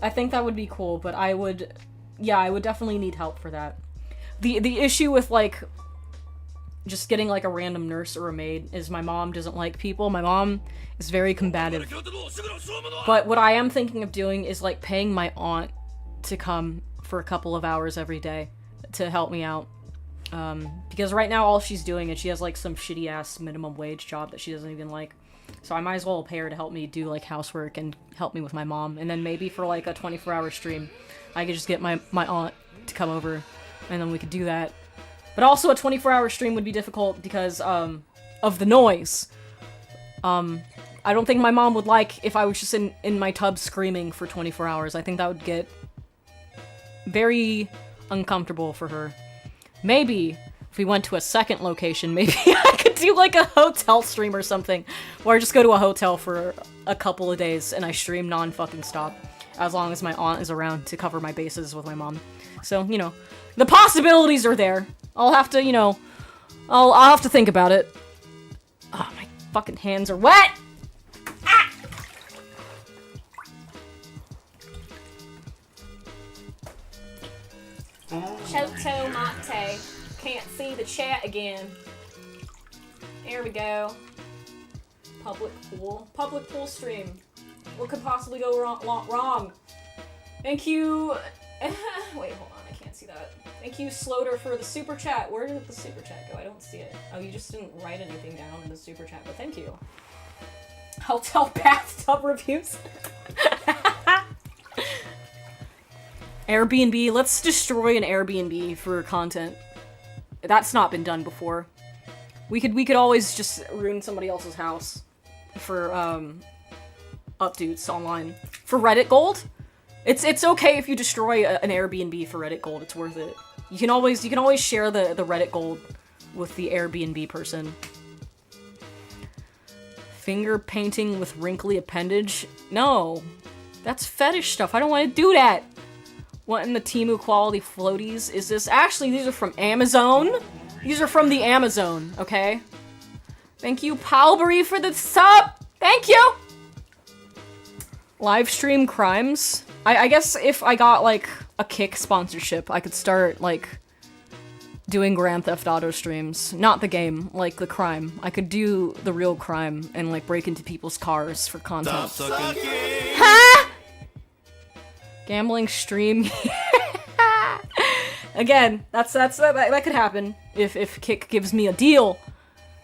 I think that would be cool, but I would definitely need help for that. The issue with, like, just getting, like, a random nurse or a maid is my mom doesn't like people. My mom is very combative. But what I am thinking of doing is, like, paying my aunt to come for a couple of hours every day to help me out. Because right now all she's doing is she has, like, some shitty-ass minimum wage job that she doesn't even like. So I might as well pay her to help me do, like, housework and help me with my mom. And then maybe for, like, a 24-hour stream, I could just get my aunt to come over, and then we could do that. But also a 24-hour stream would be difficult because, of the noise. I don't think my mom would like if I was just in my tub screaming for 24 hours. I think that would get very uncomfortable for her. Maybe if we went to a second location, maybe I could do like a hotel stream or something, or I just go to a hotel for a couple of days and I stream non-fucking stop, as long as my aunt is around to cover my bases with my mom. So, you know, the possibilities are there. I'll have to, you know, I'll have to think about it. Oh, my fucking hands are wet! Ah! Choto mate. Can't see the chat again. There we go. Public pool. Public pool stream. What could possibly go wrong? Thank you. Wait, hold on. I can't see that. Thank you, Sloater, for the super chat. Where did the super chat go? I don't see it. Oh, you just didn't write anything down in the super chat, but thank you. Hotel bathtub reviews. Airbnb. Let's destroy an Airbnb for content. That's not been done before. We could always just ruin somebody else's house for updates online. For Reddit gold? It's okay if you destroy an Airbnb for Reddit gold. It's worth it. You can always share the Reddit gold with the Airbnb person. Finger painting with wrinkly appendage? No. That's fetish stuff. I don't want to do that. What in the Temu quality floaties is this? Actually, these are from Amazon. These are from the Amazon, okay? Thank you, Palbury, for the sub! Thank you! Livestream crimes? I guess if I got, like, a Kick sponsorship, I could start, like, doing Grand Theft Auto streams. Not the game, like, the crime. I could do the real crime and, like, break into people's cars for content. Stop sucking. Huh? Gambling stream. Again, that could happen if Kick gives me a deal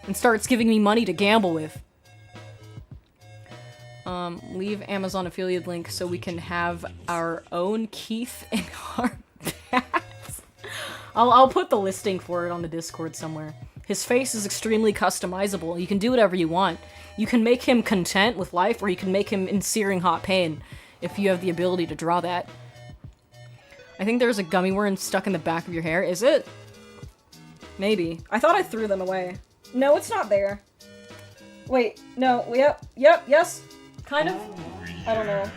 and starts giving me money to gamble with. Leave Amazon affiliate link so we can have our own Keith in our packs. I'll put the listing for it on the Discord somewhere. His face is extremely customizable. You can do whatever you want. You can make him content with life, or you can make him in searing hot pain if you have the ability to draw that. I think there's a gummy worm stuck in the back of your hair. Is it? Maybe. I thought I threw them away. No, it's not there. Wait, no, yep, yes. Kind of. I don't know.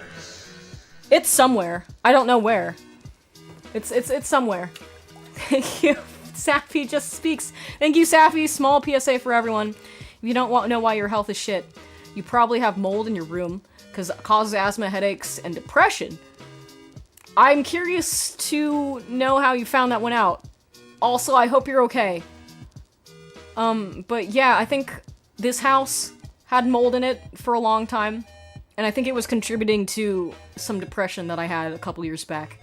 It's somewhere. I don't know where. It's somewhere. Thank you. Sappy just speaks. Thank you, Sappy. Small PSA for everyone. If you don't know why your health is shit, you probably have mold in your room, because it causes asthma, headaches, and depression. I'm curious to know how you found that one out. Also, I hope you're okay. But yeah, I think this house had mold in it for a long time, and I think it was contributing to some depression that I had a couple years back.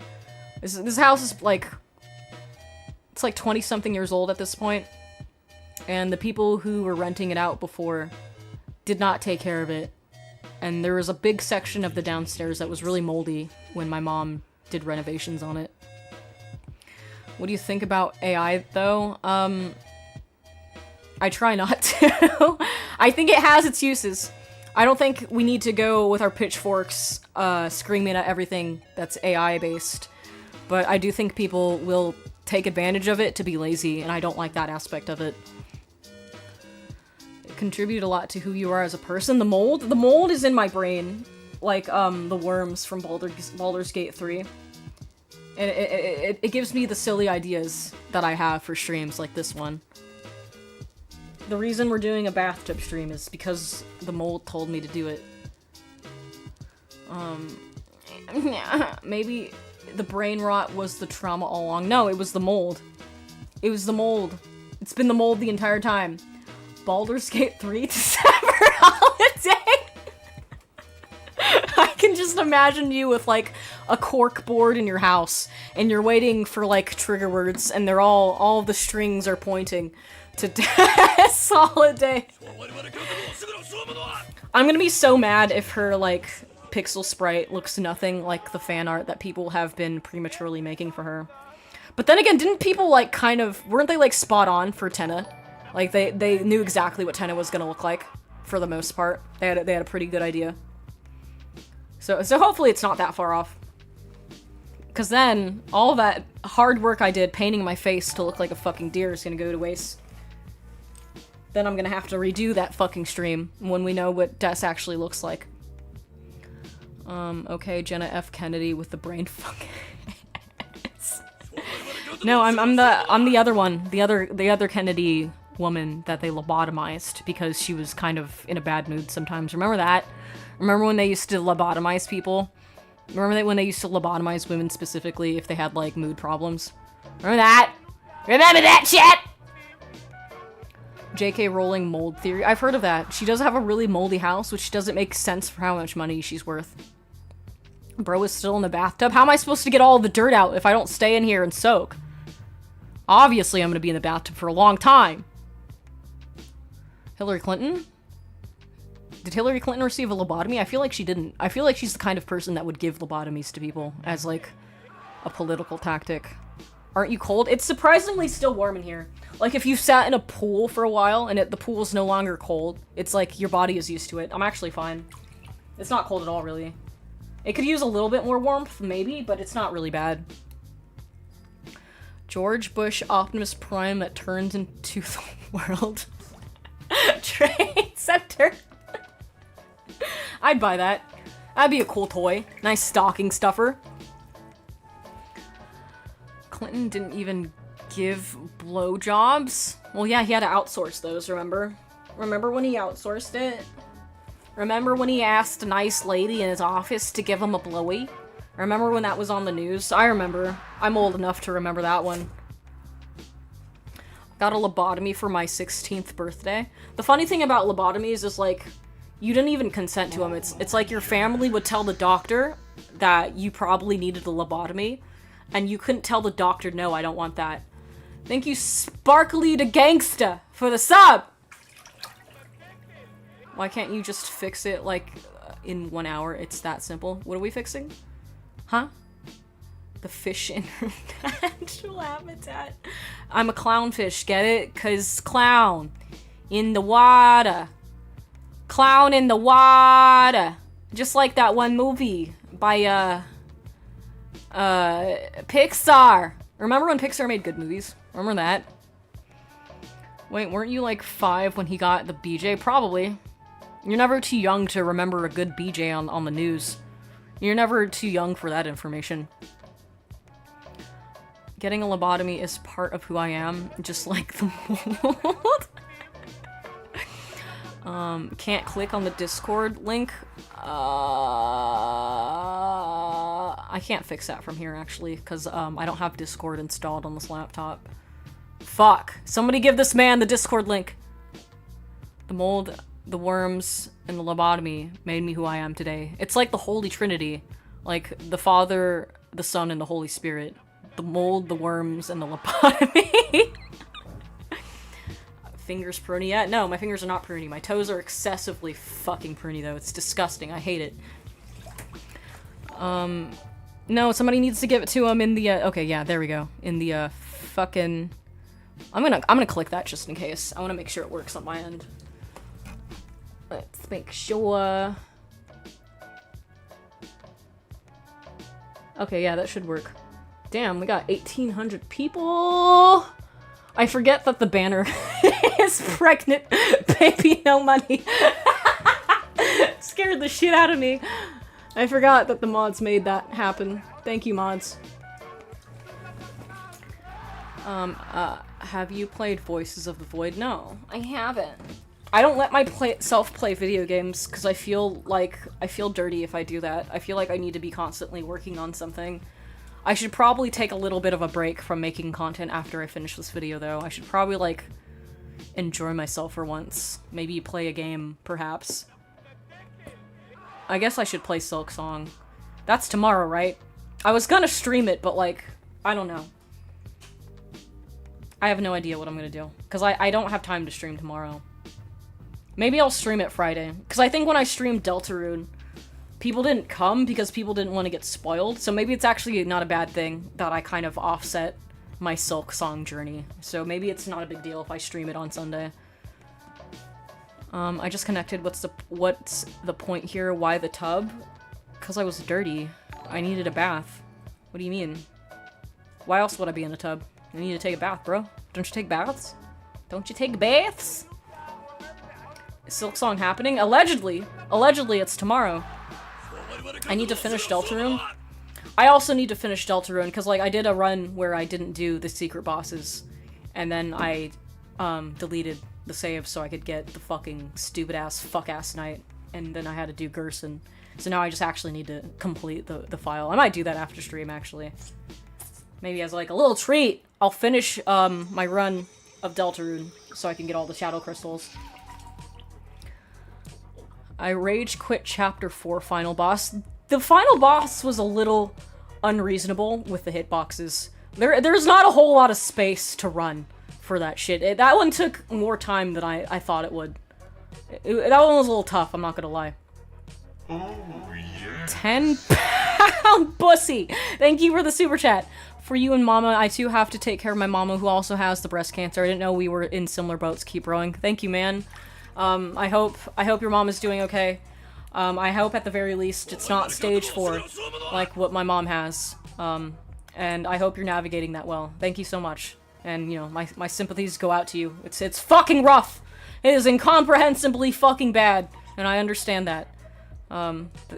This house is like, it's like 20-something years old at this point, and the people who were renting it out before did not take care of it, and there was a big section of the downstairs that was really moldy when my mom did renovations on it. What do you think about AI, though? I try not to. I think it has its uses. I don't think we need to go with our pitchforks screaming at everything that's AI-based, but I do think people will take advantage of it to be lazy, and I don't like that aspect of it. It contribute a lot to who you are as a person. The mold is in my brain, like the worms from Baldur's Gate 3. And it gives me the silly ideas that I have for streams like this one. The reason we're doing a bathtub stream is because the mold told me to do it. Maybe the brain rot was the trauma all along. No, it was the mold. It was the mold. It's been the mold the entire time. Baldur's Gate 3 December holiday. I can just imagine you with like a cork board in your house, and you're waiting for like trigger words, and they're all the strings are pointing to Death's Holiday. I'm gonna be so mad if her like pixel sprite looks nothing like the fan art that people have been prematurely making for her. But then again, didn't people like kind of, weren't they like spot on for Tenna? Like they knew exactly what Tenna was gonna look like for the most part. They had a pretty good idea. So hopefully it's not that far off. Cause then all that hard work I did painting my face to look like a fucking deer is gonna go to waste. Then I'm gonna have to redo that fucking stream when we know what Des actually looks like. Okay, Jenna F. Kennedy with the brain fuck. No, I'm the other one. The other Kennedy woman that they lobotomized because she was kind of in a bad mood sometimes. Remember that? Remember when they used to lobotomize people? Remember when they used to lobotomize women specifically if they had like mood problems? Remember that? Remember that shit? J.K. Rowling mold theory. I've heard of that. She does have a really moldy house, which doesn't make sense for how much money she's worth. Bro is still in the bathtub. How am I supposed to get all the dirt out if I don't stay in here and soak? Obviously, I'm gonna be in the bathtub for a long time. Hillary Clinton? Did Hillary Clinton receive a lobotomy? I feel like she didn't. I feel like she's the kind of person that would give lobotomies to people as, like, a political tactic. Aren't you cold? It's surprisingly still warm in here. Like, if you sat in a pool for a while and the pool's no longer cold, it's like your body is used to it. I'm actually fine. It's not cold at all, really. It could use a little bit more warmth, maybe, but it's not really bad. George Bush Optimus Prime that turns into the world Trade Center. I'd buy that. That'd be a cool toy. Nice stocking stuffer. Clinton didn't even give blowjobs. Well, yeah, he had to outsource those, remember? Remember when he outsourced it? Remember when he asked a nice lady in his office to give him a blowy? Remember when that was on the news? I remember. I'm old enough to remember that one. Got a lobotomy for my 16th birthday. The funny thing about lobotomies is, like, you didn't even consent to them. It's like your family would tell the doctor that you probably needed a lobotomy, and you couldn't tell the doctor, no, I don't want that. Thank you, Sparkly the Gangsta, for the sub! Why can't you just fix it, like, in 1 hour? It's that simple. What are we fixing? Huh? The fish in her natural habitat. I'm a clownfish, get it? 'Cause clown. In the water. Clown in the water. Just like that one movie by, Pixar. Remember when Pixar made good movies? Remember that? Wait, weren't you like 5 when he got the BJ? Probably. You're never too young to remember a good BJ on the news. You're never too young for that information. Getting a lobotomy is part of who I am, just like the mold. Can't click on the Discord link. I can't fix that from here, actually, because I don't have Discord installed on this laptop. Fuck. Somebody give this man the Discord link. The mold, the worms, and the lobotomy made me who I am today. It's like the Holy Trinity. Like, the Father, the Son, and the Holy Spirit. The mold, the worms, and the lobotomy. Fingers pruny yet? No, my fingers are not pruny. My toes are excessively fucking pruny, though. It's disgusting. I hate it. No, somebody needs to give it to him in the, okay, yeah, there we go. In the, fucking... I'm gonna click that just in case. I want to make sure it works on my end. Let's make sure... Okay, yeah, that should work. Damn, we got 1,800 people! I forget that the banner is pregnant baby no money. Scared the shit out of me. I forgot that the mods made that happen. Thank you, mods. Have you played Voices of the Void? No, I haven't. I don't let myself play video games because I feel dirty if I do that. I feel like I need to be constantly working on something. I should probably take a little bit of a break from making content after I finish this video, though. I should probably, like, enjoy myself for once. Maybe play a game, perhaps. I guess I should play Silk Song. That's tomorrow, right? I was gonna stream it, but, like, I don't know. I have no idea what I'm gonna do. Because I don't have time to stream tomorrow. Maybe I'll stream it Friday. Because I think when I streamed Deltarune, people didn't come because people didn't want to get spoiled, so maybe it's actually not a bad thing that I kind of offset my Silk Song journey. So maybe it's not a big deal if I stream it on Sunday. I just connected. What's the point here? Why the tub? Because I was dirty. I needed a bath. What do you mean? Why else would I be in a tub? I need to take a bath, bro. Don't you take baths? Don't you take baths? Is Silk Song happening? Allegedly. Allegedly, it's tomorrow. I need to finish Deltarune. I also need to finish Deltarune, because, like, I did a run where I didn't do the secret bosses, and then I, deleted the save so I could get the fucking stupid-ass, fuck-ass knight, and then I had to do Gerson. So now I just actually need to complete the file. I might do that after stream, actually. Maybe as, like, a little treat, I'll finish, my run of Deltarune, so I can get all the Shadow Crystals. I rage quit chapter 4 final boss. The final boss was a little unreasonable with the hitboxes. There's not a whole lot of space to run for that shit. That one took more time than I thought it would. That one was a little tough, I'm not gonna lie. Oh, yeah. 10-pound pussy! Thank you for the super chat. For you and Mama, I too have to take care of my mama who also has the breast cancer. I didn't know we were in similar boats. Keep rowing. Thank you, man. I hope your mom is doing okay. I hope at the very least it's not stage 4, like what my mom has. And I hope you're navigating that well. Thank you so much. And, you know, my sympathies go out to you. It's fucking rough! It is incomprehensibly fucking bad, and I understand that.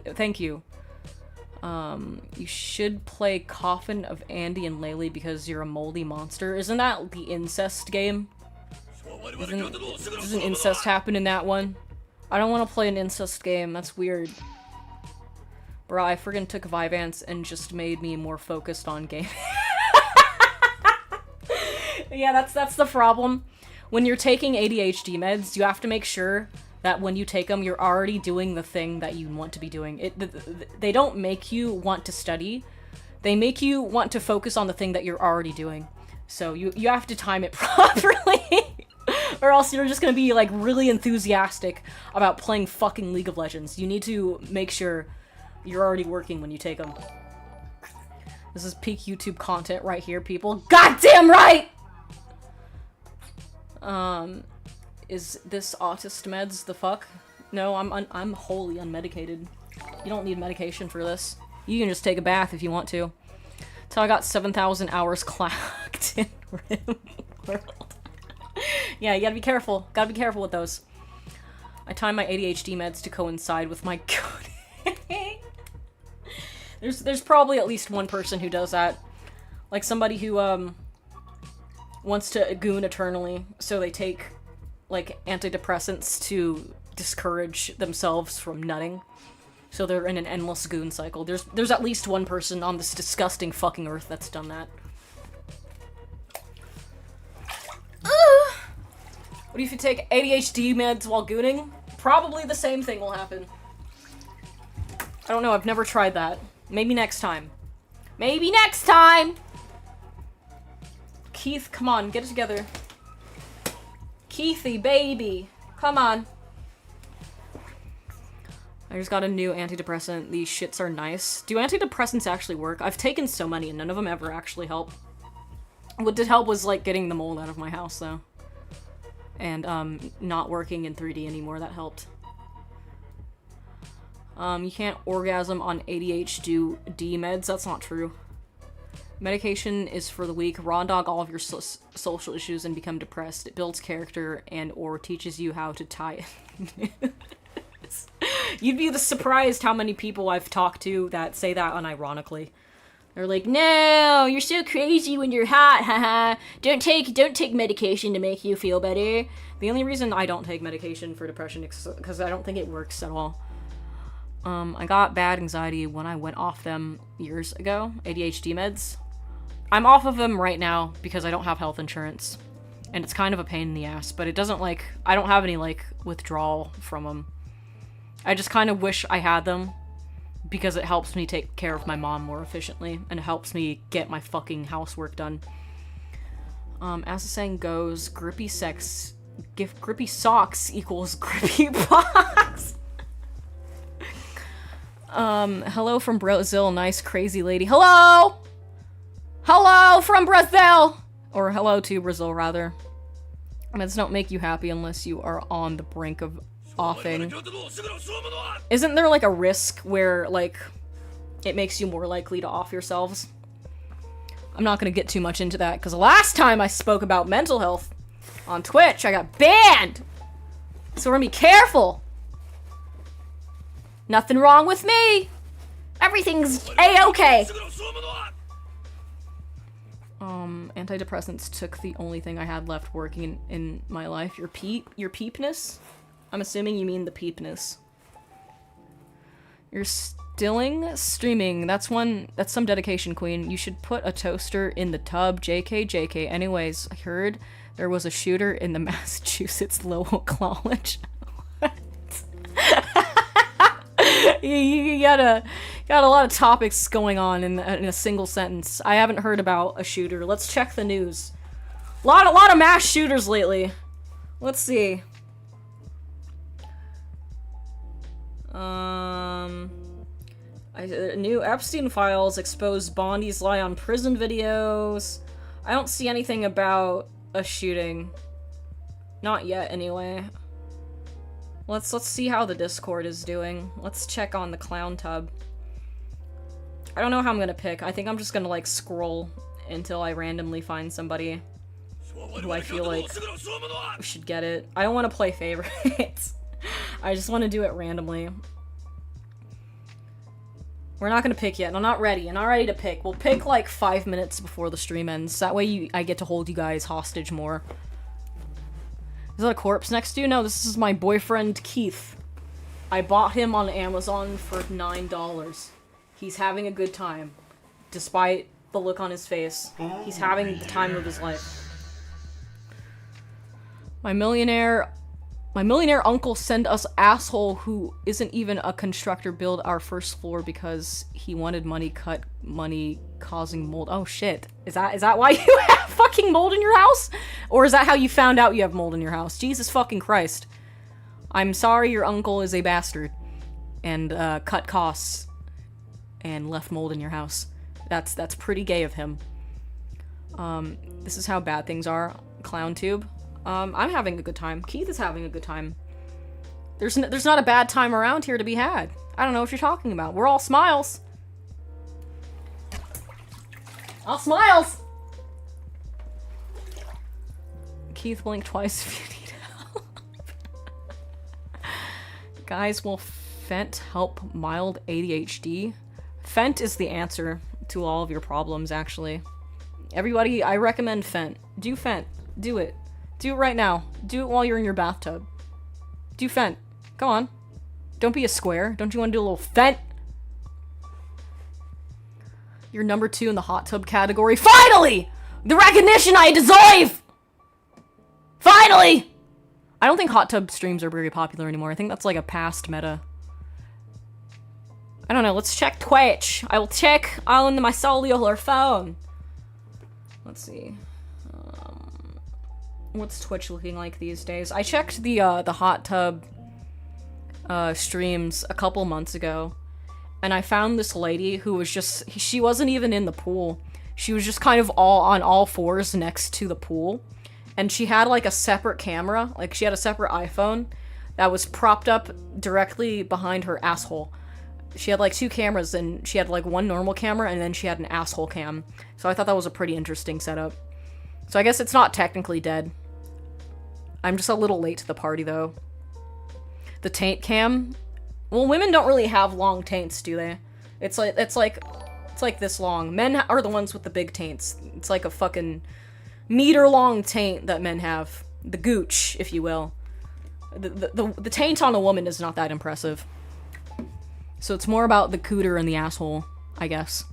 Thank you. You should play Coffin of Andy and Laylee because you're a moldy monster. Isn't that the incest game? Doesn't incest happen in that one? I don't want to play an incest game, that's weird. Bruh, I friggin' took Vyvanse and just made me more focused on game. Yeah, that's the problem. When you're taking ADHD meds, you have to make sure that when you take them, you're already doing the thing that you want to be doing. They don't make you want to study. They make you want to focus on the thing that you're already doing. So you have to time it properly. Or else you're just gonna be, like, really enthusiastic about playing fucking League of Legends. You need to make sure you're already working when you take them. This is peak YouTube content right here, people. Goddamn right! Is this autist meds the fuck? No, I'm wholly unmedicated. You don't need medication for this. You can just take a bath if you want to. So I got 7,000 hours clocked in Rim World. Yeah, you gotta be careful. Gotta be careful with those. I time my ADHD meds to coincide with my gooning. There's probably at least one person who does that. Like somebody who, wants to goon eternally, so they take, like, antidepressants to discourage themselves from nutting. So they're in an endless goon cycle. There's at least one person on this disgusting fucking earth that's done that. What if you take ADHD meds while gooning? Probably the same thing will happen. I don't know, I've never tried that. Maybe next time. Maybe next time! Keith, come on, get it together. Keithy, baby. Come on. I just got a new antidepressant. These shits are nice. Do antidepressants actually work? I've taken so many and none of them ever actually help. What did help was, like, getting the mold out of my house, though. And, not working in 3D anymore. That helped. You can't orgasm on ADHD meds. That's not true. Medication is for the weak. Raw dog all of your social issues and become depressed. It builds character and or teaches you how to tie it. You'd be surprised how many people I've talked to that say that unironically. They're like, no, you're so crazy when you're hot, haha. Don't take medication to make you feel better. The only reason I don't take medication for depression is because I don't think it works at all. I got bad anxiety when I went off them years ago, ADHD meds. I'm off of them right now because I don't have health insurance. And it's kind of a pain in the ass, but it doesn't, like, I don't have any, like, withdrawal from them. I just kind of wish I had them because it helps me take care of my mom more efficiently and it helps me get my fucking housework done. As the saying goes, grippy socks equals grippy box. Hello from Brazil, nice crazy lady. Hello! Hello from Brazil! Or hello to Brazil, rather. Meds don't make you happy unless you are on the brink of offing. Isn't there, like, a risk where, like, it makes you more likely to off yourselves? I'm not gonna get too much into that, because the last time I spoke about mental health on Twitch, I got banned! So we're gonna be careful! Nothing wrong with me! Everything's A-okay! Antidepressants took the only thing I had left working in my life. Your peepness? I'm assuming you mean the peepness. You're streaming. That's some dedication, queen. You should put a toaster in the tub. JK. Anyways, I heard there was a shooter in the Massachusetts Lowell College. You got a lot of topics going on in a single sentence. I haven't heard about a shooter. Let's check the news. A lot of mass shooters lately. Let's see. New Epstein files expose Bondi's lie on prison videos. I don't see anything about a shooting. Not yet, anyway. Let's see how the Discord is doing. Let's check on the Clowntub. I don't know how I'm gonna pick. I think I'm just gonna, like, scroll until I randomly find somebody who I feel like should get it. I don't want to play favorites. I just want to do it randomly. We're not gonna pick yet. I'm not ready. I'm not ready to pick. We'll pick, like, 5 minutes before the stream ends. That way I get to hold you guys hostage more. Is that a corpse next to you? No, this is my boyfriend, Keith. I bought him on Amazon for $9. He's having a good time. Despite the look on his face. He's having the time of his life. My millionaire uncle sent us asshole who isn't even a constructor build our first floor because he wanted money causing mold. Oh shit. Is that why you have fucking mold in your house? Or is that how you found out you have mold in your house? Jesus fucking Christ. I'm sorry your uncle is a bastard. And cut costs. And left mold in your house. That's pretty gay of him. This is how bad things are. Clowntube. I'm having a good time. Keith is having a good time. There's not a bad time around here to be had. I don't know what you're talking about. We're all smiles. All smiles! Keith, blink twice if you need help. Guys, will Fent help mild ADHD? Fent is the answer to all of your problems, actually. Everybody, I recommend Fent. Do Fent. Do it. Do it right now. Do it while you're in your bathtub. Do Fent. Come on. Don't be a square. Don't you want to do a little Fent? You're number 2 in the hot tub category. Finally! The recognition I deserve! Finally! I don't think hot tub streams are very popular anymore. I think that's like a past meta. I don't know. Let's check Twitch. I will check on my cellular phone. Let's see. What's Twitch looking like these days? I checked the hot tub streams a couple months ago, and I found this lady who was just, she wasn't even in the pool. She was just kind of on all fours next to the pool, and she had like a separate camera, like she had a separate iPhone that was propped up directly behind her asshole. She had like 2 cameras, and she had like one normal camera, and then she had an asshole cam. So I thought that was a pretty interesting setup. So I guess it's not technically dead. I'm just a little late to the party, though. The taint cam. Well, women don't really have long taints, do they? It's like this long. Men are the ones with the big taints. It's like a fucking meter-long taint that men have. The gooch, if you will. The taint on a woman is not that impressive. So it's more about the cooter and the asshole, I guess.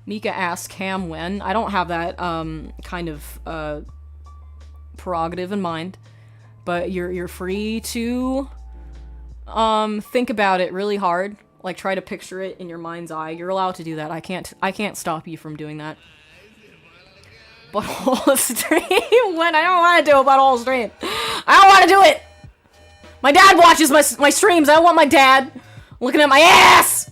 Mika asks Cam when. I don't have that kind of prerogative in mind, but you're free to think about it really hard, like try to picture it in your mind's eye. You're allowed to do that. I can't stop you from doing that. Butthole stream when I don't want to do a butthole stream. I don't want to do it. My dad watches my streams. I don't want my dad looking at my ass.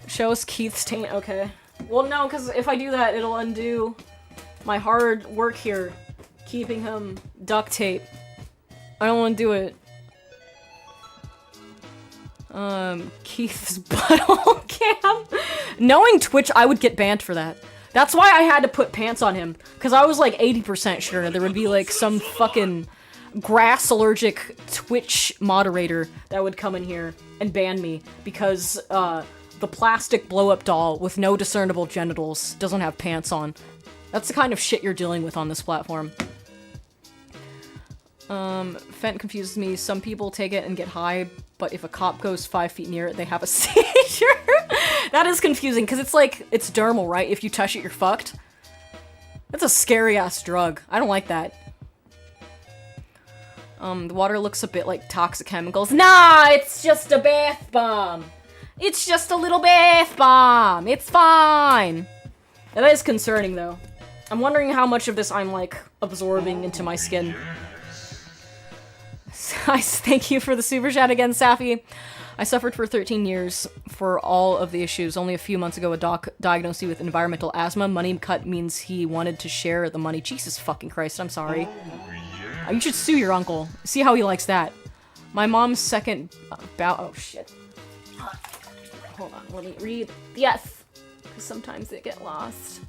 Show us Keith's taint. Okay. Well, no, because if I do that, it'll undo my hard work here, keeping him duct tape. I don't want to do it. Keith's butthole cam. Knowing Twitch, I would get banned for that. That's why I had to put pants on him, because I was like 80% sure there would be like some fucking grass allergic Twitch moderator that would come in here and ban me because the plastic blow-up doll with no discernible genitals doesn't have pants on. That's the kind of shit you're dealing with on this platform. Fent confuses me. Some people take it and get high, but if a cop goes 5 feet near it, they have a seizure. That is confusing, because it's like, it's dermal, right? If you touch it, you're fucked. That's a scary-ass drug. I don't like that. The water looks a bit like toxic chemicals. Nah, it's just a bath bomb. It's just a little bath bomb. It's fine. That is concerning, though. I'm wondering how much of this I'm, like, absorbing into my skin. Thank you for the super chat again, Safi. I suffered for 13 years for all of the issues. Only a few months ago, a doc diagnosed me with environmental asthma. Money cut means he wanted to share the money. Jesus fucking Christ, I'm sorry. You should sue your uncle. See how he likes that. My mom's second bout. Oh, shit. Hold on, let me read. Yes! Because sometimes they get lost.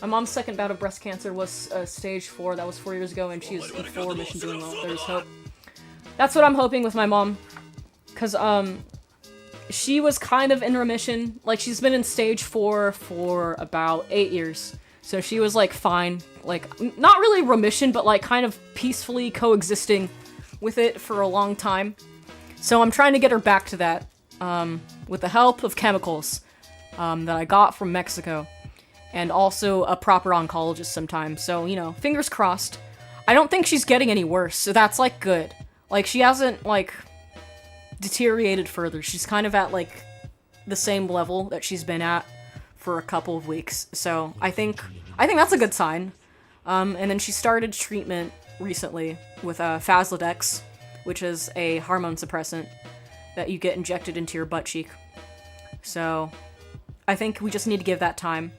My mom's second bout of breast cancer was stage 4. That was 4 years ago, and she's in full remission, doing well. There's hope. That's what I'm hoping with my mom. Because, she was kind of in remission. Like, she's been in stage 4 for about 8 years. So she was, like, fine. Like, not really remission, but, like, kind of peacefully coexisting with it for a long time. So I'm trying to get her back to that, with the help of chemicals, that I got from Mexico. And also a proper oncologist sometimes. So, you know, fingers crossed. I don't think she's getting any worse, so that's, like, good. Like, she hasn't, like, deteriorated further. She's kind of at, like, the same level that she's been at for a couple of weeks. So, I think that's a good sign. And then she started treatment recently with Faslodex, which is a hormone suppressant that you get injected into your butt cheek. So, I think we just need to give that time.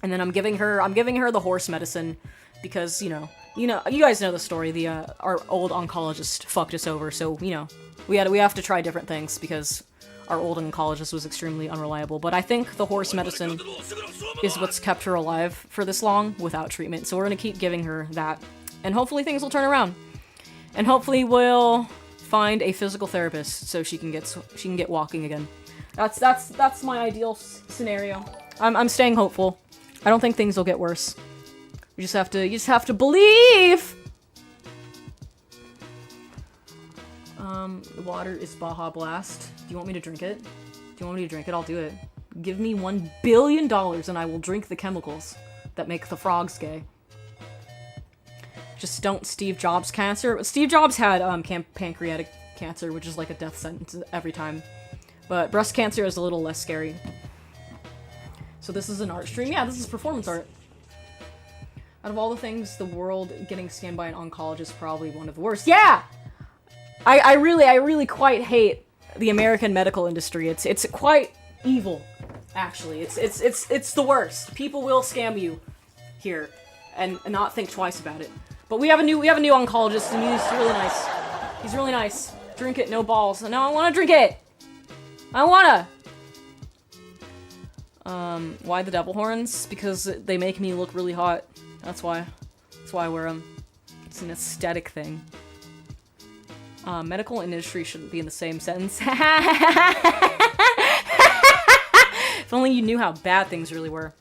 And then I'm giving her the horse medicine because, you guys know the story. Our old oncologist fucked us over, so, you know, we have to try different things because our old oncologist was extremely unreliable. But I think the horse medicine is what's kept her alive for this long without treatment. So we're gonna keep giving her that, and hopefully things will turn around. And hopefully we'll find a physical therapist so she can get walking again. That's my ideal scenario. I'm staying hopeful. I don't think things will get worse. You just have to believe. The water is Baja Blast. Do you want me to drink it? Do you want me to drink it? I'll do it. Give me $1 billion and I will drink the chemicals that make the frogs gay. Just don't Steve Jobs cancer. Steve Jobs had pancreatic cancer, which is like a death sentence every time. But breast cancer is a little less scary. So this is an art stream? Yeah, this is performance art. Out of all the things, the world getting scanned by an oncologist is probably one of the worst. Yeah! I really quite hate the American medical industry. It's quite evil, actually. It's the worst. People will scam you here and not think twice about it. But we have a new oncologist and he's really nice. He's really nice. Drink it, no balls. No, I wanna drink it! I wanna! Why the devil horns? Because they make me look really hot. That's why. That's why I wear them. It's an aesthetic thing. Medical industry shouldn't be in the same sentence. If only you knew how bad things really were.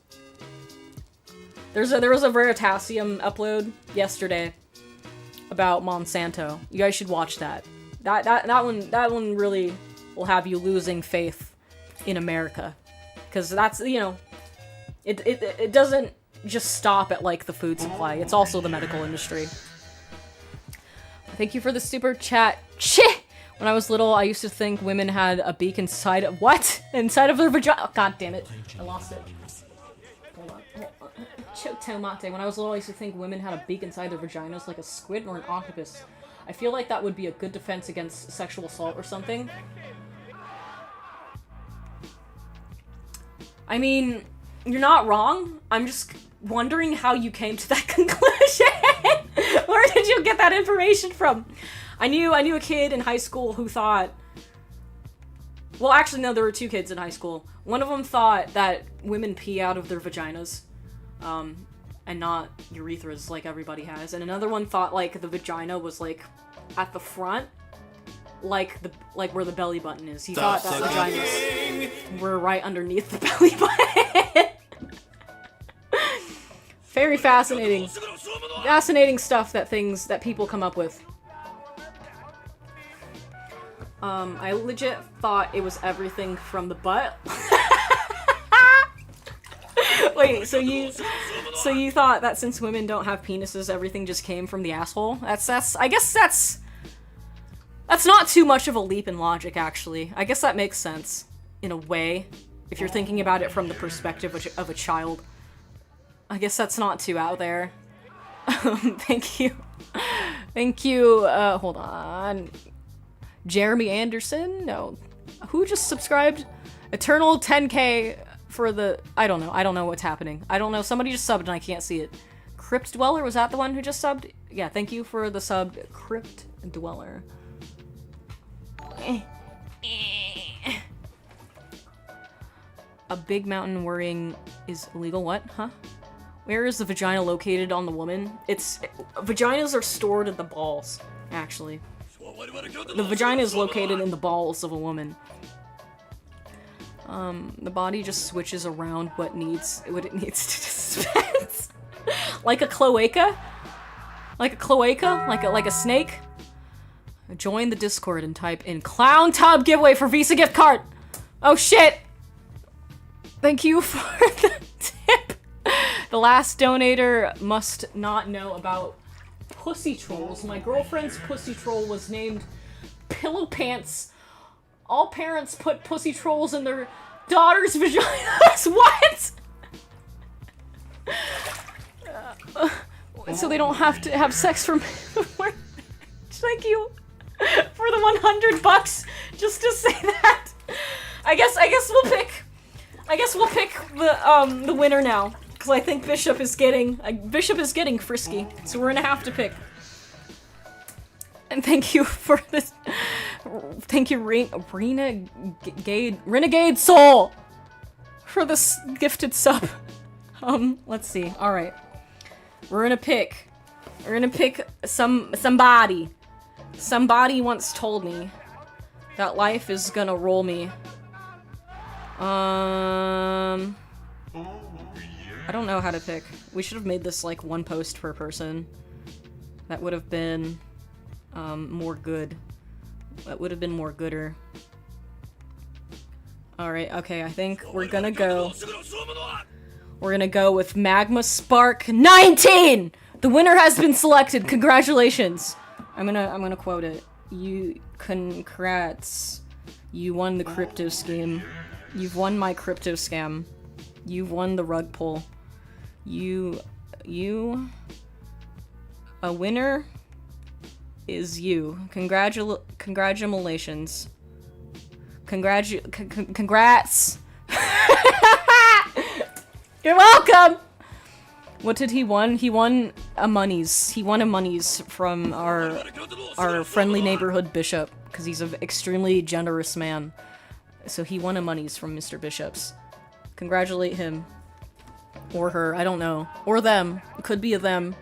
There was a Veritasium upload yesterday about Monsanto. You guys should watch that. That one really will have you losing faith in America. Because that's, you know, it doesn't just stop at, like, the food supply. It's also the medical industry. Thank you for the super chat. Shit! When I was little, I used to think women had a beak inside of- what? Inside of their vagina- oh, god damn it. I lost it. Hold on. Chotomate. When I was little, I used to think women had a beak inside their vaginas like a squid or an octopus. I feel like that would be a good defense against sexual assault or something. I mean, you're not wrong. I'm just wondering how you came to that conclusion. Where did you get that information from? I knew a kid in high school who thought... Well, actually, no, there were two kids in high school. One of them thought that women pee out of their vaginas, and not urethras like everybody has. And another one thought, like, the vagina was, like, at the front, like where the belly button is. He thought that vaginas were right underneath the belly button. Very fascinating. Fascinating stuff that people come up with. I legit thought it was everything from the butt. Wait, so you thought that since women don't have penises, everything just came from the asshole? I guess that's not too much of a leap in logic, actually. I guess that makes sense, in a way, if you're thinking about it from the perspective of a child. I guess that's not too out there. Thank you. Thank you, hold on. Jeremy Anderson? No. Who just subscribed? Eternal 10k for the... I don't know what's happening. I don't know. Somebody just subbed and I can't see it. Crypt Dweller? Was that the one who just subbed? Yeah, thank you for the sub, Crypt Dweller. A big mountain worrying is illegal. What? Huh? Where is the vagina located on the woman? Vaginas are stored in the balls, actually. The vagina is located in the balls of a woman. The body just switches around what it needs to dispense. Like a cloaca? Like a cloaca? Like a snake? Join the Discord and type in Clowntub giveaway for Visa gift card! Oh shit! Thank you for the tip! The last donator must not know about pussy trolls. My girlfriend's pussy troll was named Pillow Pants. All parents put pussy trolls in their daughter's vaginas. What? So they don't have to have sex from. Thank you for the $100 just to say that. I guess we'll pick the winner now. Because I think Bishop is getting frisky, so we're gonna have to pick. And thank you for this. Thank you, Renegade Soul, for this gifted sub. Let's see. All right, we're gonna pick somebody Somebody once told me that life is gonna roll me. I don't know how to pick. We should have made this like one post per person. That would have been more good. That would have been more gooder. Alright, okay, I think we're gonna go. We're gonna go with Magma Spark 19! The winner has been selected. Congratulations. I'm gonna quote it. Congrats. You won the crypto scheme. You've won my crypto scam. You've won the rug pull. A winner is you. Congratulations. Congrats. You're welcome! What did he won? He won a monies. He won a monies from our friendly neighborhood bishop, because he's an extremely generous man. So he won a monies from Mr. Bishop's. Congratulate him. Or her, I don't know. Or them. It could be a them.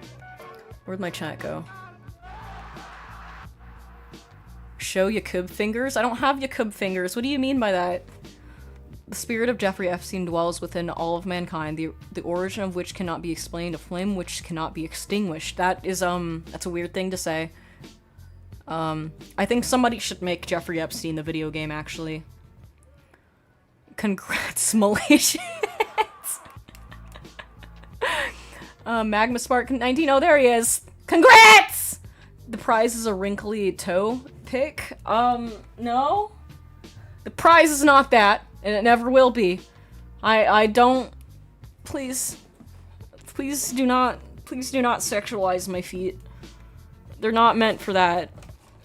Where'd my chat go? Show Yakub fingers? I don't have Yakub fingers. What do you mean by that? The spirit of Jeffrey Epstein dwells within all of mankind, the origin of which cannot be explained, a flame which cannot be extinguished. That is, that's a weird thing to say. I think somebody should make Jeffrey Epstein the video game, actually. Congrats, Malaysians! Magma Spark 19, oh, there he is! Congrats! The prize is a wrinkly toe pick? No? The prize is not that. And it never will be. I don't... Please do not sexualize my feet. They're not meant for that.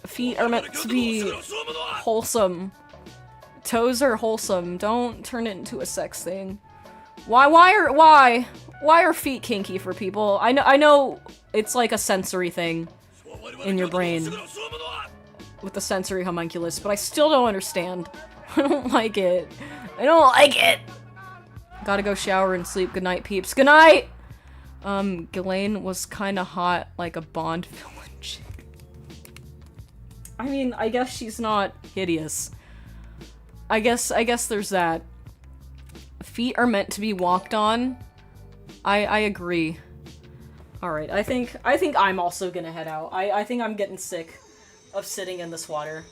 Feet are meant to be wholesome. Toes are wholesome. Don't turn it into a sex thing. Why are feet kinky for people? I know it's like a sensory thing in your brain with the sensory homunculus, but I still don't understand. I don't like it. I don't like it! Gotta go shower and sleep. Good night, peeps. Good night! Ghislaine was kinda hot, like a Bond villain chick. I mean, I guess she's not hideous. I guess there's that. Feet are meant to be walked on. I agree. Alright, I think I'm also gonna head out. I think I'm getting sick of sitting in this water.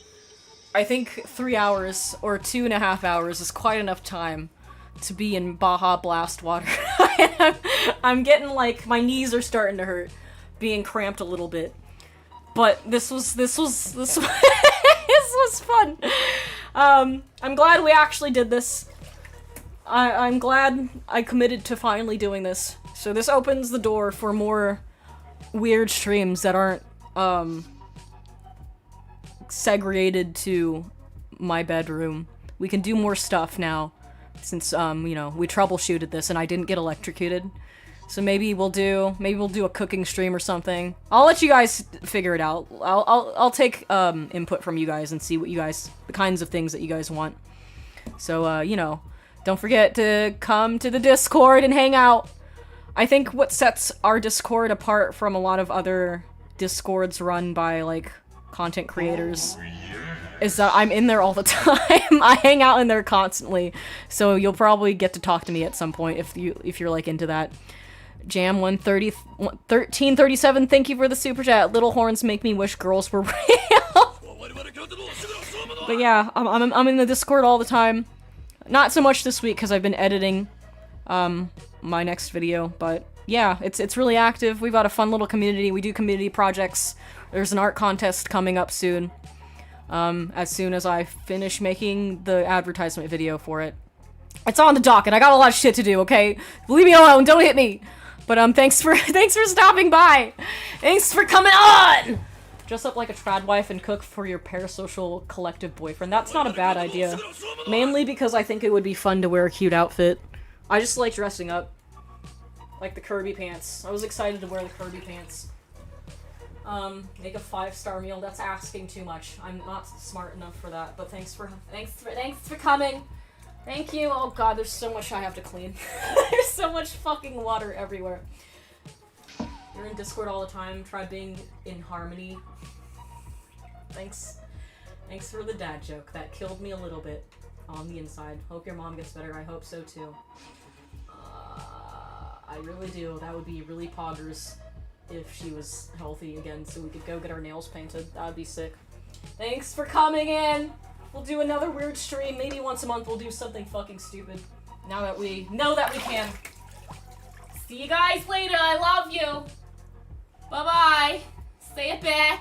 I think 3 hours or 2.5 hours is quite enough time to be in Baja Blast water. I'm getting like, my knees are starting to hurt, being cramped a little bit. But this was this was fun. I'm glad we actually did this. I'm glad I committed to finally doing this. So this opens the door for more weird streams that aren't segregated to my bedroom. We can do more stuff now since you know, we troubleshooted this and I didn't get electrocuted. So maybe we'll do a cooking stream or something. I'll let you guys figure it out. I'll take input from you guys and see what you guys, the kinds of things that you guys want. So you know, don't forget to come to the Discord and hang out. I think what sets our Discord apart from a lot of other Discords run by like content creators is that I'm in there all the time. I hang out in there constantly, so you'll probably get to talk to me at some point if you're like into that. Jam 1337, thank you for the super chat. Little horns make me wish girls were real. But yeah, I'm in the Discord all the time. Not so much this week because I've been editing my next video, but yeah, it's really active. We've got a fun little community. We do community projects. There's an art contest coming up soon. As soon as I finish making the advertisement video for it. It's on the docket. I got a lot of shit to do, okay? Leave me alone. Don't hit me. But thanks for stopping by. Thanks for coming on. Dress up like a trad wife and cook for your parasocial collective boyfriend. That's not a bad idea. Mainly because I think it would be fun to wear a cute outfit. I just like dressing up. Like the Kirby pants. I was excited to wear the Kirby pants. Make a 5-star meal. That's asking too much. I'm not smart enough for that. But thanks for coming. Thank you. Oh god, there's so much I have to clean. There's so much fucking water everywhere. You're in Discord all the time. Try being in Harmony. Thanks for the dad joke. That killed me a little bit on the inside. Hope your mom gets better. I hope so too. I really do. That would be really poggers if she was healthy again, so we could go get our nails painted. That would be sick. Thanks for coming in. We'll do another weird stream. Maybe once a month we'll do something fucking stupid. Now that we know that we can. See you guys later. I love you. Bye-bye. Say it back.